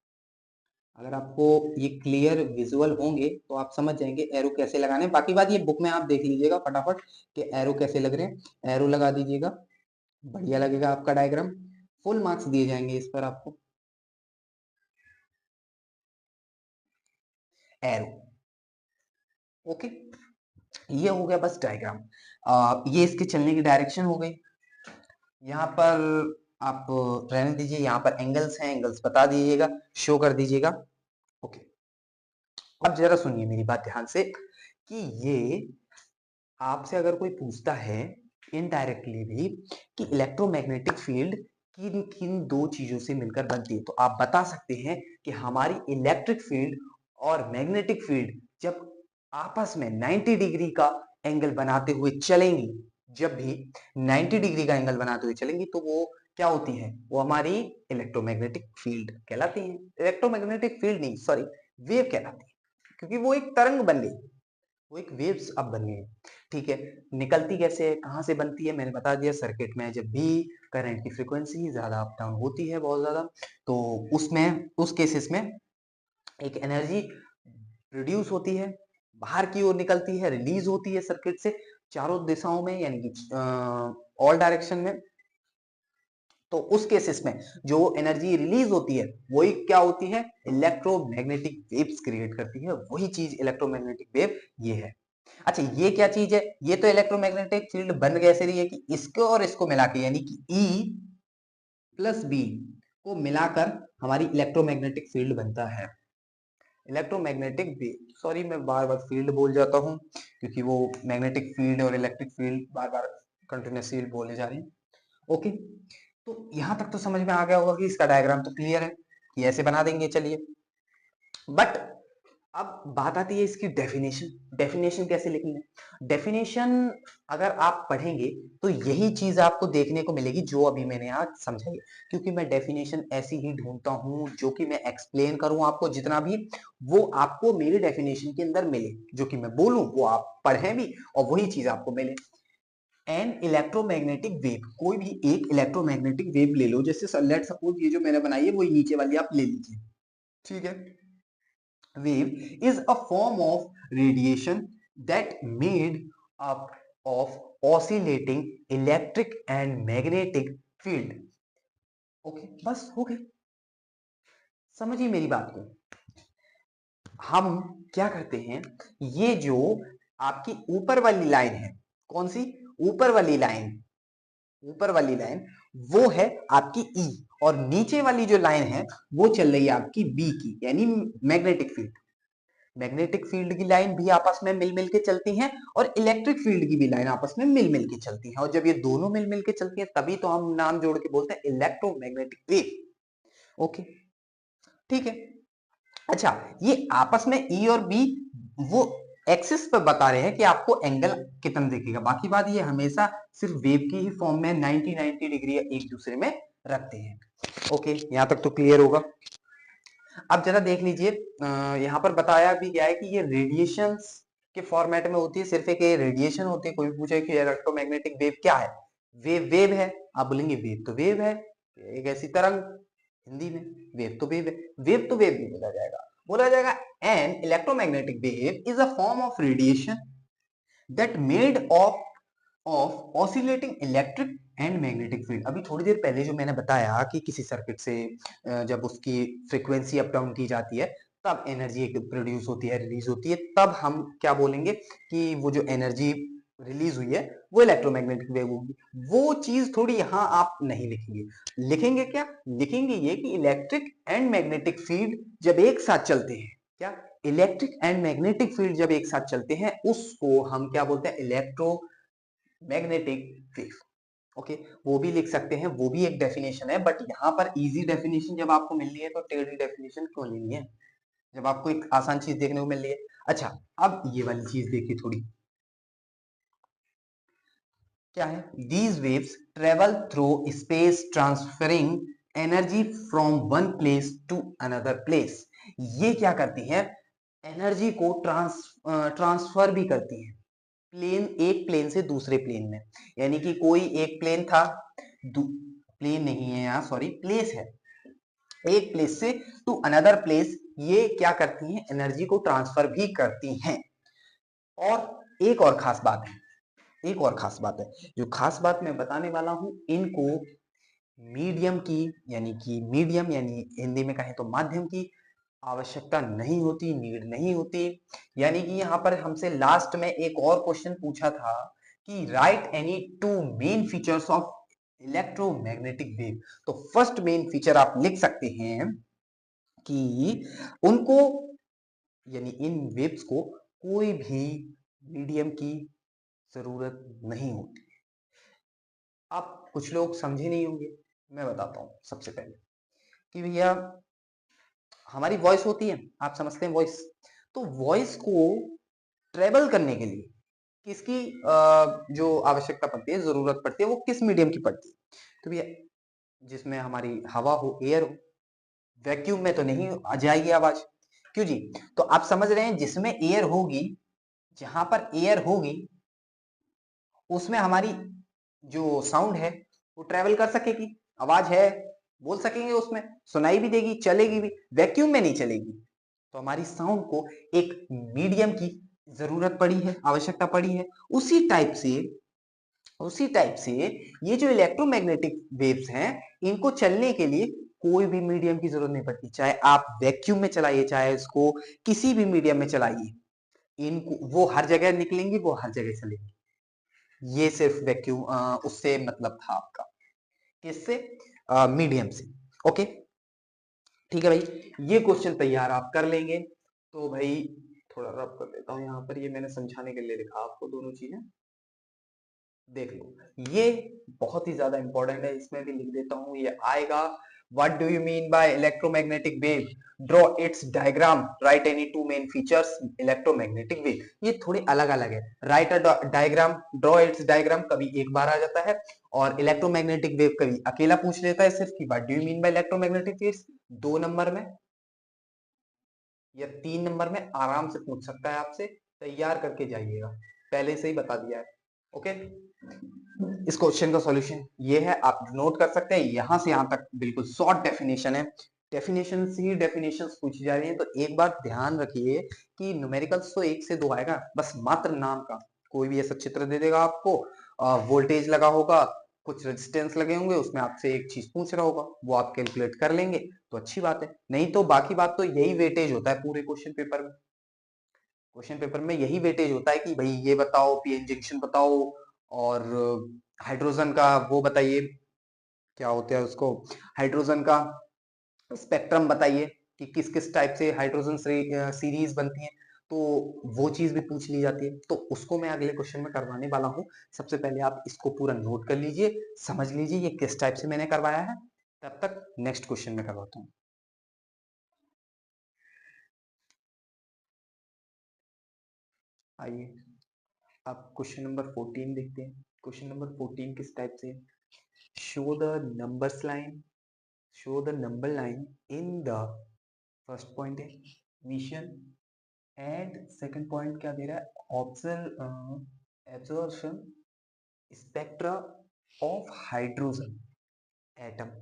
अगर आपको ये क्लियर विजुअल होंगे तो आप समझ जाएंगे एरो कैसे लगाने। बाकी बात ये बुक में आप देख लीजिएगा फटाफट कि एरो कैसे लग रहे हैं। एरो लगा दीजिएगा, बढ़िया लगेगा आपका डायग्राम। फुल मार्क्स दिए जाएंगे इस पर आपको। एरो, ओके, ये हो गया बस डायग्राम। ये इसके चलने की डायरेक्शन हो गई। यहाँ पर आप रहने दीजिए, यहाँ पर एंगल्स हैं, एंगल्स बता दीजिएगा, शो कर दीजिएगा। ओके, अब जरा सुनिए मेरी बात ध्यान से कि ये आपसे अगर कोई पूछता है इनडायरेक्टली भी कि इलेक्ट्रोमैग्नेटिक फील्ड किन किन दो चीजों से मिलकर बनती है, तो आप बता सकते हैं कि हमारी इलेक्ट्रिक फील्ड और मैग्नेटिक फील्ड जब आपस में 90 डिग्री का एंगल बनाते हुए चलेंगी, जब भी 90 डिग्री का एंगल बनाते हुए चलेंगी तो वो क्या होती है? वो हमारी इलेक्ट्रोमैग्नेटिक फील्ड कहलाती है। इलेक्ट्रोमैग्नेटिक फील्ड नहीं, सॉरी, वेव कहलाती है, क्योंकि वो एक तरंग बन गई, वो एक वेव्स अब बन गई। ठीक है, निकलती कैसे है, कहां से बनती है, मैंने बता दिया। सर्किट में जब भी करंट की फ्रीक्वेंसी ज्यादा अप डाउन होती है, बहुत ज्यादा, तो उसमें, उस केसेस में एक एनर्जी प्रोड्यूस होती है, बाहर की ओर निकलती है, रिलीज होती है सर्किट से चारों दिशाओं में, यानी कि ऑल डायरेक्शन में। तो उस केसेस में जो एनर्जी रिलीज होती है वही क्या होती है, इलेक्ट्रोमैग्नेटिक वेव्स क्रिएट करती है, वही चीज इलेक्ट्रोमैग्नेटिक वेव ये है। अच्छा ये क्या चीज है, ये तो इलेक्ट्रोमैग्नेटिक फील्ड बन कैसे रही है कि इसको और इसको मिला के यानी कि E प्लस बी को मिलाकर हमारी इलेक्ट्रोमैग्नेटिक फील्ड बनता है। इलेक्ट्रोमैग्नेटिक वेव, सॉरी मैं बार बार फील्ड बोल जाता हूँ क्योंकि वो मैग्नेटिक फील्ड और इलेक्ट्रिक फील्ड बार बार कंटिन्यूसली बोले जा रहे हैं। ओके, तो यहां तक तो समझ में आ गया होगा कि इसका डायग्राम तो क्लियर है कि ऐसे बना देंगे। चलिए बट अब बात आती है इसकी डेफिनेशन। डेफिनेशन कैसे लिखेंगे, डेफिनेशन अगर आप पढ़ेंगे तो यही चीज आपको देखने को मिलेगी जो अभी मैंने आज समझाई, क्योंकि मैं डेफिनेशन ऐसी ही ढूंढता हूं जो कि मैं एक्सप्लेन करूं आपको जितना भी, वो आपको मेरी डेफिनेशन के अंदर मिले, जो कि मैं बोलूं वो आप पढ़ें भी और वही चीज आपको मिले। एन इलेक्ट्रोमैग्नेटिक वेव, कोई भी एक इलेक्ट्रोमैग्नेटिक वेव ले लो, जैसे लेट सपोज ये जो मैंने बनाई है वही नीचे वाली आप ले लीजिए, ठीक है। Wave is a form of radiation that made up of oscillating electric and magnetic field. Okay बस हो गई, समझिए मेरी बात को। हम क्या करते हैं, ये जो आपकी ऊपर वाली लाइन है, कौन सी ऊपर वाली लाइन, ऊपर वाली लाइन वो है आपकी E, और नीचे वाली जो लाइन है वो चल रही है आपकी B की, यानी मैग्नेटिक फील्ड। मैग्नेटिक फील्ड की लाइन भी आपस में मिल मिल के चलती हैं और इलेक्ट्रिक फील्ड की भी लाइन आपस में मिल मिल के चलती हैं, और जब ये दोनों मिल मिल के चलती हैं तभी तो हम नाम जोड़ के बोलते हैं इलेक्ट्रोमैग्नेटिक वेव। ओके ठीक है। अच्छा ये आपस में ई और बी वो एक्सिस पर बता रहे हैं कि आपको एंगल कितना दिखेगा, बाकी बात ये हमेशा सिर्फ वेव की ही फॉर्म में 90 डिग्री एक दूसरे में रखते हैं। ओके यहां तक तो क्लियर होगा। अब जरा देख लीजिए, यहाँ पर बताया भी गया है कि ये रेडिएशन के फॉर्मेट में होती है, सिर्फ एक रेडिएशन होती है। कोई पूछे कि इलेक्ट्रोमैग्नेटिक वेव क्या है, वेव वेव है, आप बोलेंगे वेव तो वेव है, एक ऐसी तरंग, हिंदी में वेव तो वेव है, वेव तो वेव भी बोला जाएगा। बोला जाएगा an electromagnetic wave is a form of radiation that made of oscillating electric and magnetic field. अभी थोड़ी देर पहले जो मैंने बताया कि किसी सर्किट से जब उसकी फ्रीक्वेंसी अप डाउन की जाती है तब एनर्जी प्रोड्यूस होती है, रिलीज होती है, तब हम क्या बोलेंगे कि वो जो एनर्जी रिलीज हुई है वो इलेक्ट्रोमैग्नेटिक वेव होगी। वो चीज थोड़ी यहाँ आप नहीं लिखेंगे, लिखेंगे क्या, लिखेंगे ये कि इलेक्ट्रिक एंड मैग्नेटिक फील्ड जब एक साथ चलते हैं, क्या इलेक्ट्रिक एंड मैग्नेटिक फील्ड जब एक साथ चलते हैं उसको हम क्या बोलते हैं, इलेक्ट्रो मैग्नेटिक वेव। ओके वो भी लिख सकते हैं, वो भी एक डेफिनेशन है, बट यहाँ पर इजी डेफिनेशन जब आपको मिल रही है तो टेढ़ी डेफिनेशन क्यों लेनी है जब आपको एक आसान चीज देखने को मिल रही है। अच्छा अब ये वाली चीज देखिए थोड़ी, क्या है, these waves travel through space transferring energy from one place to another place. ये क्या करती है, एनर्जी को ट्रांसफर भी करती है प्लेन, एक प्लेन से दूसरे प्लेन में, यानी कि कोई एक प्लेन था, प्लेन नहीं है यहाँ सॉरी प्लेस है, एक प्लेस से टू अनदर प्लेस, ये क्या करती हैं, एनर्जी को ट्रांसफर भी करती हैं। और एक और खास बात है, एक और खास बात है, जो खास बात मैं बताने वाला हूं, इनको मीडियम की, यानी कि मीडियम यानी हिंदी में कहें तो माध्यम की आवश्यकता नहीं होती, नीड नहीं होती। यानी कि यहाँ पर हमसे लास्ट में एक और क्वेश्चन पूछा था कि right any two main features of electromagnetic wave, तो फर्स्ट मेन फीचर आप लिख सकते हैं कि उनको, यानी इन वेव्स को कोई भी मीडियम की जरूरत नहीं होती। आप कुछ लोग समझे नहीं होंगे, मैं बताता हूं सबसे पहले कि भैया हमारी वॉइस होती है, आप समझते हैं वॉइस, तो वॉइस को ट्रेवल करने के लिए किसकी जो आवश्यकता पड़ती है, जरूरत पड़ती है, वो किस मीडियम की पड़ती है, तो भैया जिसमें हमारी हवा हो, एयर हो। वैक्यूम में तो नहीं आ जाएगी आवाज, क्यों जी, तो आप समझ रहे हैं जिसमें एयर होगी, जहां पर एयर होगी उसमें हमारी जो साउंड है वो ट्रेवल कर सकेगी, आवाज है बोल सकेंगे, उसमें सुनाई भी देगी, चलेगी भी। वैक्यूम में नहीं चलेगी, तो हमारी साउंड को एक मीडियम की जरूरत पड़ी है, आवश्यकता पड़ी है। उसी टाइप से उसी टाइप से ये जो इलेक्ट्रोमैग्नेटिक वेव्स हैं, इनको चलने के लिए कोई भी मीडियम की जरूरत नहीं पड़ती, चाहे आप वैक्यूम में चलाइए, चाहे इसको किसी भी मीडियम में चलाइए, इनको वो हर जगह निकलेंगी, वो हर जगह चलेंगी। ये सिर्फ वैक्यूम उससे मतलब था आपका, किससे, मीडियम से। ओके, ठीक है भाई, ये क्वेश्चन तैयार आप कर लेंगे। तो भाई थोड़ा रब कर देता हूँ यहाँ पर, ये मैंने समझाने के लिए लिखा आपको दोनों चीजें, देख लो। ये बहुत ही ज्यादा इंपॉर्टेंट है, इसमें भी लिख देता हूं, ये आएगा। What do you mean by electromagnetic wave, draw it's diagram, right any two main features electromagnetic wave. ये थोड़े अलग अलग है। Right a diagram, draw it's diagram कभी एक बार आ जाता है, और इलेक्ट्रोमैग्नेटिक वेव कभी अकेला पूछ लेता है सिर्फ कि what do you mean by electromagnetic waves. 2 number में या 3 नंबर में आराम से पूछ सकता है आपसे, तैयार करके जाइएगा, पहले से ही बता दिया है। ओके, इस क्वेश्चन का सॉल्यूशन ये है, आप नोट कर सकते हैं, यहां से यहां तक बिल्कुल शॉर्ट डेफिनेशन है। डेफिनेशन ही डेफिनेशन पूछी जा रही है, तो एक बार ध्यान रखिए कि न्यूमेरिकल्स तो 1 से 2 आएगा, बस मात्र नाम का कोई भी ऐसा चित्र दे देगा आपको, वोल्टेज लगा होगा, कुछ रेजिस्टेंस लगे होंगे, उसमें आपसे एक चीज पूछ रहा होगा, वो आप कैलकुलेट कर लेंगे तो अच्छी बात है, नहीं तो बाकी बात तो यही वेटेज होता है पूरे क्वेश्चन पेपर में। क्वेश्चन पेपर में यही वेटेज होता है कि भाई ये बताओ, पीएन जंक्शन बताओ, और हाइड्रोजन का वो बताइए, क्या होता है उसको, हाइड्रोजन का स्पेक्ट्रम बताइए कि किस किस टाइप से हाइड्रोजन सीरीज बनती है, तो वो चीज भी पूछ ली जाती है, तो उसको मैं अगले क्वेश्चन में करवाने वाला हूँ। सबसे पहले आप इसको पूरा नोट कर लीजिए, समझ लीजिए ये किस टाइप से मैंने करवाया है, तब तक नेक्स्ट क्वेश्चन में करवाता हूँ। आइए, अब क्वेश्चन नंबर 14 देखते हैं। क्वेश्चन नंबर 14 किस टाइप से, show the numbers line, show the number line in the first point है विशन, एंड सेकंड पॉइंट क्या दे रहा है, absorption spectra of hydrogen atom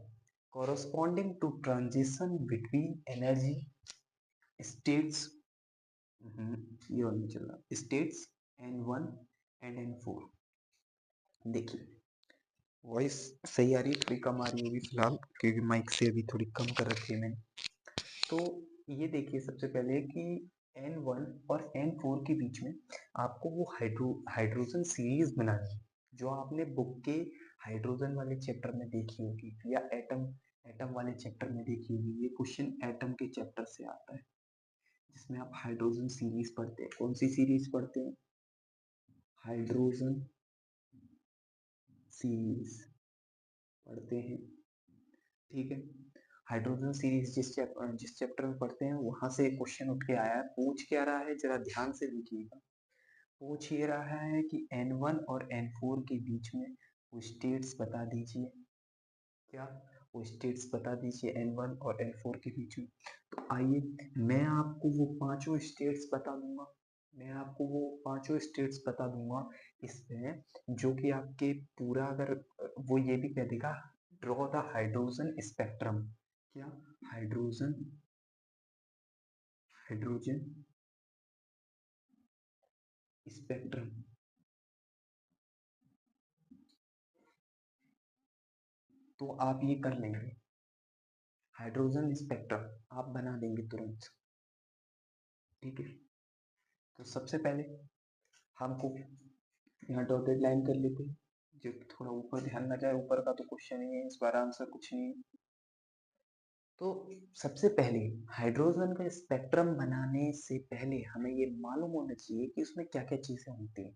corresponding to transition between energy states, ये और नहीं चल रहा, स्टेट्स N1 एंड N4। देखिए, वॉइस सही आ रही है, थोड़ी कम आ रही होगी फिलहाल, क्योंकि माइक से अभी थोड़ी कम कर रखी है मैंने। तो ये देखिए सबसे पहले कि N1 और N4 के बीच में आपको वो हाइड्रोजन सीरीज बनानी है, जो आपने बुक के हाइड्रोजन वाले चैप्टर में देखी होगी, या एटम एटम वाले चैप्टर में देखी होगी। ये क्वेश्चन एटम के चैप्टर से आता है, जिसमें आप हाइड्रोजन सीरीज पढ़ते हैं। कौन सी सीरीज पढ़ते हैं, हाइड्रोजन सीरीज पढ़ते हैं, ठीक है। हाइड्रोजन सीरीज जिस चैप्टर में पढ़ते हैं, वहां से क्वेश्चन उठ के आया है। पूछ क्या रहा है, जरा ध्यान से देखिएगा। पूछ ये रहा है कि N1 और N4 के बीच में वो स्टेट्स बता दीजिए, क्या, वो स्टेट्स बता दीजिए N1 और N4 के बीच में। तो आइए मैं आपको वो पांचों स्टेट्स बता दूंगा, मैं आपको वो पांचों स्टेट्स बता दूंगा इसमें, जो कि आपके पूरा, अगर वो ये भी कह देगा, ड्रॉ द हाइड्रोजन स्पेक्ट्रम, क्या, हाइड्रोजन हाइड्रोजन स्पेक्ट्रम, तो आप ये कर लेंगे, हाइड्रोजन स्पेक्ट्रम आप बना देंगे तुरंत, ठीक है। तो सबसे पहले हमको यहाँ डॉटेड लाइन कर लेते हैं, जो थोड़ा ऊपर ध्यान ना जाए, ऊपर का तो क्वेश्चन ही है, इस बार आंसर कुछ नहीं है। तो सबसे पहले हाइड्रोजन का स्पेक्ट्रम बनाने से पहले हमें ये मालूम होना चाहिए कि उसमें क्या क्या चीजें होती हैं।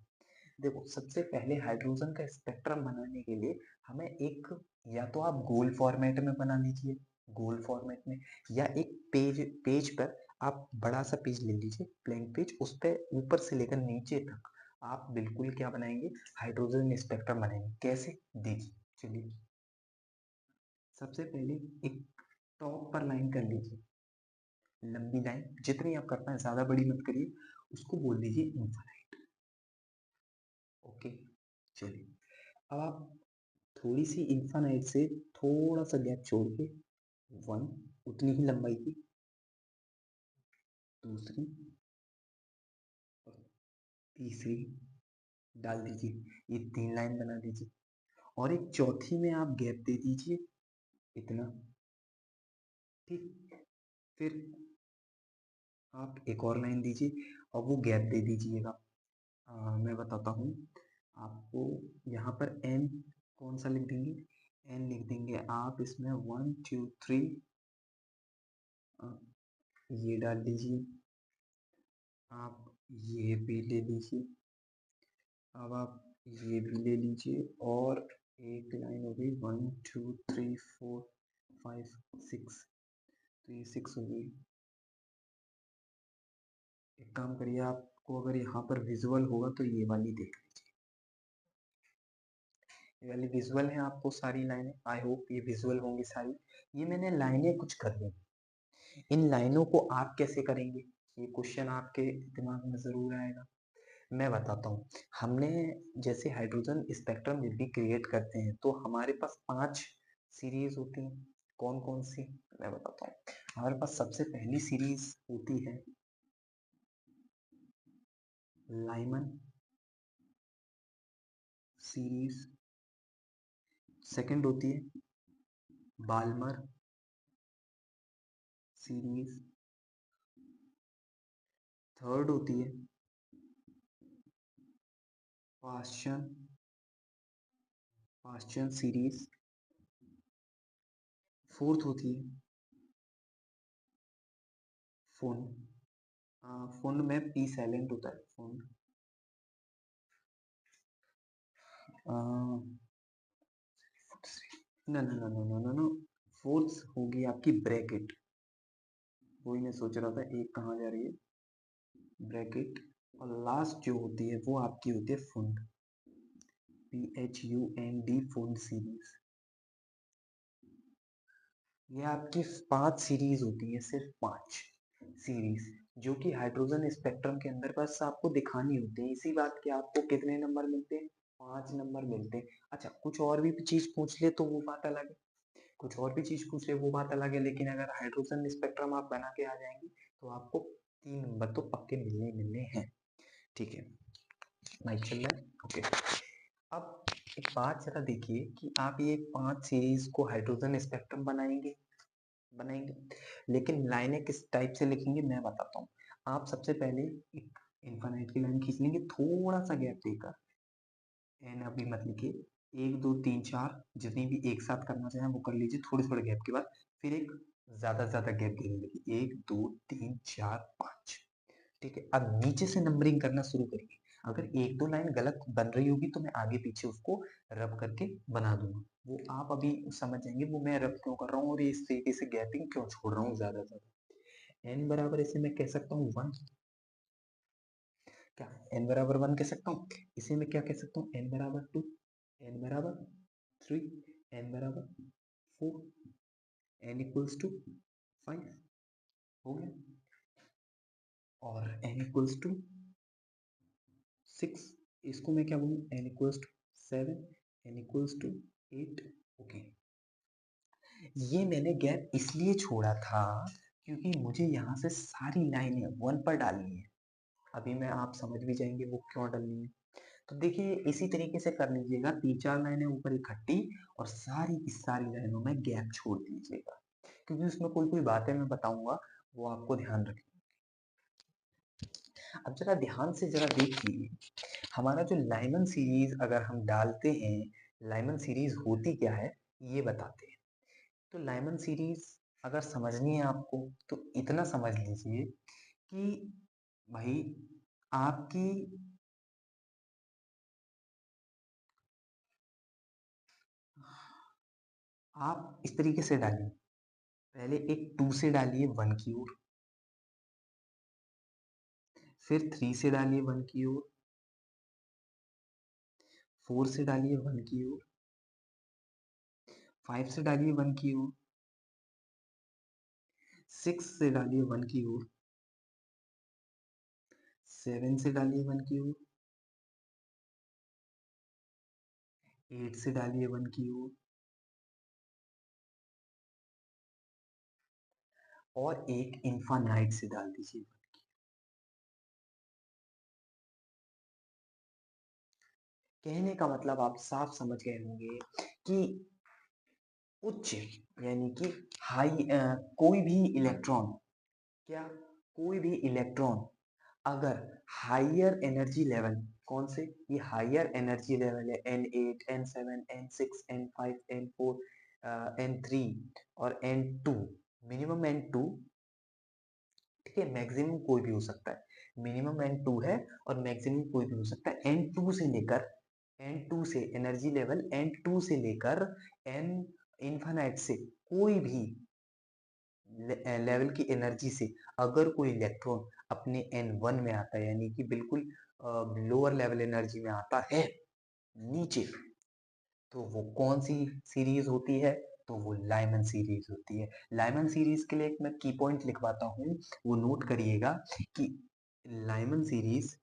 देखो, सबसे पहले हाइड्रोजन का स्पेक्ट्रम बनाने के लिए हमें एक, या तो आप गोल फॉर्मेट में बना लीजिए, गोल फॉर्मेट में, या एक पेज पेज पर आप बड़ा सा पेज ले लीजिए, ब्लैंक पेज, उस पर ऊपर से लेकर नीचे तक आप बिल्कुल क्या बनाएंगे, हाइड्रोजन स्पेक्ट्रम बनाएंगे। कैसे, देखिए, चलिए, सबसे पहले एक टॉप पर लाइन कर लीजिए, लंबी लाइन, जितनी आप कर पाए, ज्यादा बड़ी मत करिए, उसको बोल दीजिए इंफाइनाइट। ओके, चलिए, अब आप थोड़ी सी इंफानाइट से थोड़ा सा गैप छोड़ के 1, उतनी ही लंबाई की दूसरी, और तीसरी, डाल दीजिए, ये 3 लाइन बना दीजिए और एक चौथी में आप गैप दे दीजिए इतना, ठीक। फिर आप एक और लाइन दीजिए और वो गैप दे दीजिएगा। मैं बताता हूँ आपको, यहाँ पर एन कौन सा लिख देंगे, एन लिख देंगे आप इसमें 1 2 3, ये डाल दीजिए, आप ये भी ले लीजिए, अब आप ये भी ले लीजिए और एक लाइन हो गई 1 2 3 4 5 6, तो ये 6 हो गई। एक काम करिए, आपको अगर यहाँ पर विजुअल होगा तो ये वाली देख लीजिए, ये वाली विजुअल है आपको सारी लाइनें, आई होप ये विजुअल होंगी सारी। ये मैंने लाइनें कुछ कर दी, इन लाइनों को आप कैसे करेंगे, ये क्वेश्चन आपके दिमाग में जरूर आएगा। मैं बताता हूँ, हमने जैसे हाइड्रोजन स्पेक्ट्रम जब भी क्रिएट करते हैं तो हमारे पास 5 सीरीज होती हैं। कौन कौन सी, मैं बताता हूँ। हमारे पास सबसे पहली सीरीज होती है लाइमन सीरीज, सेकंड होती है बाल्मर सीरीज, थर्ड होती है पाश्चन पाश्चन सीरीज, फोर्थ होती है फोन, फोन में पी साइलेंट होता है फोन, ना ना ना ना ना ना ना, फोर्थ होगी आपकी ब्रैकेट, वही मैं सोच रहा था एक कहाँ जा रही है, ब्रैकेट। और लास्ट जो होती है वो आपकी होती है फुंड, PHUND फुंड सीरीज। ये आपकी 5 सीरीज होती है, सिर्फ 5 सीरीज, जो कि हाइड्रोजन स्पेक्ट्रम के अंदर बस आपको दिखानी होती है। इसी बात के आपको कितने नंबर मिलते हैं, 5 नंबर मिलते हैं। अच्छा, कुछ और भी चीज पूछ ले तो वो बात अलग है, कुछ और भी चीज पूछ ले वो बात अलग है, लेकिन अगर हाइड्रोजन स्पेक्ट्रम आप बना के आ जाएंगे तो आपको 3 नंबर तो पक्के मिलने मिलने हैं, ठीक है। माइक चल रहा है, ओके। अब एक बात जरा देखिए कि आप ये 5 सीरीज को हाइड्रोजन स्पेक्ट्रम बनाएंगे बनाएंगे लेकिन लाइनें किस टाइप से लिखेंगे मैं बताता हूँ। आप सबसे पहले एक इनफाइनाइट की लाइन खींच लेंगे, थोड़ा सा गैप देकर, एन अभी मत लिखिए, 1 2 3 4 जितनी भी एक साथ करना चाहें वो कर लीजिए थोड़े थोड़े गैप के बाद, फिर एक ज्यादा गैप देंगे, 1 2 3 4 5, ठीक है। अब नीचे से नंबरिंग करना शुरू करिए, अगर एक दो लाइन गलत बन रही होगी तो मैं आगे पीछे उसको रब करके बना दूंगा, वो आप अभी समझ जाएंगे वो मैं रब क्यों कर रहा हूँ और ये इस तरीके से गैपिंग क्यों छोड़ रहा हूँ ज्यादा। एन बराबर इसे मैं कह सकता हूँ 1, क्या एन बराबर 1 कह सकता हूँ, इसे मैं क्या कह सकता हूँ, एन बराबर 2, एन बराबर 3, एन बराबर 4, एन इक्वल्स टू 5, हो गया। और एन इक्वल्स टू 6, इसको मैं क्या बोलूँ, n equals to 7, n equals to 8, okay. ये मैंने गैप इसलिए छोड़ा था क्योंकि मुझे यहाँ से सारी लाइनें 1 पर डालनी है। अभी मैं आप समझ भी जाएंगे वो क्यों डालनी है। तो देखिए इसी तरीके से कर लीजिएगा, 3 4 लाइनें ऊपर इकट्ठी और सारी की सारी लाइनों में गैप छोड़ दीजिएगा, क्योंकि उसमें कोई कोई बातें मैं बताऊंगा वो आपको ध्यान रखनी। अब जरा ध्यान से जरा देखिए, हमारा जो लाइमन सीरीज अगर हम डालते हैं, लाइमन सीरीज होती क्या है ये बताते हैं। तो लाइमन सीरीज अगर समझनी है आपको तो इतना समझ लीजिए कि भाई आपकी आप इस तरीके से डालिए, पहले एक 2 से डालिए 1 की ओर, फिर 3 से डालिए 1 की ओर, 4 से डालिए 1 की ओर, 5 से डालिए 1 की ओर, 6 से डालिए 1 की ओर, 7 से डालिए 1 की ओर, 8 से डालिए 1 की ओर, और एक इन्फानाइट से डाल दीजिए। कहने का मतलब आप साफ समझ गए होंगे कि उच्च यानी कि हाई कोई भी इलेक्ट्रॉन, क्या कोई भी इलेक्ट्रॉन अगर हाइयर एनर्जी लेवल, कौन से, ये हाइयर एनर्जी लेवल है N8 N7 N6 N5 N4 N3 और N2, मिनिमम N2, ठीक है, मैक्सिमम कोई भी हो सकता है, मिनिमम N2 है और मैक्सिमम कोई भी हो सकता है। N2 से लेकर, N2 से एनर्जी लेवल N2 से लेकर N इन्फानाइट से कोई भी लेवल की एनर्जी से अगर कोई इलेक्ट्रॉन अपने N1 में आता है, यानी कि बिल्कुल लोअर लेवल एनर्जी में आता है नीचे, तो वो कौन सी सीरीज होती है, तो वो लाइमन सीरीज होती है। लाइमन सीरीज के लिए एक मैं की पॉइंट लिखवाता हूँ, वो नोट करिएगा कि लाइमन सीरीज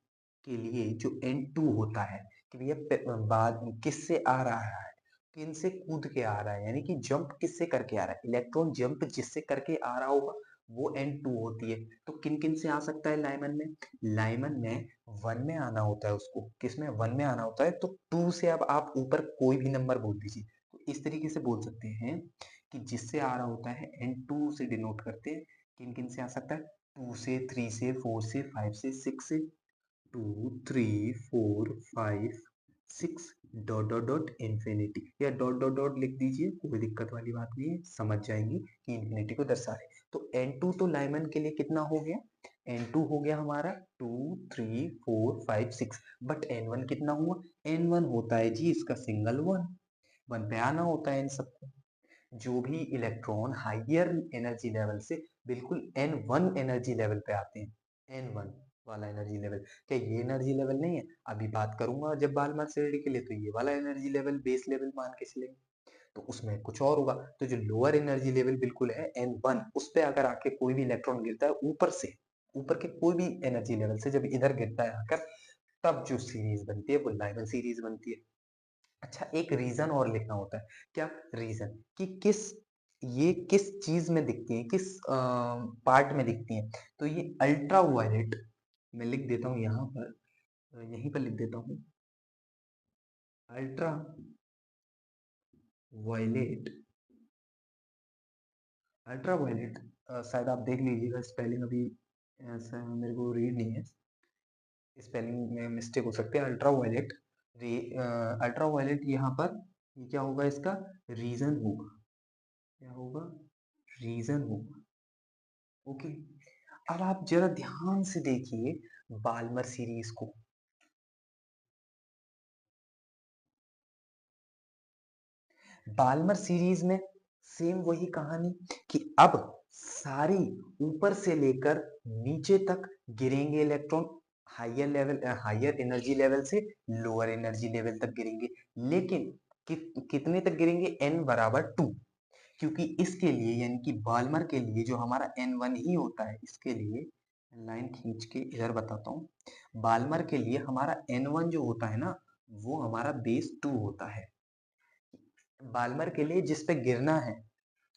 के लिए जो N2 होता है कि भैया बाद किससे आ रहा है, किन से कूद के आ रहा है, यानी कि जंप किससे करके आ रहा है, इलेक्ट्रॉन जंप जिससे करके आ रहा होगा वो N2 होती है। तो किन किन से आ सकता है लाइमन में, लाइमन में 1 में आना होता है उसको, किसमें 1 में आना होता है, तो 2 से अब आप ऊपर कोई भी नंबर बोल दीजिए, तो इस तरीके से बोल सकते हैं कि जिससे आ रहा होता है N2 से डिनोट करते हैं, किन किन से आ सकता है, 2 से, 3 से, 4 से, 5 से, 6 से, 2 3 4 5 6 डॉट डॉट डॉट इन्फिनिटी, या डॉट डॉट डॉट लिख दीजिए, कोई दिक्कत वाली बात नहीं है, समझ जाएंगी कि इन्फिनिटी को दर्शा रहे। तो N2 तो लाइमन के लिए कितना हो गया, N2 हो गया हमारा 2 3 4 5 6, बट N1 कितना हुआ, N1 होता है जी इसका सिंगल 1, 1 पे आना होता है इन सबको। जो भी इलेक्ट्रॉन हाइयर एनर्जी लेवल से बिल्कुल N1 एनर्जी लेवल पे आते हैं, N1 वाला एनर्जी लेवल, क्या ये एनर्जी लेवल नहीं है, अभी बात करूंगा जब बालमर थ्योरी के लिए, तो ये वाला एनर्जी लेवल बेस लेवल मान के चलेंगे, तो उसमें कुछ और होगा। तो जो लोअर एनर्जी लेवल बिल्कुल है N1, उस पे अगर आके कोई भी इलेक्ट्रॉन गिरता है ऊपर से, ऊपर के कोई भी एनर्जी लेवल से जब इधर गिरता है आकर, तब जो सीरीज बनती है वो लाइमन सीरीज बनती है। अच्छा, एक रीजन और लिखना होता है, क्या रीजन, कि किस, ये किस चीज में दिखती है, किस पार्ट में दिखती है, तो ये अल्ट्रा वायलेट, मैं लिख देता हूँ यहाँ पर, यहीं पर लिख देता हूँ, अल्ट्रा वायलेट, अल्ट्रा वायलेट, शायद आप देख लीजिएगा स्पेलिंग, अभी ऐसा मेरे को रीड नहीं है, स्पेलिंग में मिस्टेक हो सकती है, अल्ट्रा वायलेट, अल्ट्रा वायलेट यहाँ पर, ये क्या होगा इसका रीजन होगा, क्या होगा, रीजन होगा, ओके। अब आप जरा ध्यान से देखिए बाल्मर सीरीज को, बाल्मर सीरीज में सेम वही कहानी कि अब सारी ऊपर से लेकर नीचे तक गिरेंगे electron, higher level, higher energy level से लोअर एनर्जी लेवल तक गिरेंगे, लेकिन कितने तक गिरेंगे, n बराबर 2, क्योंकि इसके लिए यानी कि बाल्मर के लिए जो हमारा N1 ही होता है, इसके लिए लाइन खींच के इधर बताता हूँ, बाल्मर के लिए हमारा N1 जो होता है ना, वो हमारा बेस 2 होता है, बाल्मर के लिए जिस पे गिरना है,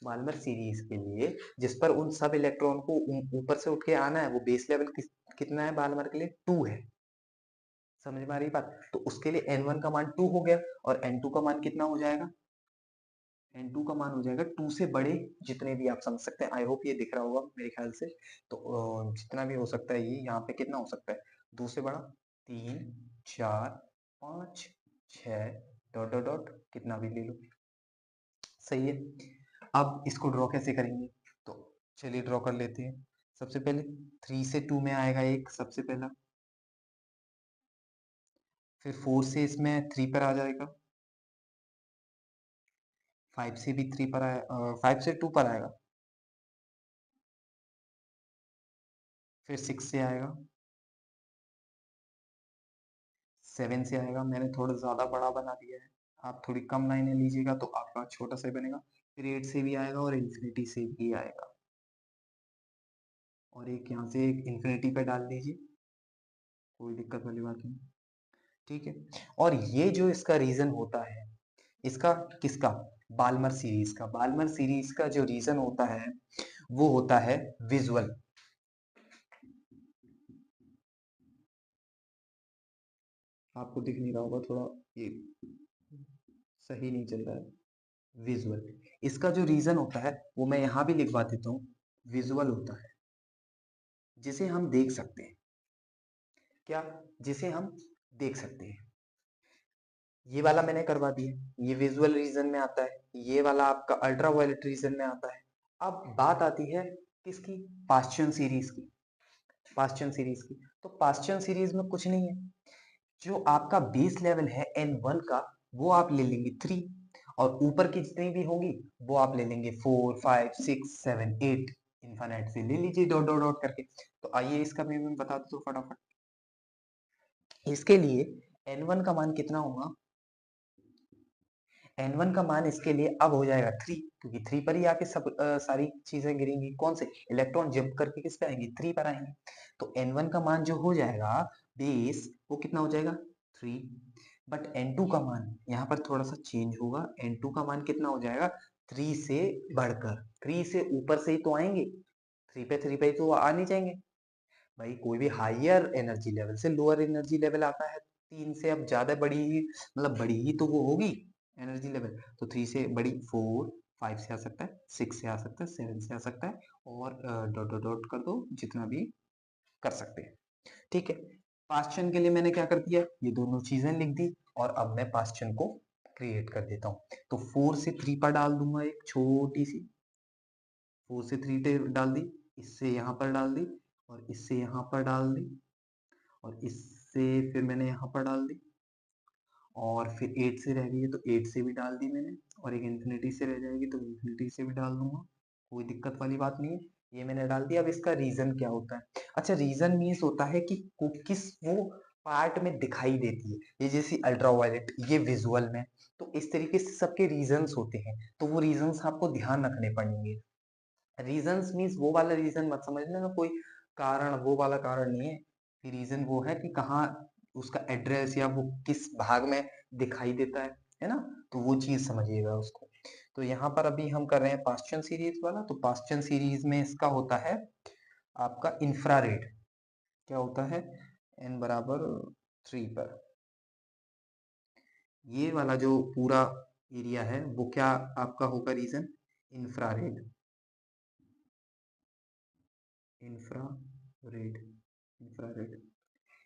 बाल्मर सीरीज के लिए जिस पर उन सब इलेक्ट्रॉन को ऊपर से उठ के आना है, वो बेस लेवल कितना है बाल्मर के लिए, 2 है, समझ में आ रही बात, तो उसके लिए N1 का मान 2 हो गया, और N2 का मान कितना हो जाएगा, N2 का मान हो जाएगा 2 से बड़े, जितने भी आप समझ सकते हैं, आई होप ये दिख रहा होगा मेरे ख्याल से, तो जितना भी हो सकता है, ये यहाँ पे कितना हो सकता है, 2 से बड़ा, 3 4 5 6 डॉट डॉट डॉट, कितना भी ले लो, सही है। अब इसको ड्रॉ कैसे करेंगे, तो चलिए ड्रॉ कर लेते हैं। सबसे पहले 3 से 2 में आएगा एक, सबसे पहला, फिर 4 से इसमें 3 पर आ जाएगा, 5 से भी 3 पर आए, 5 से 2 पर आएगा, फिर 6 से आएगा, 7 से आएगा, मैंने थोड़ा ज्यादा बड़ा बना दिया है, आप थोड़ी कम लाइनें लीजिएगा तो आपका छोटा सा ही बनेगा, फिर 8 से भी आएगा और इन्फिनिटी से भी आएगा, और एक यहाँ से एक इन्फिनिटी पे डाल दीजिए, कोई दिक्कत वाली बात नहीं, ठीक है। और ये जो इसका रीजन होता है, इसका, किसका, बाल्मर सीरीज का, बाल्मर सीरीज का जो रीजन होता है वो होता है विजुअल, आपको दिख नहीं रहा होगा, थोड़ा ये सही नहीं चल रहा है। विजुअल, इसका जो रीजन होता है वो मैं यहाँ भी लिखवा देता हूँ। विजुअल होता है जिसे हम देख सकते हैं। क्या? जिसे हम देख सकते हैं। ये वाला मैंने करवा दिया, ये विजुअल रीजन में आता है। ये वाला आपका अल्ट्रा वायलेट रीजन में आता है। अब बात आती है किसकी? पास्चन सीरीज की। पास्चन सीरीज की, तो पास्चन सीरीज में कुछ नहीं है। जो आपका बेस लेवल है N1 का, वो आप ले लेंगे 3, और ऊपर की जितनी भी होंगी वो आप ले लेंगे 4 5 6 7 8, इन्फानेट से ले लीजिए डॉट डॉट डॉट करके। तो आइए इसका भी मैं बता दूं फटाफट। इसके लिए N1 का मान कितना होगा? N1 का मान इसके लिए अब हो जाएगा 3, क्योंकि 3 पर ही आके सब सारी चीजें गिरेंगी। कौन से? इलेक्ट्रॉन जंप करके किस पे आएंगे? 3 पर आएंगे। तो N1 का मान जो हो जाएगा बेस, वो कितना हो जाएगा? 3। बट N2 का मान यहाँ पर थोड़ा सा चेंज होगा। N2 का मान कितना हो जाएगा? 3 से बढ़कर, 3 से ऊपर से ही तो आएंगे। 3 पे ही तो आ नहीं जाएंगे भाई। कोई भी हायर एनर्जी लेवल से लोअर एनर्जी लेवल आता है, 3 से अब ज्यादा बड़ी ही, मतलब बड़ी ही तो वो होगी एनर्जी लेवल। तो 3 से बड़ी 4 5 से आ सकता है, 6 से आ सकता है, 7 से आ सकता है, और डॉट डॉट डॉट कर दो, जितना भी कर सकते हैं। ठीक है। पास्चन के लिए मैंने क्या कर दिया? ये दोनों चीजें लिख दी, और अब मैं पास्चन को क्रिएट कर देता हूँ। तो 4 से 3 पर डाल दूंगा एक छोटी सी, 4 से 3 पे डाल दी, इससे यहाँ पर डाल दी, और इससे यहाँ पर डाल दी, और इससे फिर मैंने यहाँ पर डाल दी, और फिर 8 से रह गई है तो 8 से भी डाल दी मैंने, और एक इन्फिनिटी से रह जाएगी तो इन्फिनिटी से भी डाल दूंगा। कोई दिक्कत वाली बात नहीं है। ये मैंने डाल दिया। अब इसका रीजन क्या होता है? अच्छा, रीजन मीन्स होता है कि किस वो पार्ट में दिखाई देती है। ये जैसी अल्ट्रावायलेट, ये विजुअल में, तो इस तरीके से सबके रीजंस होते हैं। तो वो रीजंस आपको ध्यान रखने पड़ेंगे। रीजंस मीन्स वो वाला रीजन मत समझ लेना कोई कारण, वो वाला कारण नहीं है। रीजन वो है कि कहाँ उसका एड्रेस या वो किस भाग में दिखाई देता है ना? तो वो चीज समझिएगा उसको। तो यहाँ पर अभी हम कर रहे हैं पास्चन सीरीज वाला। तो पास्चन सीरीज में इसका होता है आपका इंफ्रारेड। क्या होता है? n बराबर 3 पर ये वाला जो पूरा एरिया है वो क्या आपका होगा region? Infrared. Infrared, infrared,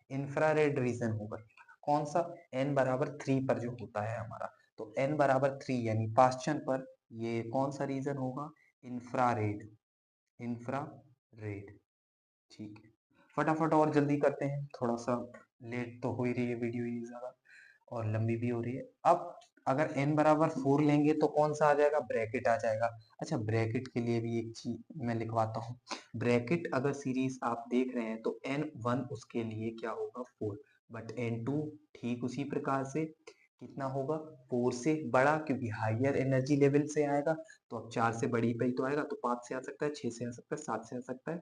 infrared region होगा। कौन सा? n बराबर 3 पर जो होता है हमारा। तो n बराबर 3 यानी पास्चन पर ये कौन सा रीजन होगा? इंफ्रारेड। इंफ्रारेड। ठीक है। फटाफट और जल्दी करते हैं, थोड़ा सा लेट तो हो ही रही है वीडियो ये ज्यादा, और लंबी भी हो रही है। अब अगर n बराबर 4 लेंगे तो कौन सा आ जाएगा? ब्रैकेट आ जाएगा। अच्छा, ब्रैकेट के लिए भी एक चीज मैं लिखवाता हूँ। ब्रैकेट अगर सीरीज आप देख रहे हैं तो n1 उसके लिए क्या होगा? 4। बट n2 ठीक उसी प्रकार से कितना होगा? 4 से बड़ा, क्योंकि हायर एनर्जी लेवल से आएगा। तो अब 4 से बड़ी पे ही तो आएगा, तो 5 से आ सकता है, 6 से आ सकता है, 7 से आ सकता है,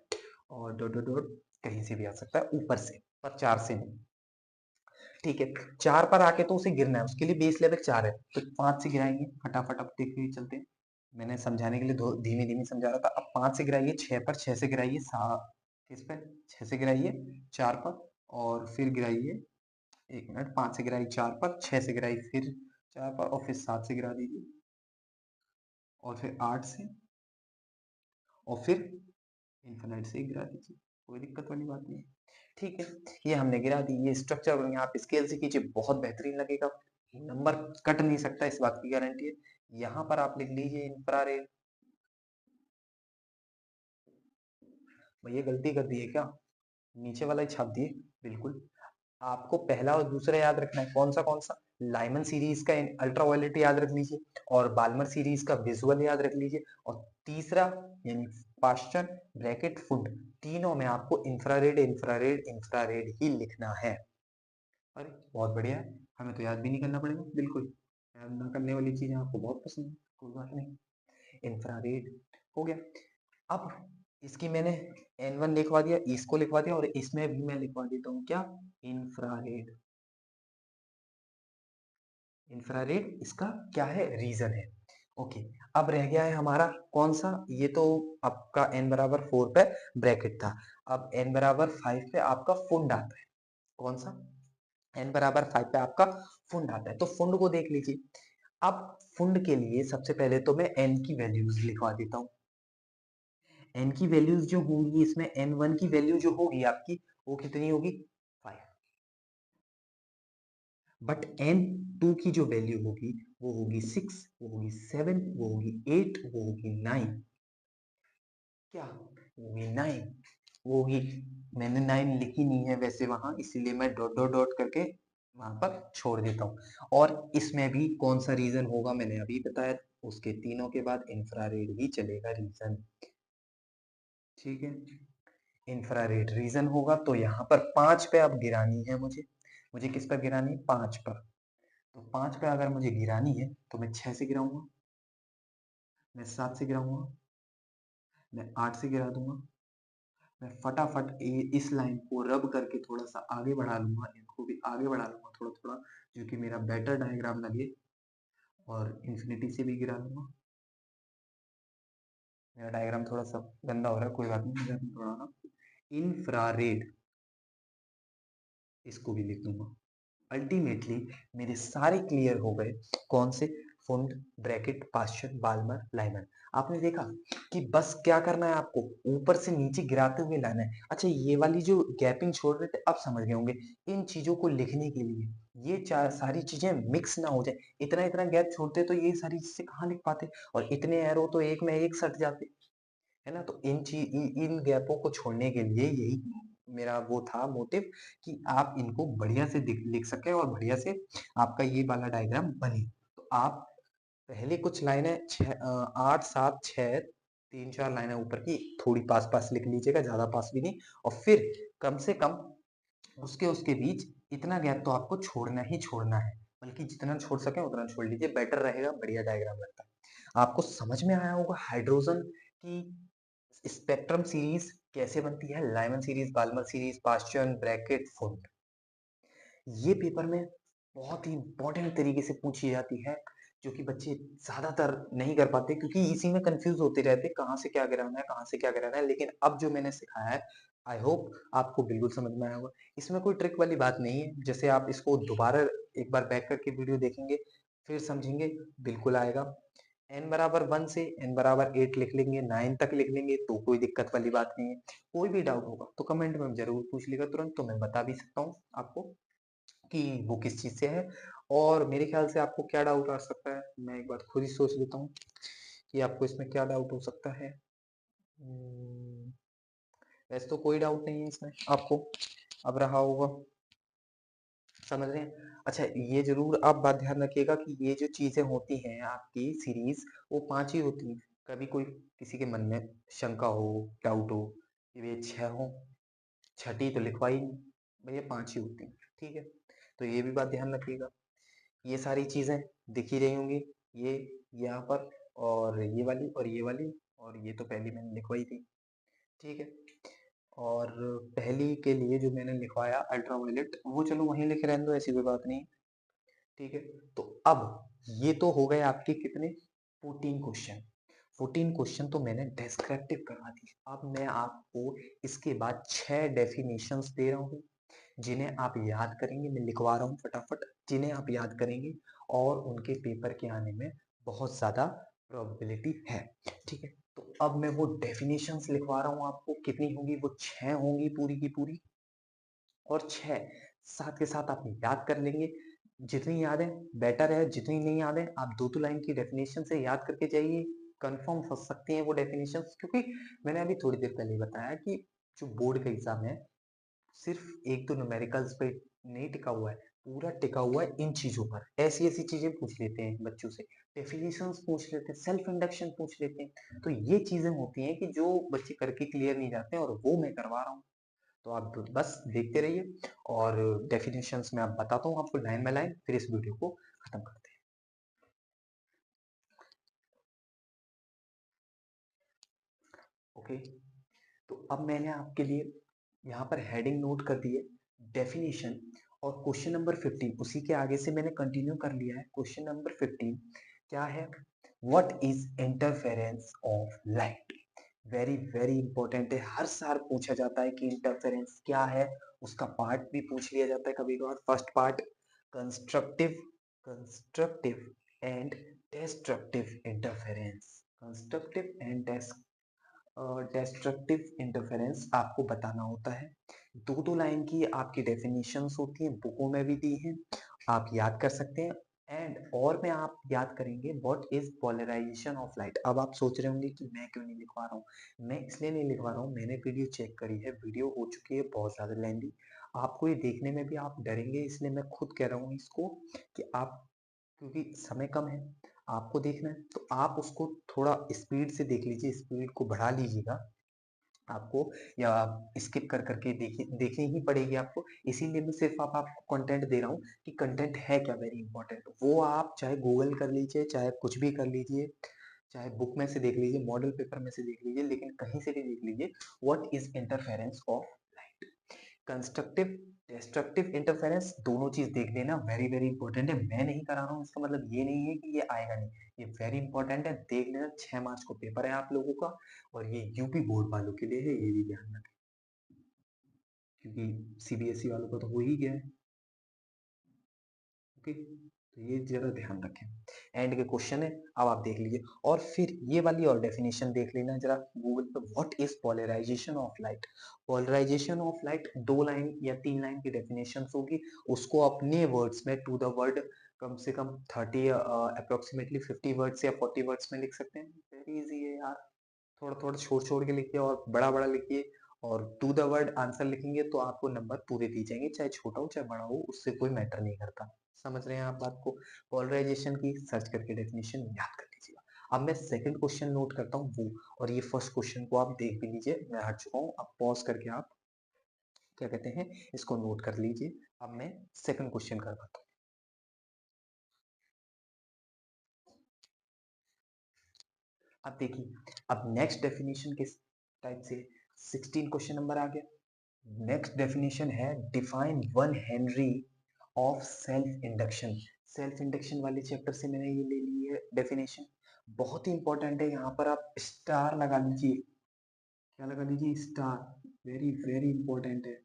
और डॉट डॉट डॉट कहीं से भी आ सकता है ऊपर से, पर 4 से नहीं। ठीक है। 4 पर आके तो उसे गिरना है, उसके लिए बेस लेवल 4 है, तो 5 से गिराएंगे फटाफट। अब देखिए चलते हैं। मैंने समझाने के लिए धीमे धीमे समझा रहा था। अब 5 से गिराइए 6 पर, 6 से गिराइए किस पे? 6 से गिराइए 4 पर, और फिर गिराइए, एक मिनट, 5 से गिराइए 4 पर, 6 से गिराइए फिर 4 पर, और फिर 7 से गिरा दीजिए, और फिर 8 से, और फिर इन्फिनिट से ही गिरा दीजिए। कोई दिक्कत वाली बात नहीं है। ठीक है। ये हमने गिरा दी। ये स्ट्रक्चर आप स्केल से कीजिए, बहुत बेहतरीन लगेगा। नंबर कट नहीं सकता, इस बात की गारंटी है। यहाँ पर आप लिख लीजिए इंफ्रारेड। भैया गलती कर दी है क्या? नीचे वाला ही छाप दिए। बिल्कुल। आपको पहला और दूसरा याद रखना है। कौन सा? लाइमन सीरीज का अल्ट्रावायलेट याद रख लीजिए, और बाल्मर सीरीज का विजुअल याद रख लीजिए, और तीसरा यानी पाश्चन ब्रैकेट फुड, तीनों में आपको इंफ्रारेड इंफ्रारेड इंफ्रारेड ही लिखना है। अरे बहुत बढ़िया है, हमें तो याद भी नहीं करना पड़ेगा। बिल्कुल, याद ना करने वाली चीजें आपको बहुत पसंद है, कोई बात नहीं। इंफ्रारेड हो गया। अब इसकी मैंने N1 लिखवा दिया, इसको लिखवा दिया, और इसमें भी मैं लिखवा देता हूँ क्या? इंफ्रारेड। इंफ्रारेड इसका क्या है? रीजन है। ओके। अब रह गया है हमारा कौन सा? ये तो आपका n बराबर 4 पे ब्रैकेट था। अब n बराबर 5 पे आपका फुंड आता है। कौन सा? n बराबर 5 पे आपका फुंड आता है। तो फुंड को देख लीजिए। अब फुंड के लिए सबसे पहले तो मैं n की वैल्यूज लिखवा देता हूँ। n की वैल्यूज जो होंगी इसमें, n1 की वैल्यू जो होगी आपकी वो कितनी होगी, 5। बट n2 की जो वैल्यू होगी वो होगी 6, वो होगी 7, वो होगी 8, वो होगी 9। क्या वो होगी 9, वो होगी, मैंने 9 लिखी नहीं है वैसे वहां, इसीलिए मैं डॉट डॉट डॉट करके वहां पर छोड़ देता हूँ। और इसमें भी कौन सा रीजन होगा मैंने अभी बताया, उसके तीनों के बाद इंफ्रारेड ही चलेगा रीजन। ठीक है, इंफ्रारेड रीजन होगा तो यहाँ पर 5 पे अब गिरानी है मुझे। मुझे किस पर गिरानी है, 5 पर। तो 5 पे अगर मुझे गिरानी है तो मैं 6 से गिराऊंगा, मैं 7 से गिराऊंगा, मैं 8 से गिरा दूंगा। मैं फटाफट इस लाइन को रब करके थोड़ा सा आगे बढ़ा लूंगा, इनको भी आगे बढ़ा लूंगा थोड़ा थोड़ा, जो कि मेरा बेटर डायग्राम लगे। और इन्फिनिटी से भी गिरा लूंगा। मेरा डायग्राम थोड़ा सा गंदा हो रहा है, कोई बात नहीं, मैं थोड़ा ना इंफ्रारेड इसको भी लिख दूंगा। अल्टीमेटली मेरे सारे क्लियर हो गए। कौन से, फुंड, ब्रैकेट, पास्चर, बाल्मर, लाइमर। आपने देखा कि बस क्या करना है आपको, ऊपर से नीचे गिराते हुए लाना है। अच्छा, ये वाली जो गैपिंग छोड़ रहे थे अब समझ गए होंगे। इन चीजों को लिखने के लिए ये चार सारी चीजें मिक्स ना हो जाए, इतना इतना गैप छोड़ते तो ये सारी चीजें कहाँ लिख पाते, और इतने एरो तो एक में एक सट जाते, है ना। तो इन गैपों को छोड़ने के लिए यही मेरा वो था मोटिव, कि आप इनको बढ़िया से लिख सके और बढ़िया से आपका ये वाला डायग्राम बने। तो आप पहले कुछ लाइनें 8 7 6 3 4 लाइनें ऊपर की थोड़ी पास पास लिख लीजिएगा, ज्यादा पास भी नहीं। और फिर कम से कम उसके उसके बीच इतना गैप तो आपको छोड़ना ही छोड़ना है, बल्कि जितना छोड़ सके उतना छोड़ लीजिए, बेटर रहेगा, बढ़िया डायग्राम लगता है। आपको समझ में आया होगा हाइड्रोजन की स्पेक्ट्रम सीरीज कैसे बनती है, Lyman series, Balmer series, Paschen, Brackett, Pfund. ये पेपर में बहुत ही इंपॉर्टेंट तरीके से पूछी जाती है, जो कि बच्चे ज्यादातर नहीं कर पाते, क्योंकि इसी में कंफ्यूज होते रहते, कहाँ से क्या गिराना है, कहाँ से क्या गिराना है। लेकिन अब जो मैंने सिखाया है, आई होप आपको बिल्कुल समझ में आया होगा। इसमें कोई ट्रिक वाली बात नहीं है, जैसे आप इसको दोबारा एक बार बैक करके वीडियो देखेंगे फिर समझेंगे, बिल्कुल आएगा। n बराबर 1 से n बराबर 8 लिख लेंगे, 9 तक लिख लेंगे तो कोई दिक्कत वाली बात नहीं है। कोई भी डाउट होगा तो कमेंट में जरूर पूछ लीजिएगा तुरंत, तो मैं बता भी सकता हूँ आपको कि वो किस चीज से है। और मेरे ख्याल से आपको क्या डाउट आ सकता है, मैं एक बार खुद ही सोच लेता हूँ कि आपको इसमें क्या डाउट हो सकता है। वैसे तो कोई डाउट नहीं है इसमें आपको, अब रहा होगा, समझ रहे हैं। अच्छा, ये जरूर आप बात ध्यान रखिएगा कि ये जो चीजें होती हैं आपकी सीरीज, वो 5 ही होती हैं। कभी कोई किसी के मन में शंका हो, डाउट हो कि ये 6 हो, छठी तो लिखवाई नहीं, भैया 5 ही होती हैं। ठीक है, तो ये भी बात ध्यान रखिएगा। ये सारी चीजें दिख ही रही होंगी, ये यहाँ पर, और ये वाली और ये वाली, और ये तो पहली मैंने लिखवाई थी। ठीक है, और पहली के लिए जो मैंने लिखवाया अल्ट्रावायलेट, वो चलो वहीं लिखे रहने दो, ऐसी कोई बात नहीं। ठीक है, तो अब ये तो हो गए आपके कितने, 14 क्वेश्चन। 14 क्वेश्चन तो मैंने डिस्क्रिप्टिव करवा दी। अब मैं आपको इसके बाद 6 डेफिनेशंस दे रहा हूँ, जिन्हें आप याद करेंगे। मैं लिखवा रहा हूँ फटाफट, जिन्हें आप याद करेंगे और उनके पेपर के आने में बहुत ज्यादा प्रोबेबिलिटी है। ठीक है, तो अब मैं वो डेफिनेशंस लिखवा रहा हूँ आपको, कितनी होंगी वो, 6 होंगी पूरी की पूरी। और 6 साथ के साथ आप याद कर लेंगे, जितनी याद है बेटर है, जितनी नहीं याद है आप दो दो लाइन की डेफिनेशन से याद करके जाइए, कंफर्म हो सकती है वो डेफिनेशन। क्योंकि मैंने अभी थोड़ी देर पहले बताया कि जो बोर्ड का एग्जाम है सिर्फ एक दो न्यूमेरिकल्स पे नहीं टिका हुआ है, पूरा टिका हुआ है इन चीजों पर। ऐसी ऐसी चीजें पूछ लेते हैं बच्चों से, डेफिनेशंस पूछ लेते हैं, सेल्फ इंडक्शन पूछ लेते हैं। तो ये चीजें होती हैं कि जो बच्चे करके क्लियर नहीं जाते हैं, और वो मैं करवा रहा हूँ। तो आप बस देखते रहिए, और डेफिनेशंस में आप बताता हूँ आपको लाइन बाय लाइन, फिर इस वीडियो को खत्म करते हैं। ओके, तो अब मैंने आपके लिए यहाँ पर हेडिंग नोट कर दी है, डेफिनेशन। और क्वेश्चन नंबर 15 उसी के आगे से मैंने कंटिन्यू कर लिया है। क्वेश्चन नंबर 15 क्या है, what is interference of light. Very very important है, हर साल पूछा जाता है कि इंटरफेरेंस क्या है, उसका पार्ट भी पूछ लिया जाता है कभी कभार। First part, constructive constructive and destructive interference. Constructive and destructive interference आपको बताना होता है। दो दो लाइन की आपकी डेफिनेशंस होती हैं, बुकों में भी दी हैं, आप याद कर सकते हैं। एंड और में आप याद करेंगे what is polarization of light. अब आप सोच रहे होंगे कि मैं क्यों नहीं लिखवा रहा हूँ। मैं इसलिए नहीं लिखवा रहा हूँ, मैंने वीडियो चेक करी है, वीडियो हो चुकी है बहुत ज्यादा लेंदी, आपको ये देखने में भी आप डरेंगे, इसलिए मैं खुद कह रहा हूँ इसको कि आप, क्योंकि समय कम है, आपको देखना है तो आप उसको थोड़ा स्पीड से देख लीजिए, स्पीड को बढ़ा लीजिएगा आपको, या स्किप कर करके देखनी ही पड़ेगी आपको। इसीलिए मैं सिर्फ आपको कंटेंट दे रहा हूँ कि कंटेंट है क्या वेरी इंपॉर्टेंट, वो आप चाहे गूगल कर लीजिए, चाहे कुछ भी कर लीजिए, चाहे बुक में से देख लीजिए, मॉडल पेपर में से देख लीजिए, लेकिन कहीं से भी देख लीजिए what is interference of light. Constructive destructive interference दोनों चीज देख लेना, वेरी वेरी इंपॉर्टेंट है। मैं नहीं करा रहा हूँ इसका मतलब ये नहीं है कि ये आएगा नहीं, ये वेरी इंपॉर्टेंट है, देख लेना। 6 मार्च को पेपर है आप लोगों का, और ये यूपी बोर्ड वालों के लिए है, ये भी ध्यान रखें, क्योंकि सीबीएसई वालों का तो हो ही गया है। ओके, तो ये जरा ध्यान रखें। एंड के क्वेश्चन है, अब आप देख लीजिए, और फिर ये वाली और डेफिनेशन देख लेना जरा गूगल पे, what is polarization of light. Polarization of light 2 line या 3 लाइन की डेफिनेशन होगी, उसको अपने वर्ड्स में टू द वर्ड कम से कम 30 अप्रोक्सीमेटली 50 वर्ड्स या 40 वर्ड्स में लिख सकते हैं। वेरी इजी है यार, थोड़ा थोड़ा छोड़ छोड़ के लिखिए और बड़ा बड़ा लिखिए, और टू द वर्ड आंसर लिखेंगे तो आपको नंबर पूरे दिए जाएंगे, चाहे छोटा हो चाहे बड़ा हो, उससे कोई मैटर नहीं करता। समझ रहे हैं आप बात को। पोलराइजेशन की सर्च करके डेफिनेशन याद कर लीजिएगा। अब मैं सेकंड क्वेश्चन नोट करता हूँ वो, और ये फर्स्ट क्वेश्चन को आप देख भी लीजिए, मैं हट चुका हूँ, अब पॉज करके आप क्या कहते हैं इसको नोट कर लीजिए। अब मैं सेकंड क्वेश्चन करवाता हूँ। अब देखिए, अब नेक्स्ट डेफिनेशन किस टाइप से, 16 क्वेश्चन नंबर आ गया। नेक्स्ट डेफिनेशन है, define 1 Henry of self induction. Self induction वाले चैप्टर से मैंने ये ले ली है डेफिनेशन, बहुत ही इंपॉर्टेंट है, यहाँ पर आप स्टार लगा लीजिए। क्या लगा लीजिए? स्टार। वेरी वेरी इंपॉर्टेंट है,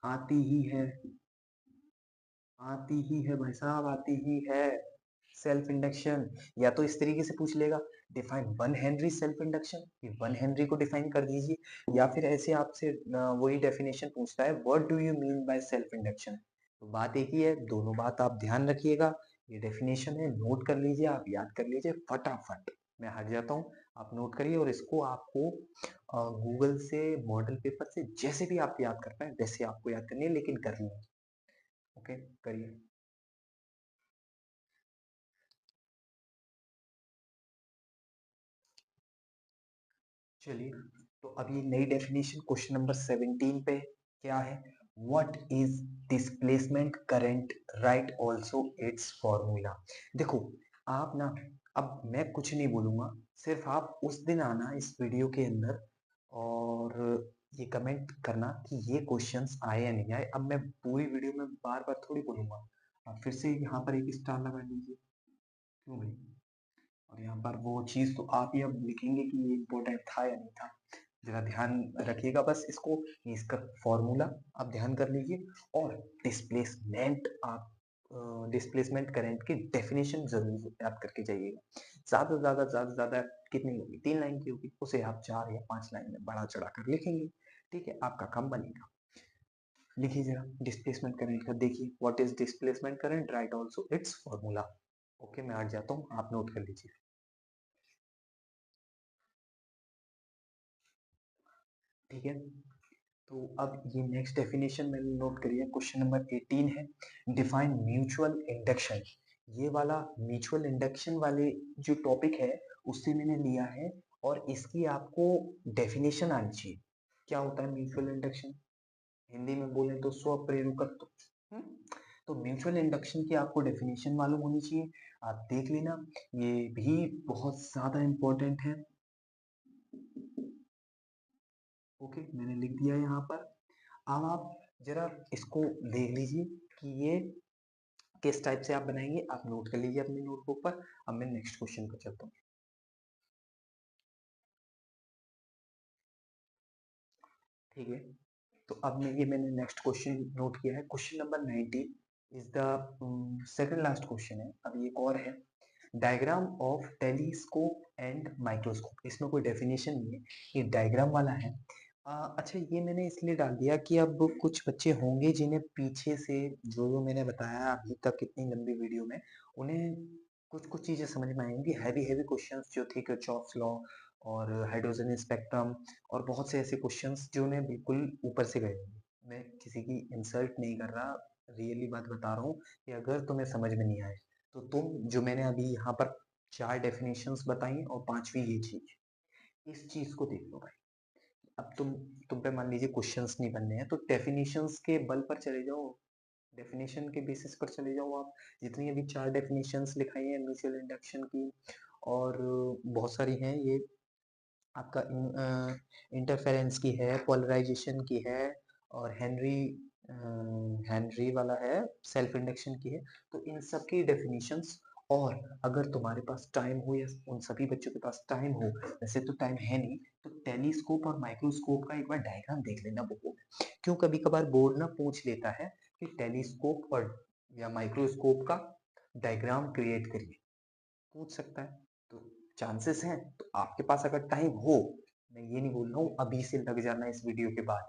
आती ही है, आती ही है भाई साहब, आती ही है। सेल्फ इंडक्शन, या तो इस तरीके से पूछ लेगा, define 1 Henry self induction, 1 Henry को डिफाइन कर दीजिए, या फिर ऐसे आपसे वही डेफिनेशन पूछता है, what do you mean by self induction. तो बात एक ही है, दोनों बात आप ध्यान रखिएगा। ये डेफिनेशन है, नोट कर लीजिए, आप याद कर लीजिए फटाफट। मैं हट जाता हूँ, आप नोट करिए, और इसको आपको गूगल से, मॉडल पेपर से, जैसे भी आप याद कर पाए वैसे आपको याद करनी है, लेकिन करनी है। ओके, करिए। चलिए, तो अब ये नई डेफिनेशन क्वेश्चन नंबर 17 पे क्या है, what is displacement current, right also it's formula. देखो, आप ना, अब मैं कुछ नहीं बोलूंगा, सिर्फ आप उस दिन आना इस वीडियो के अंदर, और ये कमेंट करना कि ये क्वेश्चंस आए या नहीं आए। अब मैं पूरी वीडियो में बार बार थोड़ी बोलूंगा, आप फिर से यहाँ पर एक स्टार लगा लीजिए, क्यों भाई, और यहाँ पर वो चीज तो आप ही अब लिखेंगे कि ये इम्पोर्टेंट था या नहीं था, जरा ध्यान रखिएगा बस इसको, इसका फॉर्मूला आप ध्यान कर लीजिए, और डिस्प्लेसमेंट आप डिस्प्लेसमेंट करंट की डेफिनेशन जरूर याद करके जाइएगा। ज्यादा कितनी होगी, 3 लाइन की होगी, उसे आप 4 या 5 लाइन में बढ़ा चढ़ा कर लिखेंगे। ठीक है, आपका काम बनेगा। लिखिए जरा डिस्प्लेसमेंट करंट का, देखिए what is displacement current, right also it's formula. Okay, मैं हट जाता हूँ, आप नोट कर लीजिए। ठीक है, तो अब ये नेक्स्ट डेफिनेशन मैंने नोट करी है, क्वेश्चन नंबर 18 है, डिफाइन म्यूचुअल इंडक्शन। ये वाला म्यूचुअल इंडक्शन वाले जो टॉपिक है, उससे मैंने लिया है, और इसकी आपको डेफिनेशन आनी चाहिए। क्या होता है म्यूचुअल इंडक्शन, हिंदी में बोले तो स्वप्रेरकत्व। हम्म? तो म्यूचुअल इंडक्शन की आपको डेफिनेशन मालूम होनी चाहिए, आप देख लेना, ये भी बहुत ज्यादा इंपॉर्टेंट है। ओके, मैंने लिख दिया यहाँ पर। अब आप जरा इसको देख लीजिए कि ये किस टाइप से आप बनाएंगे, आप नोट कर लीजिए अपनी नोटबुक पर। अब मैं नेक्स्ट क्वेश्चन पर चलता हूँ। ठीक है। तो अब मैंने नेक्स्ट क्वेश्चन नोट किया है। Question number 90 is the second last question है। अब एक और है, diagram of telescope and microscope. इसमें कोई डेफिनेशन नहीं है, ये डायग्राम वाला है। अच्छा, ये मैंने इसलिए डाल दिया कि अब कुछ बच्चे होंगे जिन्हें पीछे से जो जो मैंने बताया अभी तक इतनी लंबी वीडियो में, उन्हें कुछ कुछ चीजें समझ में आएंगी। हैवी हैवी क्वेश्चंस जो थे, किरचॉफ्स लॉ और हाइड्रोजन स्पेक्ट्रम और बहुत से ऐसे क्वेश्चंस जो उन्हें बिल्कुल ऊपर से गए होंगे। मैं किसी की इंसल्ट नहीं कर रहा, रियली बात बता रहा हूँ कि अगर तुम्हें समझ में नहीं आए तो तुम जो मैंने अभी यहाँ पर 4 डेफिनेशंस बताई और 5वीं ये चीज, इस चीज को देख लो भाई। अब तुम पे मान लीजिए क्वेश्चंस नहीं बनने हैं तो डेफिनेशंस के बल पर चले जाओ, डेफिनेशन के बेसिस पर चले जाओ आप। जितनी अभी 4 डेफिनेशंस लिखाई हैं म्यूचुअल इंडक्शन की और बहुत सारी हैं, ये आपका इंटरफेरेंस की है, पोलराइजेशन की है और हेनरी वाला है, सेल्फ इंडक्शन की है। तो इन सब की डेफिनेशंस, और अगर तुम्हारे पास टाइम हो या उन सभी बच्चों के पास टाइम हो, वैसे तो टाइम है नहीं, तो टेलीस्कोप और माइक्रोस्कोप का एक बार डायग्राम देख लेना बुक में। क्यों कभी कभार बोर्ड ना पूछ लेता है कि टेलीस्कोप और या माइक्रोस्कोप का डायग्राम क्रिएट करिए, पूछ सकता है। तो चांसेस हैं, तो आपके पास अगर टाइम हो, मैं ये नहीं बोल रहा हूँ अभी से लग जाना इस वीडियो के बाद,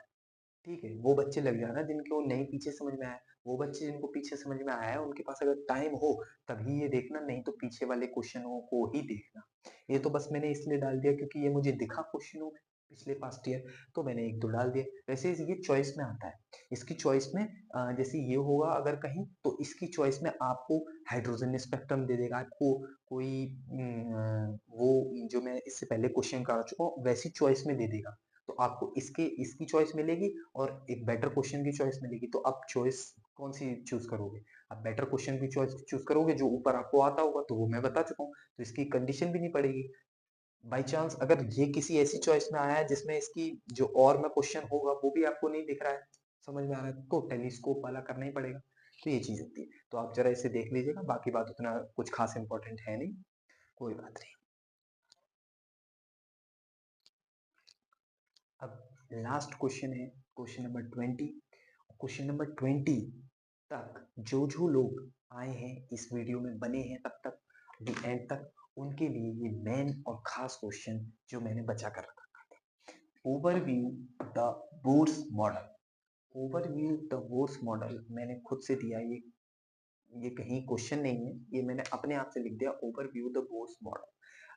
ठीक है, वो बच्चे लग जाना जिनको नहीं पीछे समझ में आया। वो बच्चे जिनको पीछे समझ में आया है उनके पास अगर टाइम हो तभी ये देखना, नहीं तो पीछे वाले क्वेश्चनों को ही देखना। ये तो बस मैंने इसलिए डाल दिया क्योंकि ये मुझे दिखा क्वेश्चनों में पिछले पास्ट ईयर, तो मैंने एक दो डाल दिया। वैसे ये चॉइस में आता है, इसकी चॉइस में जैसे ये होगा अगर कहीं, तो इसकी चॉइस में आपको हाइड्रोजन स्पेक्ट्रम दे देगा, आपको कोई वो जो मैं इससे पहले क्वेश्चन कर चुका हूँ वैसी चॉइस में दे देगा। तो आपको इसकी चॉइस मिलेगी और एक बेटर क्वेश्चन की चॉइस मिलेगी। तो आप चॉइस कौन सी चूज करोगे? आप बेटर क्वेश्चन की चॉइस चूज करोगे जो ऊपर आपको आता होगा, तो वो मैं बता चुका हूँ, तो इसकी कंडीशन भी नहीं पड़ेगी। बाई चांस अगर ये किसी ऐसी चॉइस में आया है जिसमें इसकी जो और में क्वेश्चन होगा वो भी आपको नहीं दिख रहा है, समझ में आ रहा है, तो टेलीस्कोप वाला करना ही पड़ेगा। तो ये चीज होती है, तो आप जरा इसे देख लीजिएगा, बाकी बात उतना कुछ खास इंपॉर्टेंट है नहीं, कोई बात नहीं। अब लास्ट क्वेश्चन है, क्वेश्चन नंबर 20। क्वेश्चन नंबर 20 तक जो जो लोग आए हैं इस वीडियो में बने हैं तब तक दी एंड तक, उनके लिए ये मेन और खास क्वेश्चन जो मैंने बचा कर रखा था। Overview the Bohr's model. Overview the Bohr's model मैंने खुद से दिया, ये कहीं क्वेश्चन नहीं है, ये मैंने अपने आप से लिख दिया, ओवरव्यू द बोर्स मॉडल।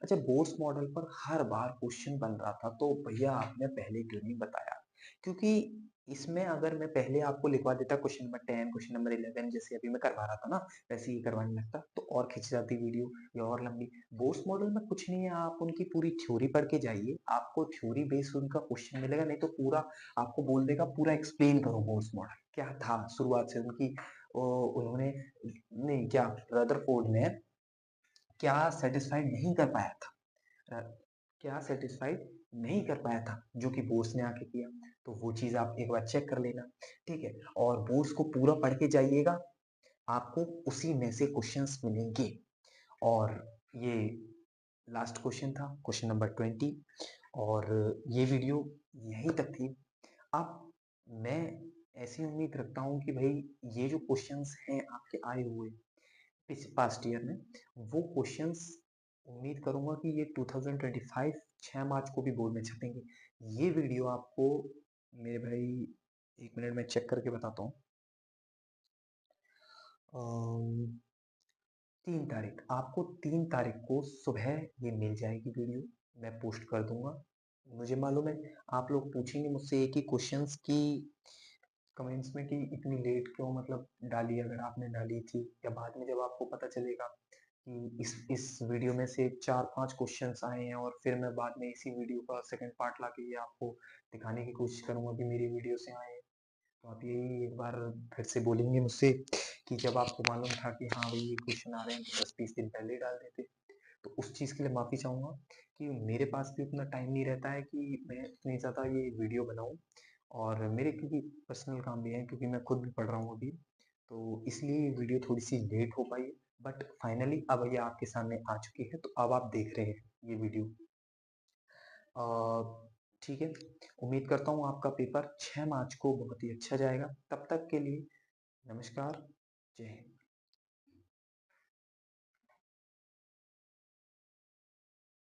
अच्छा, बोर्स मॉडल पर हर बार क्वेश्चन बन रहा था, तो भैया आपने पहले क्यों नहीं बताया? क्योंकि इसमें अगर मैं पहले आपको लिखवा देता क्वेश्चन नंबर 10, क्वेश्चन नंबर 11, जैसे अभी मैं करवा रहा था ना, वैसे ही करवाने लगता तो और खिंच जाती वीडियो या और लंबी। बोर्स मॉडल में कुछ नहीं है, आप उनकी पूरी थ्योरी पढ़ के जाइए, आपको थ्योरी बेस्ड उनका क्वेश्चन मिलेगा, नहीं तो पूरा आपको बोल देगा पूरा एक्सप्लेन करो बोर्स मॉडल क्या था शुरुआत से उनकी। उन्होंने नहीं क्या, रदरफोर्ड ने क्या सेटिस्फाइड नहीं कर पाया था, क्या सेटिस्फाइड नहीं कर पाया था जो कि बोस ने आके किया। तो वो चीज आप एक बार चेक कर लेना, ठीक है, और बोस को पूरा पढ़ के जाइएगा, आपको उसी में से क्वेश्चंस मिलेंगे। और ये लास्ट क्वेश्चन था, क्वेश्चन नंबर 20, और ये वीडियो यहीं तक थी। अब मैं ऐसी उम्मीद रखता हूँ कि भाई ये जो क्वेश्चंस हैं आपके आए हुए पास्ट ईयर में, वो क्वेश्चंस उम्मीद करूंगा कि ये 2025 6 मार्च को भी बोर्ड में छपेंगे। ये वीडियो आपको मेरे भाई, एक मिनट में चेक करके बताता हूँ, 3 तारीख, आपको 3 तारीख को सुबह ये मिल जाएगी वीडियो, मैं पोस्ट कर दूंगा। मुझे मालूम है आप लोग पूछेंगे मुझसे एक ही क्वेश्चंस की कमेंट्स में कि इतनी लेट क्यों मतलब डाली, अगर आपने डाली थी, या बाद में जब आपको पता चलेगा कि इस वीडियो में से 4-5 क्वेश्चंस आए हैं और फिर मैं बाद में इसी वीडियो का सेकंड पार्ट ला के ये आपको दिखाने की कोशिश करूंगा कि मेरी वीडियो से आए हैं, तो आप यही एक बार फिर से बोलेंगे मुझसे कि जब आपको मालूम था कि हाँ भाई ये क्वेश्चन आ रहे हैं तो 10-20 दिन पहले ही डाल देते। तो उस चीज़ के लिए माफ़ी चाहूँगा कि मेरे पास भी उतना टाइम नहीं रहता है कि मैं इतनी ज़्यादा ये वीडियो बनाऊँ, और मेरे क्योंकि पर्सनल काम भी है, क्योंकि मैं खुद भी पढ़ रहा हूँ अभी, तो इसलिए ये वीडियो थोड़ी सी लेट हो पाई। बट फाइनली अब ये आपके सामने आ चुकी है, तो अब आप देख रहे हैं ये वीडियो। ठीक है, उम्मीद करता हूँ आपका पेपर 6 मार्च को बहुत ही अच्छा जाएगा। तब तक के लिए नमस्कार, जय हिंद।